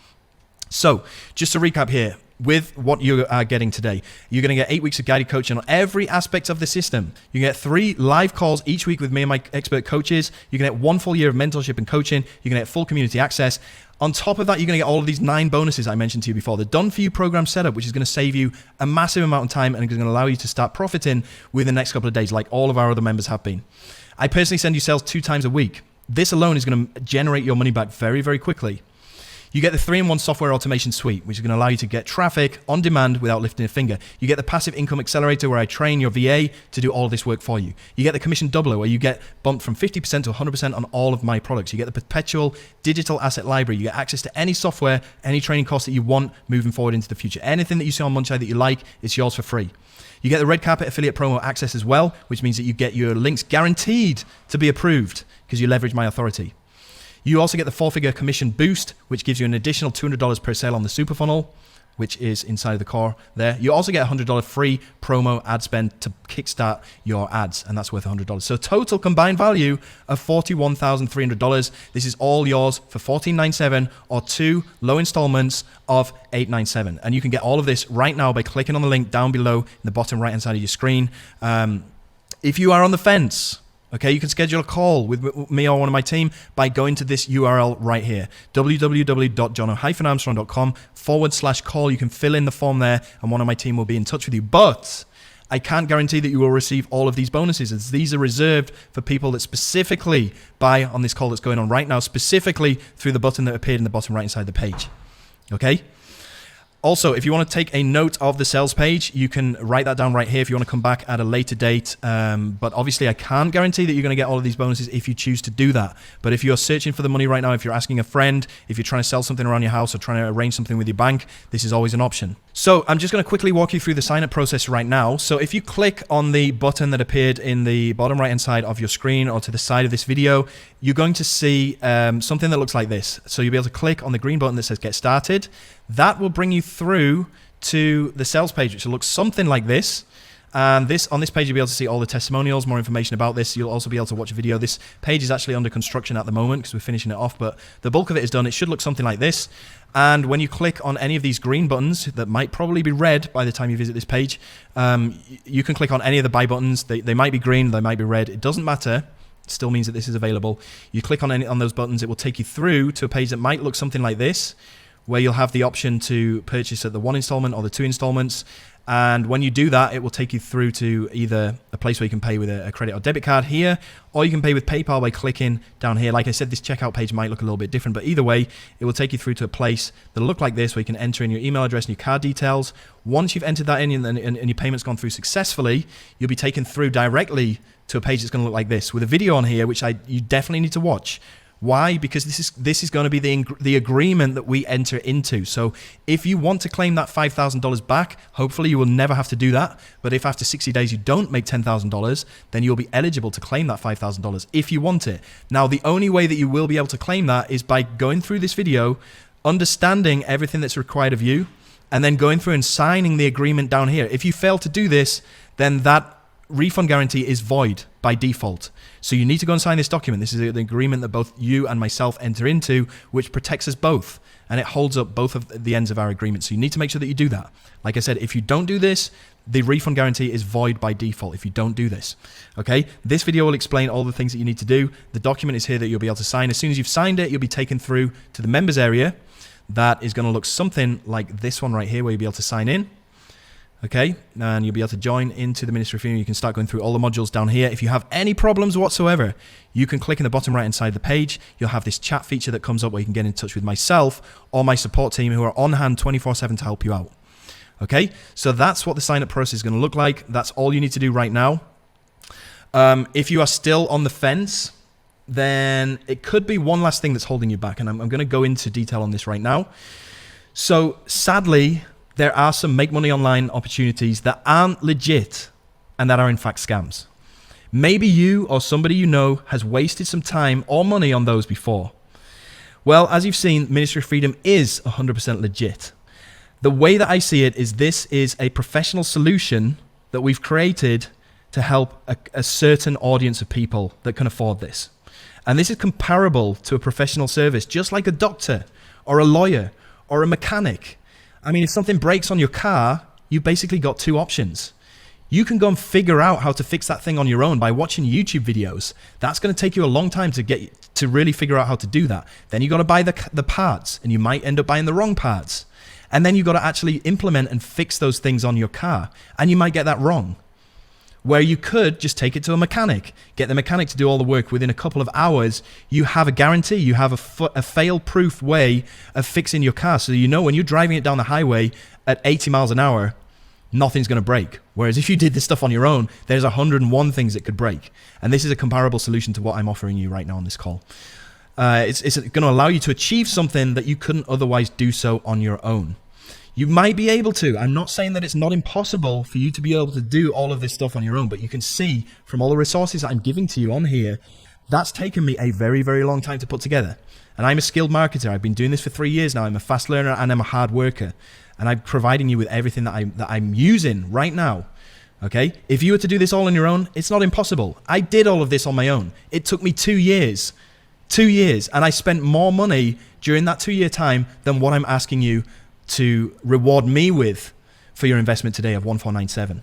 So, just to recap here, with what you are getting today, you're going to get 8 weeks of guided coaching on every aspect of the system. You get 3 live calls each week with me and my expert coaches. You can get 1 full year of mentorship and coaching. You can get full community access. On top of that, you're going to get all of these 9 bonuses I mentioned to you before. The Done For You program setup, which is going to save you a massive amount of time and is going to allow you to start profiting within the next couple of days, like all of our other members have been. I personally send you sales 2 times a week. This alone is going to generate your money back very, very quickly. You get the 3-in-1 software automation suite, which is going to allow you to get traffic on demand without lifting a finger. You get the passive income accelerator, where I train your VA to do all of this work for you. You get the commission doubler, where you get bumped from 50% to 100% on all of my products. You get the perpetual digital asset library. You get access to any software, any training course that you want moving forward into the future. Anything that you see on Munchai that you like, it's yours for free. You get the red carpet affiliate promo access as well, which means that you get your links guaranteed to be approved because you leverage my authority. You also get the 4-figure commission boost, which gives you an additional $200 per sale on the super funnel, which is inside of the core there. You also get a $100 free promo ad spend to kickstart your ads, and that's worth $100. So total combined value of $41,300. This is all yours for $1,497 or 2 low installments of $897. And you can get all of this right now by clicking on the link down below in the bottom right-hand side of your screen. If you are on the fence, okay, you can schedule a call with me or one of my team by going to this URL right here, www.jono-armstrong.com/call. You can fill in the form there and one of my team will be in touch with you. But I can't guarantee that you will receive all of these bonuses, as these are reserved for people that specifically buy on this call that's going on right now, specifically through the button that appeared in the bottom right side of the page. Okay? Also, if you want to take a note of the sales page, you can write that down right here if you want to come back at a later date. But obviously, I can't guarantee that you're going to get all of these bonuses if you choose to do that. But if you're searching for the money right now, if you're asking a friend, if you're trying to sell something around your house or trying to arrange something with your bank, this is always an option. So I'm just going to quickly walk you through the sign-up process right now. So if you click on the button that appeared in the bottom right-hand side of your screen or to the side of this video, you're going to see something that looks like this. So you'll be able to click on the green button that says Get Started. That will bring you through to the sales page, which will look something like this. And on this page, you'll be able to see all the testimonials, more information about this. You'll also be able to watch a video. This page is actually under construction at the moment because we're finishing it off, but the bulk of it is done. It should look something like this. And when you click on any of these green buttons that might probably be red by the time you visit this page, you can click on any of the buy buttons. They might be green, they might be red. It doesn't matter. It still means that this is available. You click on those buttons, it will take you through to a page that might look something like this, where you'll have the option to purchase at the 1 installment or the 2 installments. And when you do that, it will take you through to either a place where you can pay with a credit or debit card here, or you can pay with PayPal by clicking down here. Like I said, this checkout page might look a little bit different, but either way, it will take you through to a place that'll look like this, where you can enter in your email address and your card details. Once you've entered that in and your payment's gone through successfully, you'll be taken through directly to a page that's going to look like this, with a video on here, which you definitely need to watch. Why? Because this is going to be the agreement that we enter into. So if you want to claim that $5,000 back, hopefully you will never have to do that. But if after 60 days you don't make $10,000, then you'll be eligible to claim that $5,000 if you want it. Now, the only way that you will be able to claim that is by going through this video, understanding everything that's required of you, and then going through and signing the agreement down here. If you fail to do this, then that refund guarantee is void by default. So you need to go and sign this document. This is the agreement that both you and myself enter into, which protects us both, and it holds up both of the ends of our agreement. So you need to make sure that you do that. Like I said, if you don't do this, the refund guarantee is void by default if you don't do this. Okay, this video will explain all the things that you need to do. The document is here that you'll be able to sign. As soon as you've signed it, you'll be taken through to the members area. That is going to look something like this one right here, where you'll be able to sign in. Okay, and you'll be able to join into the Ministry of Freedom. You can start going through all the modules down here. If you have any problems whatsoever, you can click in the bottom right hand side of the page. You'll have this chat feature that comes up where you can get in touch with myself or my support team, who are on hand 24/7 to help you out. Okay, so that's what the sign up process is going to look like. That's all you need to do right now. If you are still on the fence, then it could be one last thing that's holding you back, and I'm going to go into detail on this right now. So sadly, there are some make money online opportunities that aren't legit and that are in fact scams. Maybe you or somebody you know has wasted some time or money on those before. Well, as you've seen, Ministry of Freedom is 100% legit. The way that I see it is this is a professional solution that we've created to help a certain audience of people that can afford this. And this is comparable to a professional service, just like a doctor or a lawyer or a mechanic. I mean, if something breaks on your car, you've basically got two options. You can go and figure out how to fix that thing on your own by watching YouTube videos. That's going to take you a long time to really figure out how to do that. Then you've got to buy the parts, and you might end up buying the wrong parts. And then you've got to actually implement and fix those things on your car, and you might get that wrong. Where you could just take it to a mechanic, get the mechanic to do all the work within a couple of hours. You have a guarantee, you have a fail-proof way of fixing your car, so you know when you're driving it down the highway at 80 miles an hour, nothing's going to break. Whereas if you did this stuff on your own, there's 101 things that could break. And this is a comparable solution to what I'm offering you right now on this call. It's going to allow you to achieve something that you couldn't otherwise do so on your own. You might be able to. I'm not saying that it's not impossible for you to be able to do all of this stuff on your own, but you can see from all the resources that I'm giving to you on here, that's taken me a very, very long time to put together. And I'm a skilled marketer. I've been doing this for 3 years now. I'm a fast learner and I'm a hard worker. And I'm providing you with everything that I'm using right now. Okay? If you were to do this all on your own, it's not impossible. I did all of this on my own. It took me 2 years. 2 years. And I spent more money during that 2-year time than what I'm asking you to reward me with for your investment today of 1497.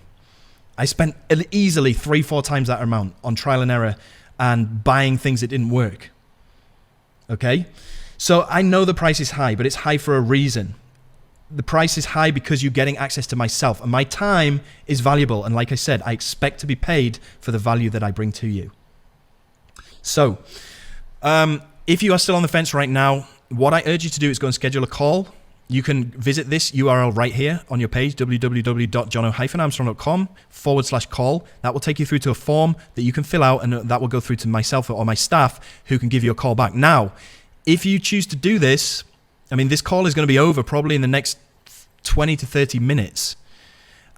I spent easily 3-4 times that amount on trial and error and buying things that didn't work. Okay? So I know the price is high, but it's high for a reason. The price is high because you're getting access to myself, and my time is valuable. And like I said, I expect to be paid for the value that I bring to you. So if you are still on the fence right now, what I urge you to do is go and schedule a call. You can visit this URL right here on your page, www.jono-armstrong.com/call. That will take you through to a form that you can fill out, and that will go through to myself or my staff, who can give you a call back. Now, if you choose to do this, I mean, this call is going to be over probably in the next 20 to 30 minutes.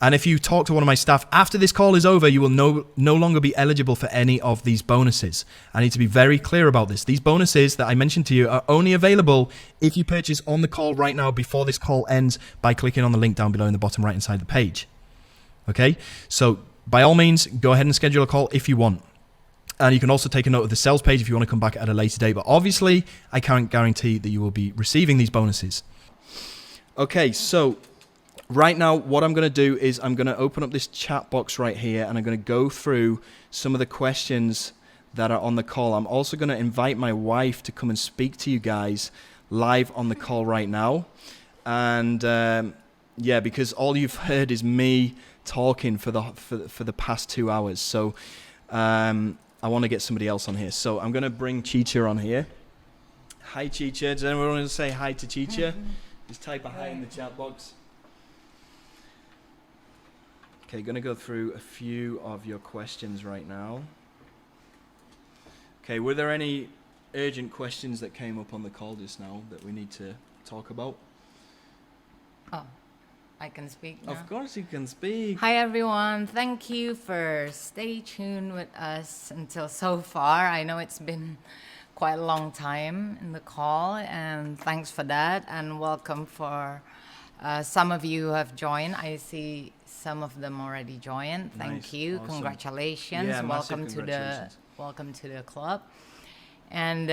And if you talk to one of my staff after this call is over, you will no longer be eligible for any of these bonuses. I need to be very clear about this. These bonuses that I mentioned to you are only available if you purchase on the call right now before this call ends by clicking on the link down below in the bottom right hand side of the page. Okay, so by all means, go ahead and schedule a call if you want. And you can also take a note of the sales page if you want to come back at a later date. But obviously, I can't guarantee that you will be receiving these bonuses. Okay, so right now, what I'm going to do is I'm going to open up this chat box right here, and I'm going to go through some of the questions that are on the call. I'm also going to invite my wife to come and speak to you guys live on the call right now. And yeah, because all you've heard is me talking for the past 2 hours. So I want to get somebody else on here. So I'm going to bring Chicha on here. Hi, Chicha. Does anyone want to say hi to Chicha? Just type a hi in the chat box. Okay, going to go through a few of your questions right now. Okay, were there any urgent questions that came up on the call just now that we need to talk about? Oh, I can speak now. Of course you can speak. Hi everyone, thank you for stay tuned with us until so far. I know it's been quite a long time in the call, and thanks for that, and welcome for some of you who have joined. I see some of them already joined. Thank Nice. you. Awesome. Congratulations. Yeah, welcome massive to congratulations. welcome to the club. And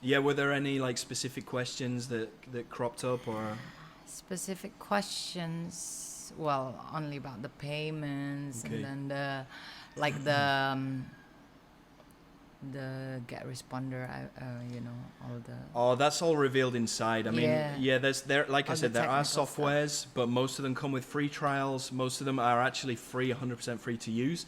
yeah, were there any like specific questions that cropped up, or specific questions? Well, only about the payments, Okay. and then the GetResponder, all the. Oh, that's all revealed inside. I mean, Yeah. like I All said, the there are technical stuff. softwares, but most of them come with free trials. Most of them are actually free, 100% free to use.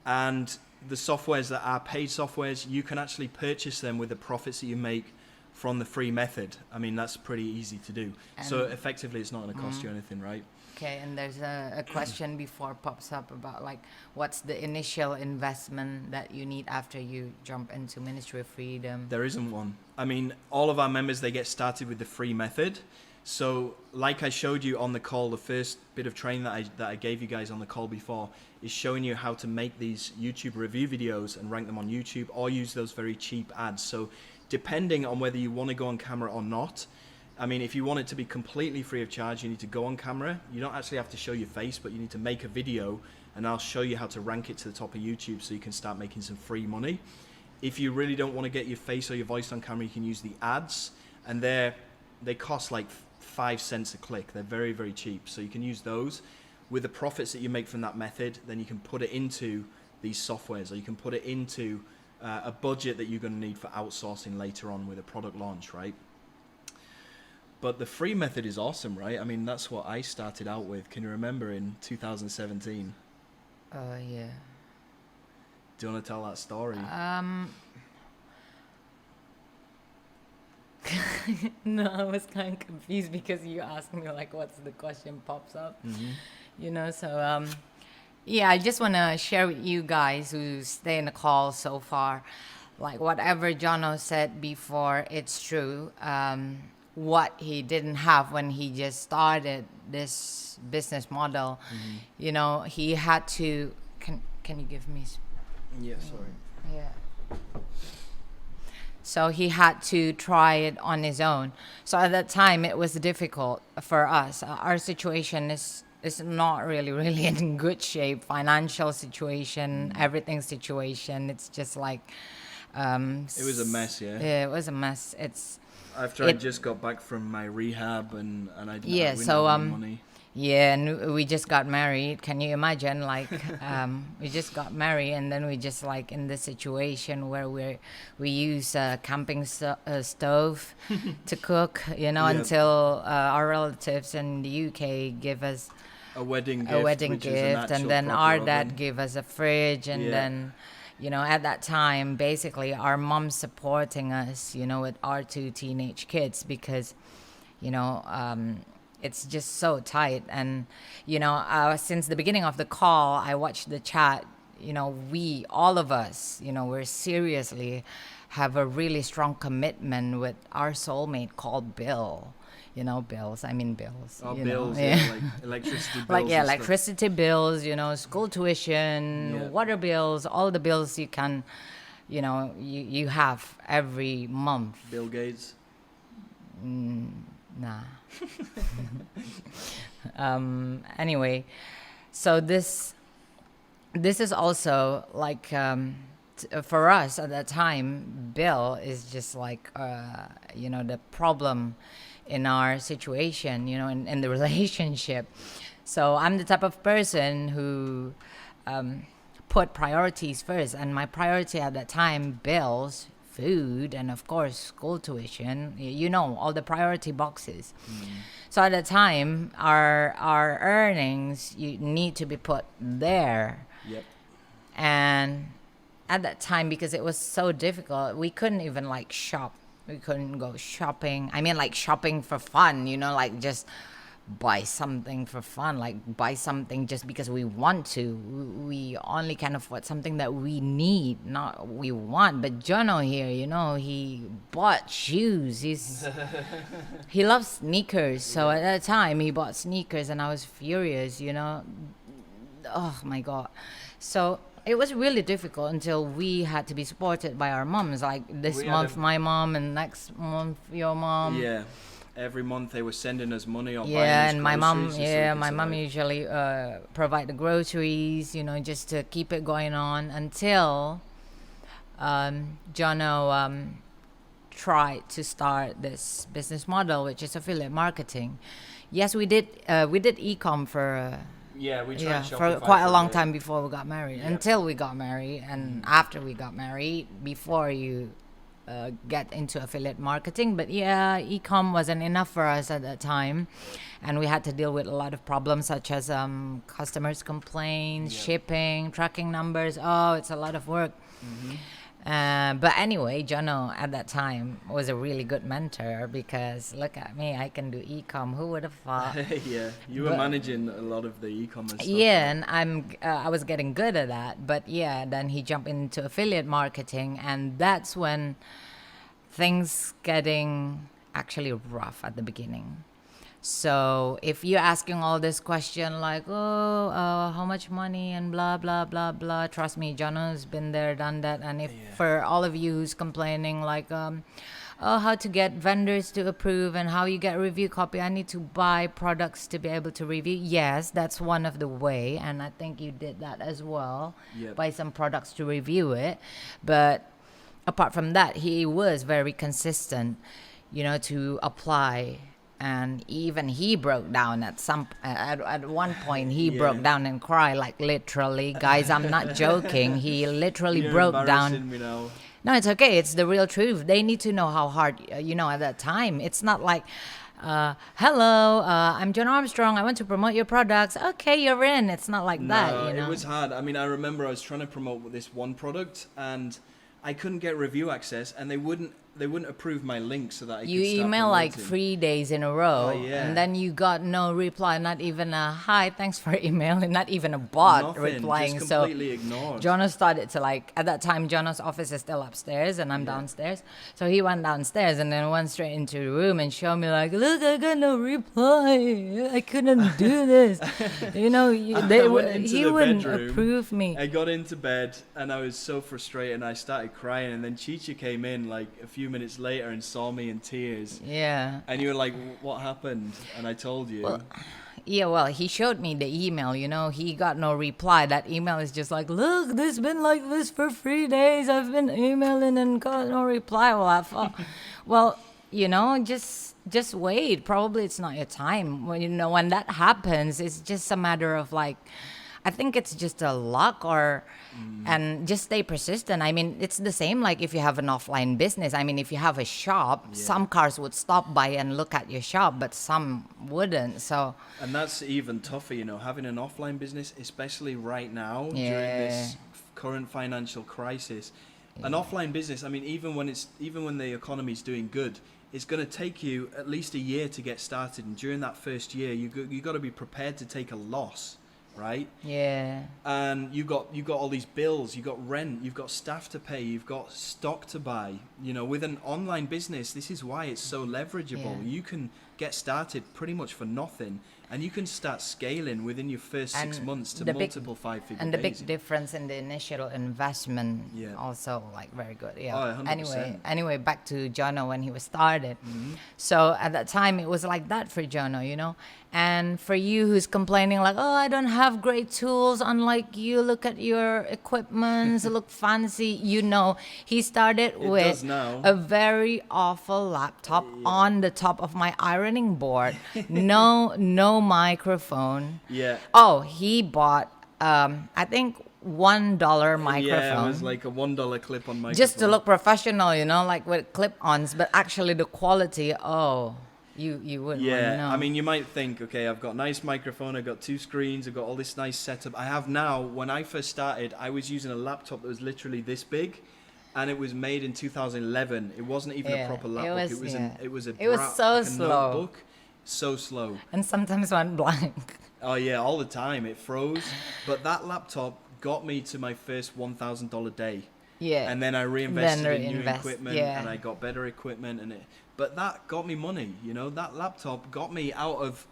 And the softwares that are paid softwares, you can actually purchase them with the profits that you make from the free method. I mean, that's pretty easy to do. So And- effectively, it's not going to cost you anything, right? Okay, and there's a question before pops up about like what's the initial investment that you need after you jump into Ministry of Freedom? There isn't one. I mean, all of our members, they get started with the free method. So like I showed you on the call, the first bit of training that I gave you guys on the call before is showing you how to make these YouTube review videos and rank them on YouTube, or use those very cheap ads. So depending on whether you want to go on camera or not, I mean, if you want it to be completely free of charge, you need to go on camera. You don't actually have to show your face, but you need to make a video, and I'll show you how to rank it to the top of YouTube so you can start making some free money. If you really don't want to get your face or your voice on camera, you can use the ads, and they cost like 5 cents a click. They're very, very cheap. So you can use those. With the profits that you make from that method, then you can put it into these softwares, or you can put it into a budget that you're going to need for outsourcing later on with a product launch, right? But the free method is awesome, right? I mean, that's what I started out with. Can you remember in 2017? Yeah. Do you want to tell that story? No, I was kind of confused because you asked me like what's the question pops up, so yeah, I just want to share with you guys who stay in the call so far, like whatever Jono said before, it's true. What he didn't have when he just started this business model, he had to. Can you give me? Yeah, sorry. Yeah. So he had to try it on his own. So at that time, it was difficult for us. Our situation is not really in good shape. Financial situation, everything situation. It's just like. It was a mess, yeah. Yeah, it was a mess. After I just got back from my rehab and I didn't Yeah, have so any money. yeah, and we just got married. Can you imagine? Like, we just got married, and then we just like in this situation where we use a camping stove to cook, until our relatives in the UK give us A wedding gift, and then our dad gave us a fridge, and then. At that time, basically, our mom's supporting us, with our 2 teenage kids because, it's just so tight. And, since the beginning of the call, I watched the chat, we, all of us, we're seriously have a really strong commitment with our soulmate called Bill. Bills. I mean bills. Oh, know? bills, like electricity bills. Like and electricity bills, school tuition, water bills, all the bills you can, you have every month. Bill Gates. Nah. Anyway, so this is also like for us at that time, Bill is just like the problem in our situation, in the relationship. So I'm the type of person who put priorities first, and my priority at that time, bills, food, and of course school tuition, all the priority boxes. So at that time, our earnings you need to be put there. Yep. And at that time, because it was so difficult, we couldn't even like shop. We couldn't go shopping. I mean, like shopping for fun, like just buy something for fun, like buy something just because we want to. We only can afford something that we need, not we want. But Jono here, he bought shoes. He loves sneakers. So at that time, he bought sneakers, and I was furious. Oh my God. So it was really difficult until we had to be supported by our moms. Like this month, my mom, and next month, your mom. Yeah. Every month they were sending us money or buying us and my mom, my mom like... usually provide the groceries, just to keep it going on until Jono tried to start this business model, which is affiliate marketing. Yes, we did e-com for we tried for quite a long time before we got married, until we got married, and after we got married, before you get into affiliate marketing. But e-com wasn't enough for us at that time, and we had to deal with a lot of problems such as customers complaints, shipping, tracking numbers. It's a lot of work. But anyway, Jono at that time was a really good mentor, because look at me, I can do e-com. Who would have thought? You were managing a lot of the e-commerce stuff. And I was getting good at that. But then he jumped into affiliate marketing, and that's when things getting actually rough at the beginning. So if you're asking all this question like, how much money and blah, blah, blah, blah, trust me, Jono's been there, done that. And if for all of you who's complaining like, how to get vendors to approve and how you get review copy, I need to buy products to be able to review. Yes, that's one of the way. And I think you did that as well. Buy some products to review it. But apart from that, he was very consistent, to apply. And even he broke down at one point. He broke down and cried, like literally, guys. I'm not joking. He literally broke down. Me now. No, it's okay. It's the real truth. They need to know how hard, at that time. It's not like, hello, I'm John Armstrong. I want to promote your products. Okay, you're in. It's not like that. It was hard. I mean, I remember I was trying to promote this one product, and I couldn't get review access, and they wouldn't approve my link so that I could start email promoting. like 3 days in a row, and then you got no reply, not even a hi, thanks for emailing, not even a bot replying. Just completely ignored. Jonas started to at that time, Jonas' office is still upstairs and I'm downstairs. So he went downstairs and then went straight into the room and showed me like, look, I got no reply. I couldn't do this. He wouldn't approve me. I got into bed and I was so frustrated and I started crying, and then Chicha came in like a few minutes later and saw me in tears. And you were like, what happened? And I told you. Well, he showed me the email, he got no reply. That email is just like, look, this has been like this for 3 days. I've been emailing and got no reply. Well, I thought, just wait. Probably it's not your time. When that happens, it's just a matter of like, I think it's just a luck and just stay persistent. I mean, it's the same like if you have an offline business. I mean, if you have a shop, some cars would stop by and look at your shop, but some wouldn't. So, and that's even tougher, having an offline business, especially right now during this current financial crisis. An offline business, I mean, even when the economy's doing good, it's going to take you at least a year to get started, and during that first year, you got to be prepared to take a loss. Right? And you got all these bills, you got rent, you've got staff to pay, you've got stock to buy. With an online business, this is why it's so leverageable. You can get started pretty much for nothing, and you can start scaling within your first 6 months to multiple 5-figure and the days. big difference in the initial investment also like very good. Yeah. 100%. Anyway, back to Jono when he was started. So at that time it was like that for Jono, you know. And for you who's complaining like, oh, I don't have great tools, unlike you, look at your equipment, look fancy. You know, he started with a very awful laptop on the top of my ironing board. No microphone. Yeah. Oh, he bought I think $1 microphone. Yeah, it was like a $1 clip-on microphone. Just to look professional, you know, like with clip-ons, but actually the quality, you wouldn't want to know. I mean, you might think, okay, I've got a nice microphone, I've got 2 screens, I've got all this nice setup. I have now. When I first started, I was using a laptop that was literally this big, and it was made in 2011. It wasn't even a proper laptop. It was so slow. Notebook. So slow. And sometimes went blank. Oh yeah, all the time. It froze. But that laptop got me to my first $1,000 day. Yeah. And then I reinvested in new equipment, and I got better equipment, but that got me money, you know. That laptop got me out of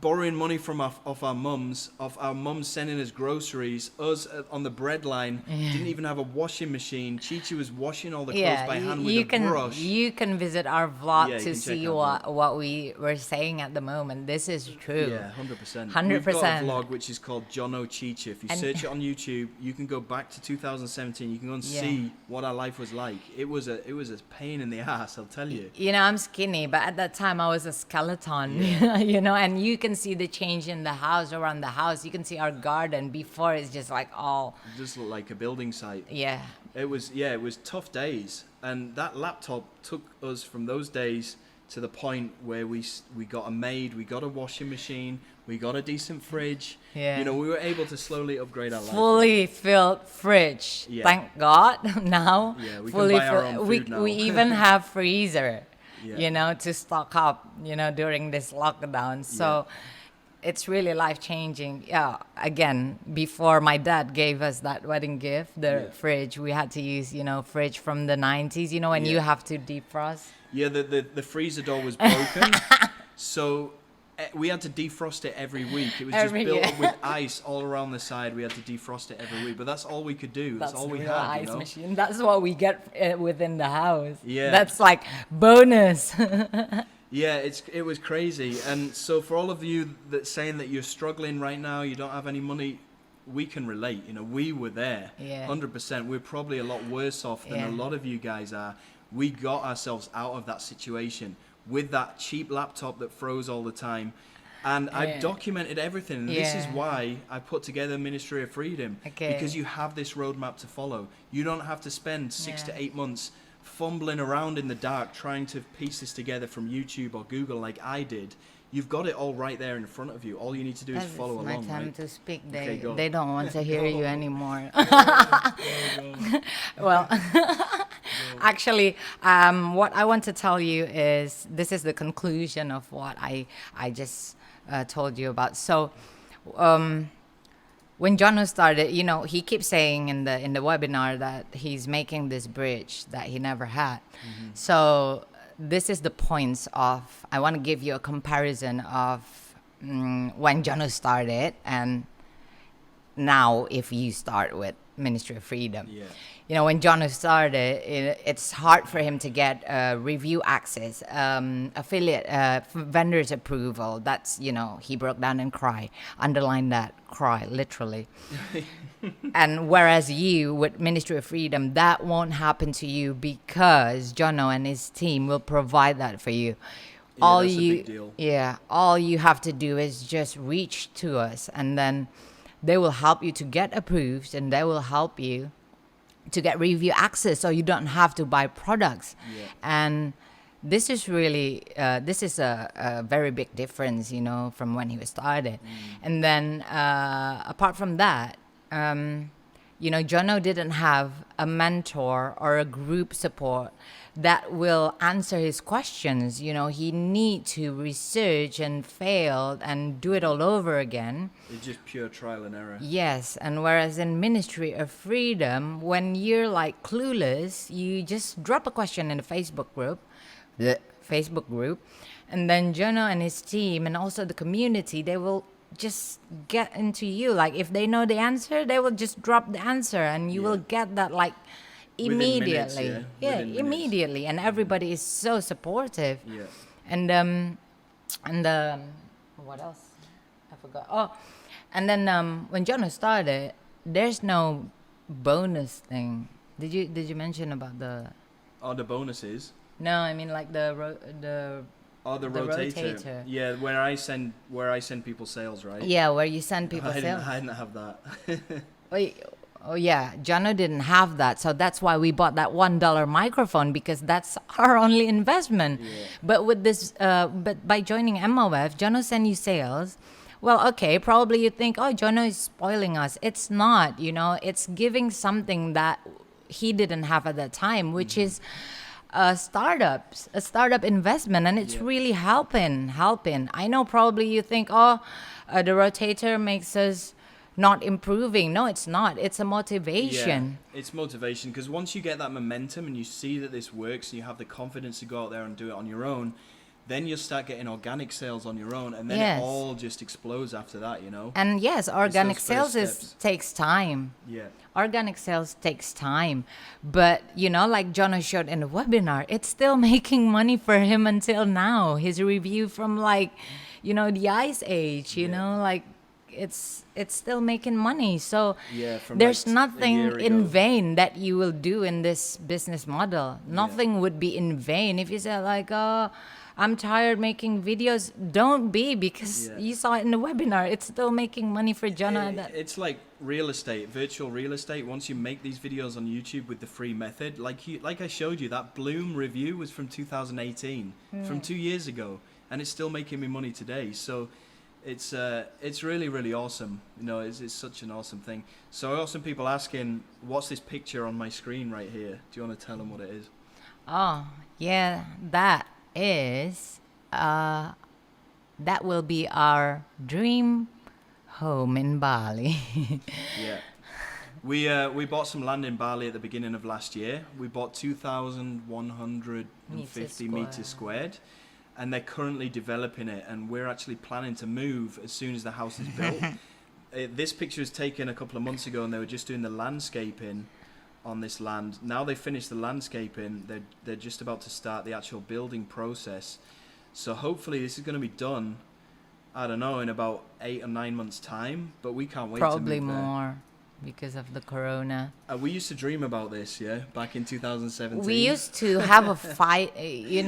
borrowing money from our mums, sending us groceries, us on the bread line, didn't even have a washing machine. Chichi was washing all the clothes by hand with a brush. You can visit our vlog to see what we were saying at the moment. This is true. Yeah, 100%. 100%. We've got a vlog which is called Jono Chichi. If you search it on YouTube, you can go back to 2017. You can go and see what our life was like. It was a pain in the ass, I'll tell you. You know, I'm skinny, but at that time I was a skeleton. You know, and you can see the change in the house, around the house. You can see our garden. Before it's just like all just looked like a building site. Yeah. It was tough days, and that laptop took us from those days to the point where we got a maid, we got a washing machine, we got a decent fridge. Yeah. You know, we were able to slowly upgrade our life. Fully filled fridge. Yeah. Thank God. Now. Yeah, we can buy our own food now. We even have freezer. You know, to stock up, you know, during this lockdown. So it's really life-changing. Yeah, again, before my dad gave us that wedding gift, the fridge, we had to use, you know, fridge from the 90s, you know, when you have to defrost. Yeah, the freezer door was broken, so we had to defrost it every week. It was just built up with ice all around the side. We had to defrost it every week, but that's all we could do. That's all we had. Ice machine. That's what we get within the house. Yeah, that's like bonus. Yeah, it was crazy. And so for all of you that saying that you're struggling right now, you don't have any money, we can relate. You know, we were there. 100%. We're probably a lot worse off than a lot of you guys are. We got ourselves out of that situation with that cheap laptop that froze all the time. And I've documented everything. And this is why I put together Ministry of Freedom. Because you have this roadmap to follow. You don't have to spend 6 to 8 months fumbling around in the dark trying to piece this together from YouTube or Google like I did. You've got it all right there in front of you. All you need to do is follow along. It's my time to speak. They go. They don't want to hear you anymore. Well, actually, what I want to tell you is this is the conclusion of what I just told you about. So, when Jono started, you know, he keeps saying in the webinar that he's making this bridge that he never had. So this is the points of, I want to give you a comparison of when Jono started and now if you start with Ministry of Freedom. You know, when Jono started, it's hard for him to get review access, affiliate, vendors approval. That's, you know, he broke down and cried. Underline that, cry, literally. And whereas you, with Ministry of Freedom, that won't happen to you because Jono and his team will provide that for you. That's a big deal. Yeah, all you have to do is just reach to us and then they will help you to get approved and they will help you to get review access so you don't have to buy products. And this is really this is a very big difference, you know, from when he was started. And then apart from that, you know, Jono didn't have a mentor or a group support that will answer his questions. You know, he need to research and fail and do it all over again. It's just pure trial and error. Yes, and whereas in Ministry of Freedom, when you're like clueless, you just drop a question in the Facebook group, And then Jono and his team and also the community, they will just get into you. Like if they know the answer, they will just drop the answer and you will get that like Within minutes, immediately. Within minutes. Immediately. And everybody is so supportive. Yeah. And what else? I forgot. Oh, and then when Jono started, there's no bonus thing. Did you mention about the? Oh, the bonuses. No, I mean like the rotator. Yeah, where I send people sales, right? Yeah, where you send people sales. I didn't have that. Oh yeah, Jono didn't have that, so that's why we bought that $1 microphone because that's our only investment. Yeah. But with this, but by joining MOF, Jono send you sales. Well, okay, probably you think, oh, Jono is spoiling us. It's not, it's giving something that he didn't have at that time, which is a startup investment, and it's really helping. I know probably you think, the rotator makes us not improving. No, it's not. It's a motivation. Yeah, it's motivation because once you get that momentum and you see that this works and you have the confidence to go out there and do it on your own, then you'll start getting organic sales on your own, and then it all just explodes after that, And yes, organic sales takes time. Yeah. Organic sales takes time. But, like Jono showed in the webinar, it's still making money for him until now. His review from the Ice Age, like it's still making money. So there's nothing in vain that you will do in this business model. Nothing would be in vain. If you say like, I'm tired making videos, don't be, because you saw it in the webinar. It's still making money for Jono. It's like real estate, virtual real estate. Once you make these videos on YouTube with the free method, like I showed you, that Bloom review was from 2018, from 2 years ago, and it's still making me money today. So it's really, really awesome. It's such an awesome thing. So awesome people asking, what's this picture on my screen right here? Do you want to tell them what it is? Oh, yeah, that will be our dream home in Bali. Yeah. We bought some land in Bali at the beginning of last year. We bought 2,150 meters squared, and they're currently developing it, and we're actually planning to move as soon as the house is built. This picture was taken a couple of months ago, and they were just doing the landscaping on this land. Now they finished the landscaping, they're just about to start the actual building process. So hopefully this is going to be done, I don't know, in about 8 or 9 months time, but we can't wait probably to move more because of the corona. We used to dream about this, back in 2017. We used to have a fight, we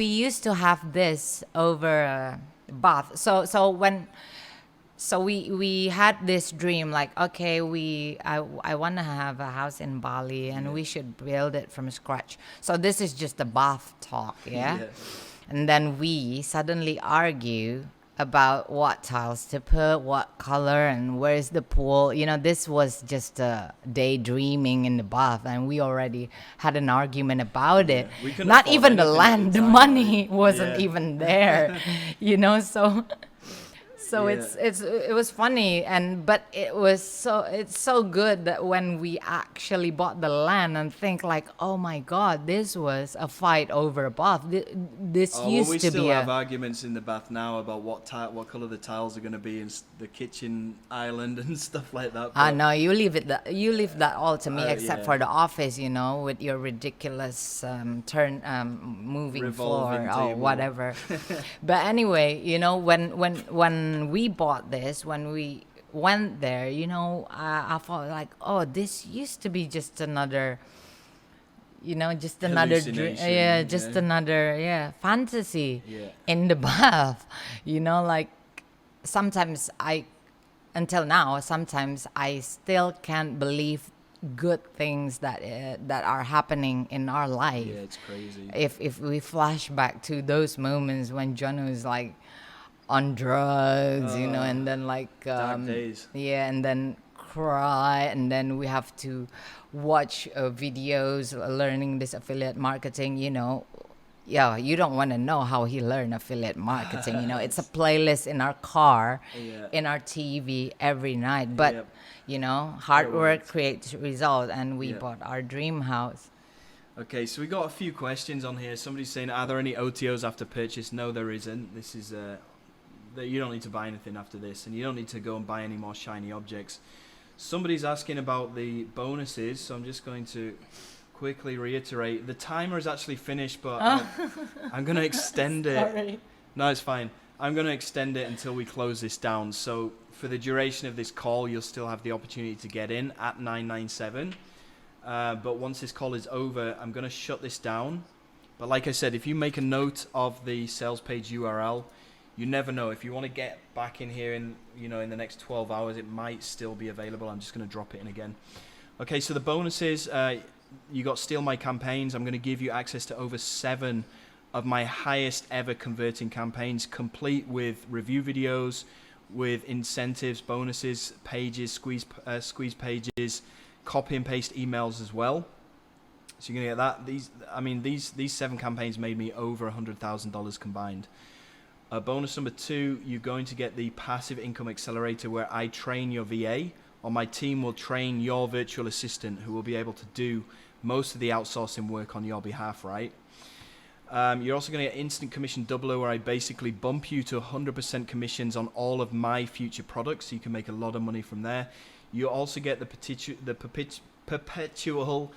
used to have this over Bath. So we had this dream, like, okay, I want to have a house in Bali, and we should build it from scratch. So this is just the Bath talk, And then we suddenly argue about what tiles to put, what color, and where's the pool. This was just daydreaming in the Bath, and we already had an argument about it. Not even the land, the money wasn't even there, So it was funny, but it's so good that when we actually bought the land and think like, oh my God, this was a fight over a bath. This used we to still be have arguments in the bath now about what color the tiles are going to be in the kitchen island and stuff like that. No, you leave that all to me, except for the office, with your ridiculous moving revolving floor table. or whatever. But anyway, when we bought this, when we went there, I thought like, oh, this used to be just another, just another dream, another fantasy in the bath, like sometimes until now, sometimes I still can't believe good things that are happening in our life. Yeah, it's crazy. If we flash back to those moments when Jono is like on drugs, and then like dark days. And then cry, and then we have to watch videos learning this affiliate marketing. You don't want to know how he learned affiliate marketing. It's a playlist in our car, in our TV every night. But hard work creates results, and we bought our dream house. Okay, so we got a few questions on here. Somebody's saying, are there any OTOs after purchase? No, there isn't. This is you don't need to buy anything after this, and you don't need to go and buy any more shiny objects. Somebody's asking about the bonuses, so I'm just going to quickly reiterate. The timer is actually finished, but I'm going to extend it. Sorry. No, it's fine. I'm going to extend it until we close this down. So for the duration of this call, you'll still have the opportunity to get in at 997. But once this call is over, I'm going to shut this down. But like I said, if you make a note of the sales page URL, you never know. If you want to get back in here in the next 12 hours, it might still be available. I'm just going to drop it in again. Okay, so the bonuses, you got Steal My Campaigns. I'm going to give you access to over 7 of my highest ever converting campaigns, complete with review videos, with incentives, bonuses, pages, squeeze pages, copy and paste emails as well. So you're gonna get that. These 7 campaigns made me over $100,000 combined. Bonus number 2, you're going to get the Passive Income Accelerator, where I train your VA, or my team will train your virtual assistant, who will be able to do most of the outsourcing work on your behalf, right? You're also going to get Instant Commission Doubler, where I basically bump you to 100% commissions on all of my future products, so you can make a lot of money from there. You also get the perpetual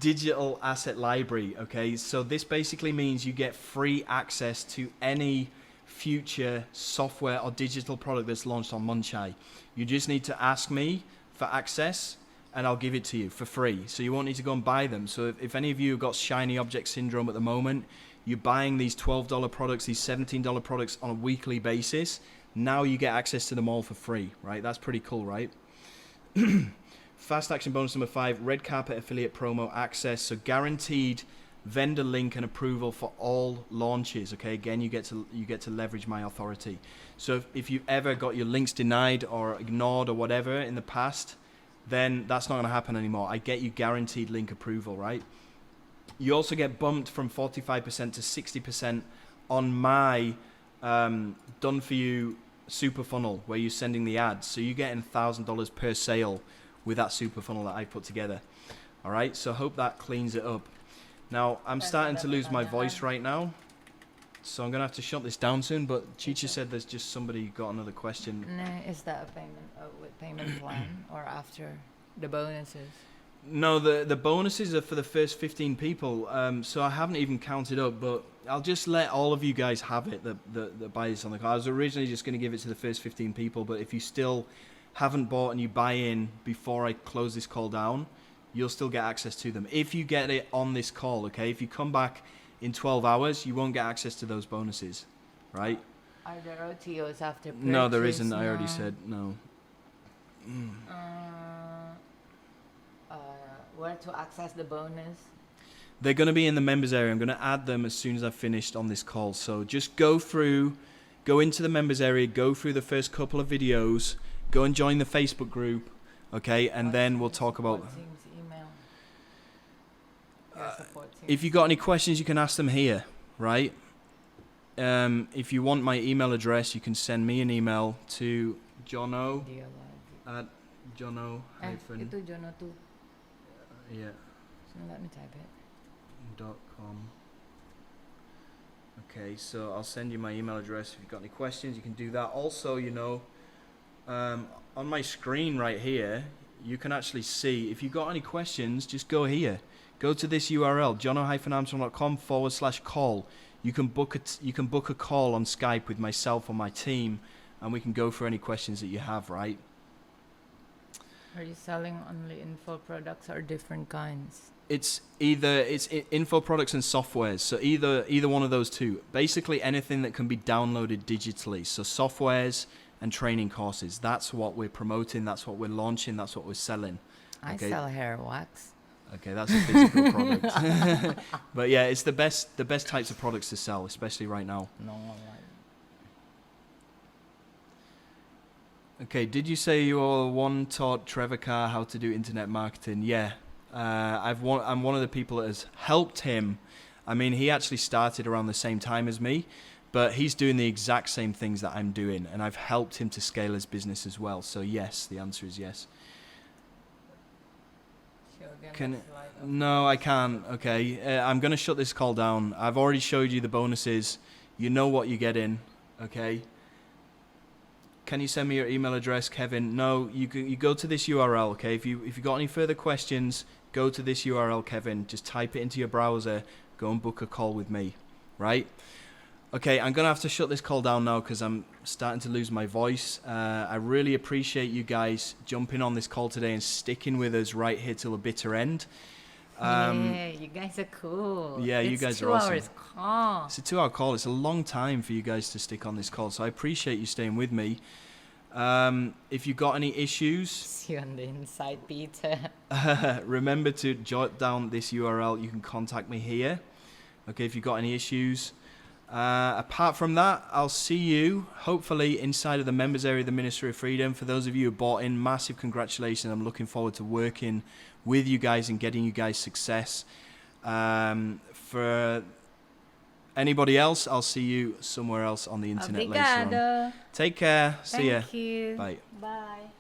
digital asset library. Okay, so this basically means you get free access to any future software or digital product that's launched on Munchai. You just need to ask me for access, and I'll give it to you for free. So you won't need to go and buy them. So if any of you have got shiny object syndrome at the moment, you're buying these $12 products, these $17 products on a weekly basis. Now you get access to them all for free, right? That's pretty cool, right? Fast action bonus number 5, red carpet affiliate promo access. So guaranteed vendor link and approval for all launches. Okay, again, you get to leverage my authority. So if you've ever got your links denied or ignored or whatever in the past, then that's not going to happen anymore. I get you guaranteed link approval, right? You also get bumped from 45% to 60% on my done for you super funnel, where you're sending the ads. So you're getting $1,000 per sale with that super funnel that I put together. All right, so hope that cleans it up. Now I'm starting to lose my voice right now, so I'm gonna have to shut this down soon. But Chicha said there's just somebody got another question. No, is that a payment plan or after the bonuses? No, the bonuses are for the first 15 people. So I haven't even counted up, but I'll just let all of you guys have it that buy this on the call. I was originally just going to give it to the first 15 people, but if you still haven't bought and you buy in before I close this call down, you'll still get access to them. If you get it on this call, okay? If you come back in 12 hours, you won't get access to those bonuses, right? Are there OTOs after purchase? No, there isn't. I already said no. Where to access the bonus? They're going to be in the members area. I'm going to add them as soon as I've finished on this call. So just go into the members area, go through the first couple of videos, go and join the Facebook group, okay? And then we'll talk about... Email. If you got any questions, you can ask them here, right? If you want my email address, you can send me an email to Jono at Jono hyphen... Ito Jono too. Yeah. So let me type it. .com. Okay, so I'll send you my email address. If you've got any questions, you can do that. Also, on my screen right here, you can actually see, if you've got any questions, just go here. Go to this URL, jono-armstrong.com/call. You can book a call on Skype with myself or my team, and we can go through any questions that you have, right? Are you selling only info products or different kinds? It's info products and softwares, so either one of those two. Basically anything that can be downloaded digitally. So softwares and training courses. That's what we're promoting. That's what we're launching. That's what we're selling. Okay? I sell hair wax. Okay, that's a physical product. But yeah, it's the best types of products to sell, especially right now. No. Okay, did you say you were one taught Trevor Carr how to do internet marketing? Yeah, I'm one of the people that has helped him. I mean, he actually started around the same time as me, but he's doing the exact same things that I'm doing, and I've helped him to scale his business as well. So yes, the answer is yes. Shogun No, I can't. Okay, I'm gonna shut this call down. I've already showed you the bonuses. You know what you get in. Okay. Can you send me your email address, Kevin? No, you go to this URL. Okay. If you got any further questions, go to this URL, Kevin. Just type it into your browser. Go and book a call with me. Right. Okay, I'm going to have to shut this call down now because I'm starting to lose my voice. I really appreciate you guys jumping on this call today and sticking with us right here till the bitter end. Yeah, you guys are cool. Yeah, you guys are awesome. It's 2 hours call. It's a 2-hour call. It's a long time for you guys to stick on this call, so I appreciate you staying with me. If you got any issues... See you on the inside, Peter. Remember to jot down this URL. You can contact me here. Okay, if you got any issues... apart from that, I'll see you hopefully inside of the members area of the Ministry of Freedom. For those of you who bought in, massive congratulations. I'm looking forward to working with you guys and getting you guys success. For anybody else, I'll see you somewhere else on the internet later on. Take care. See ya. Thank you. Bye. Bye.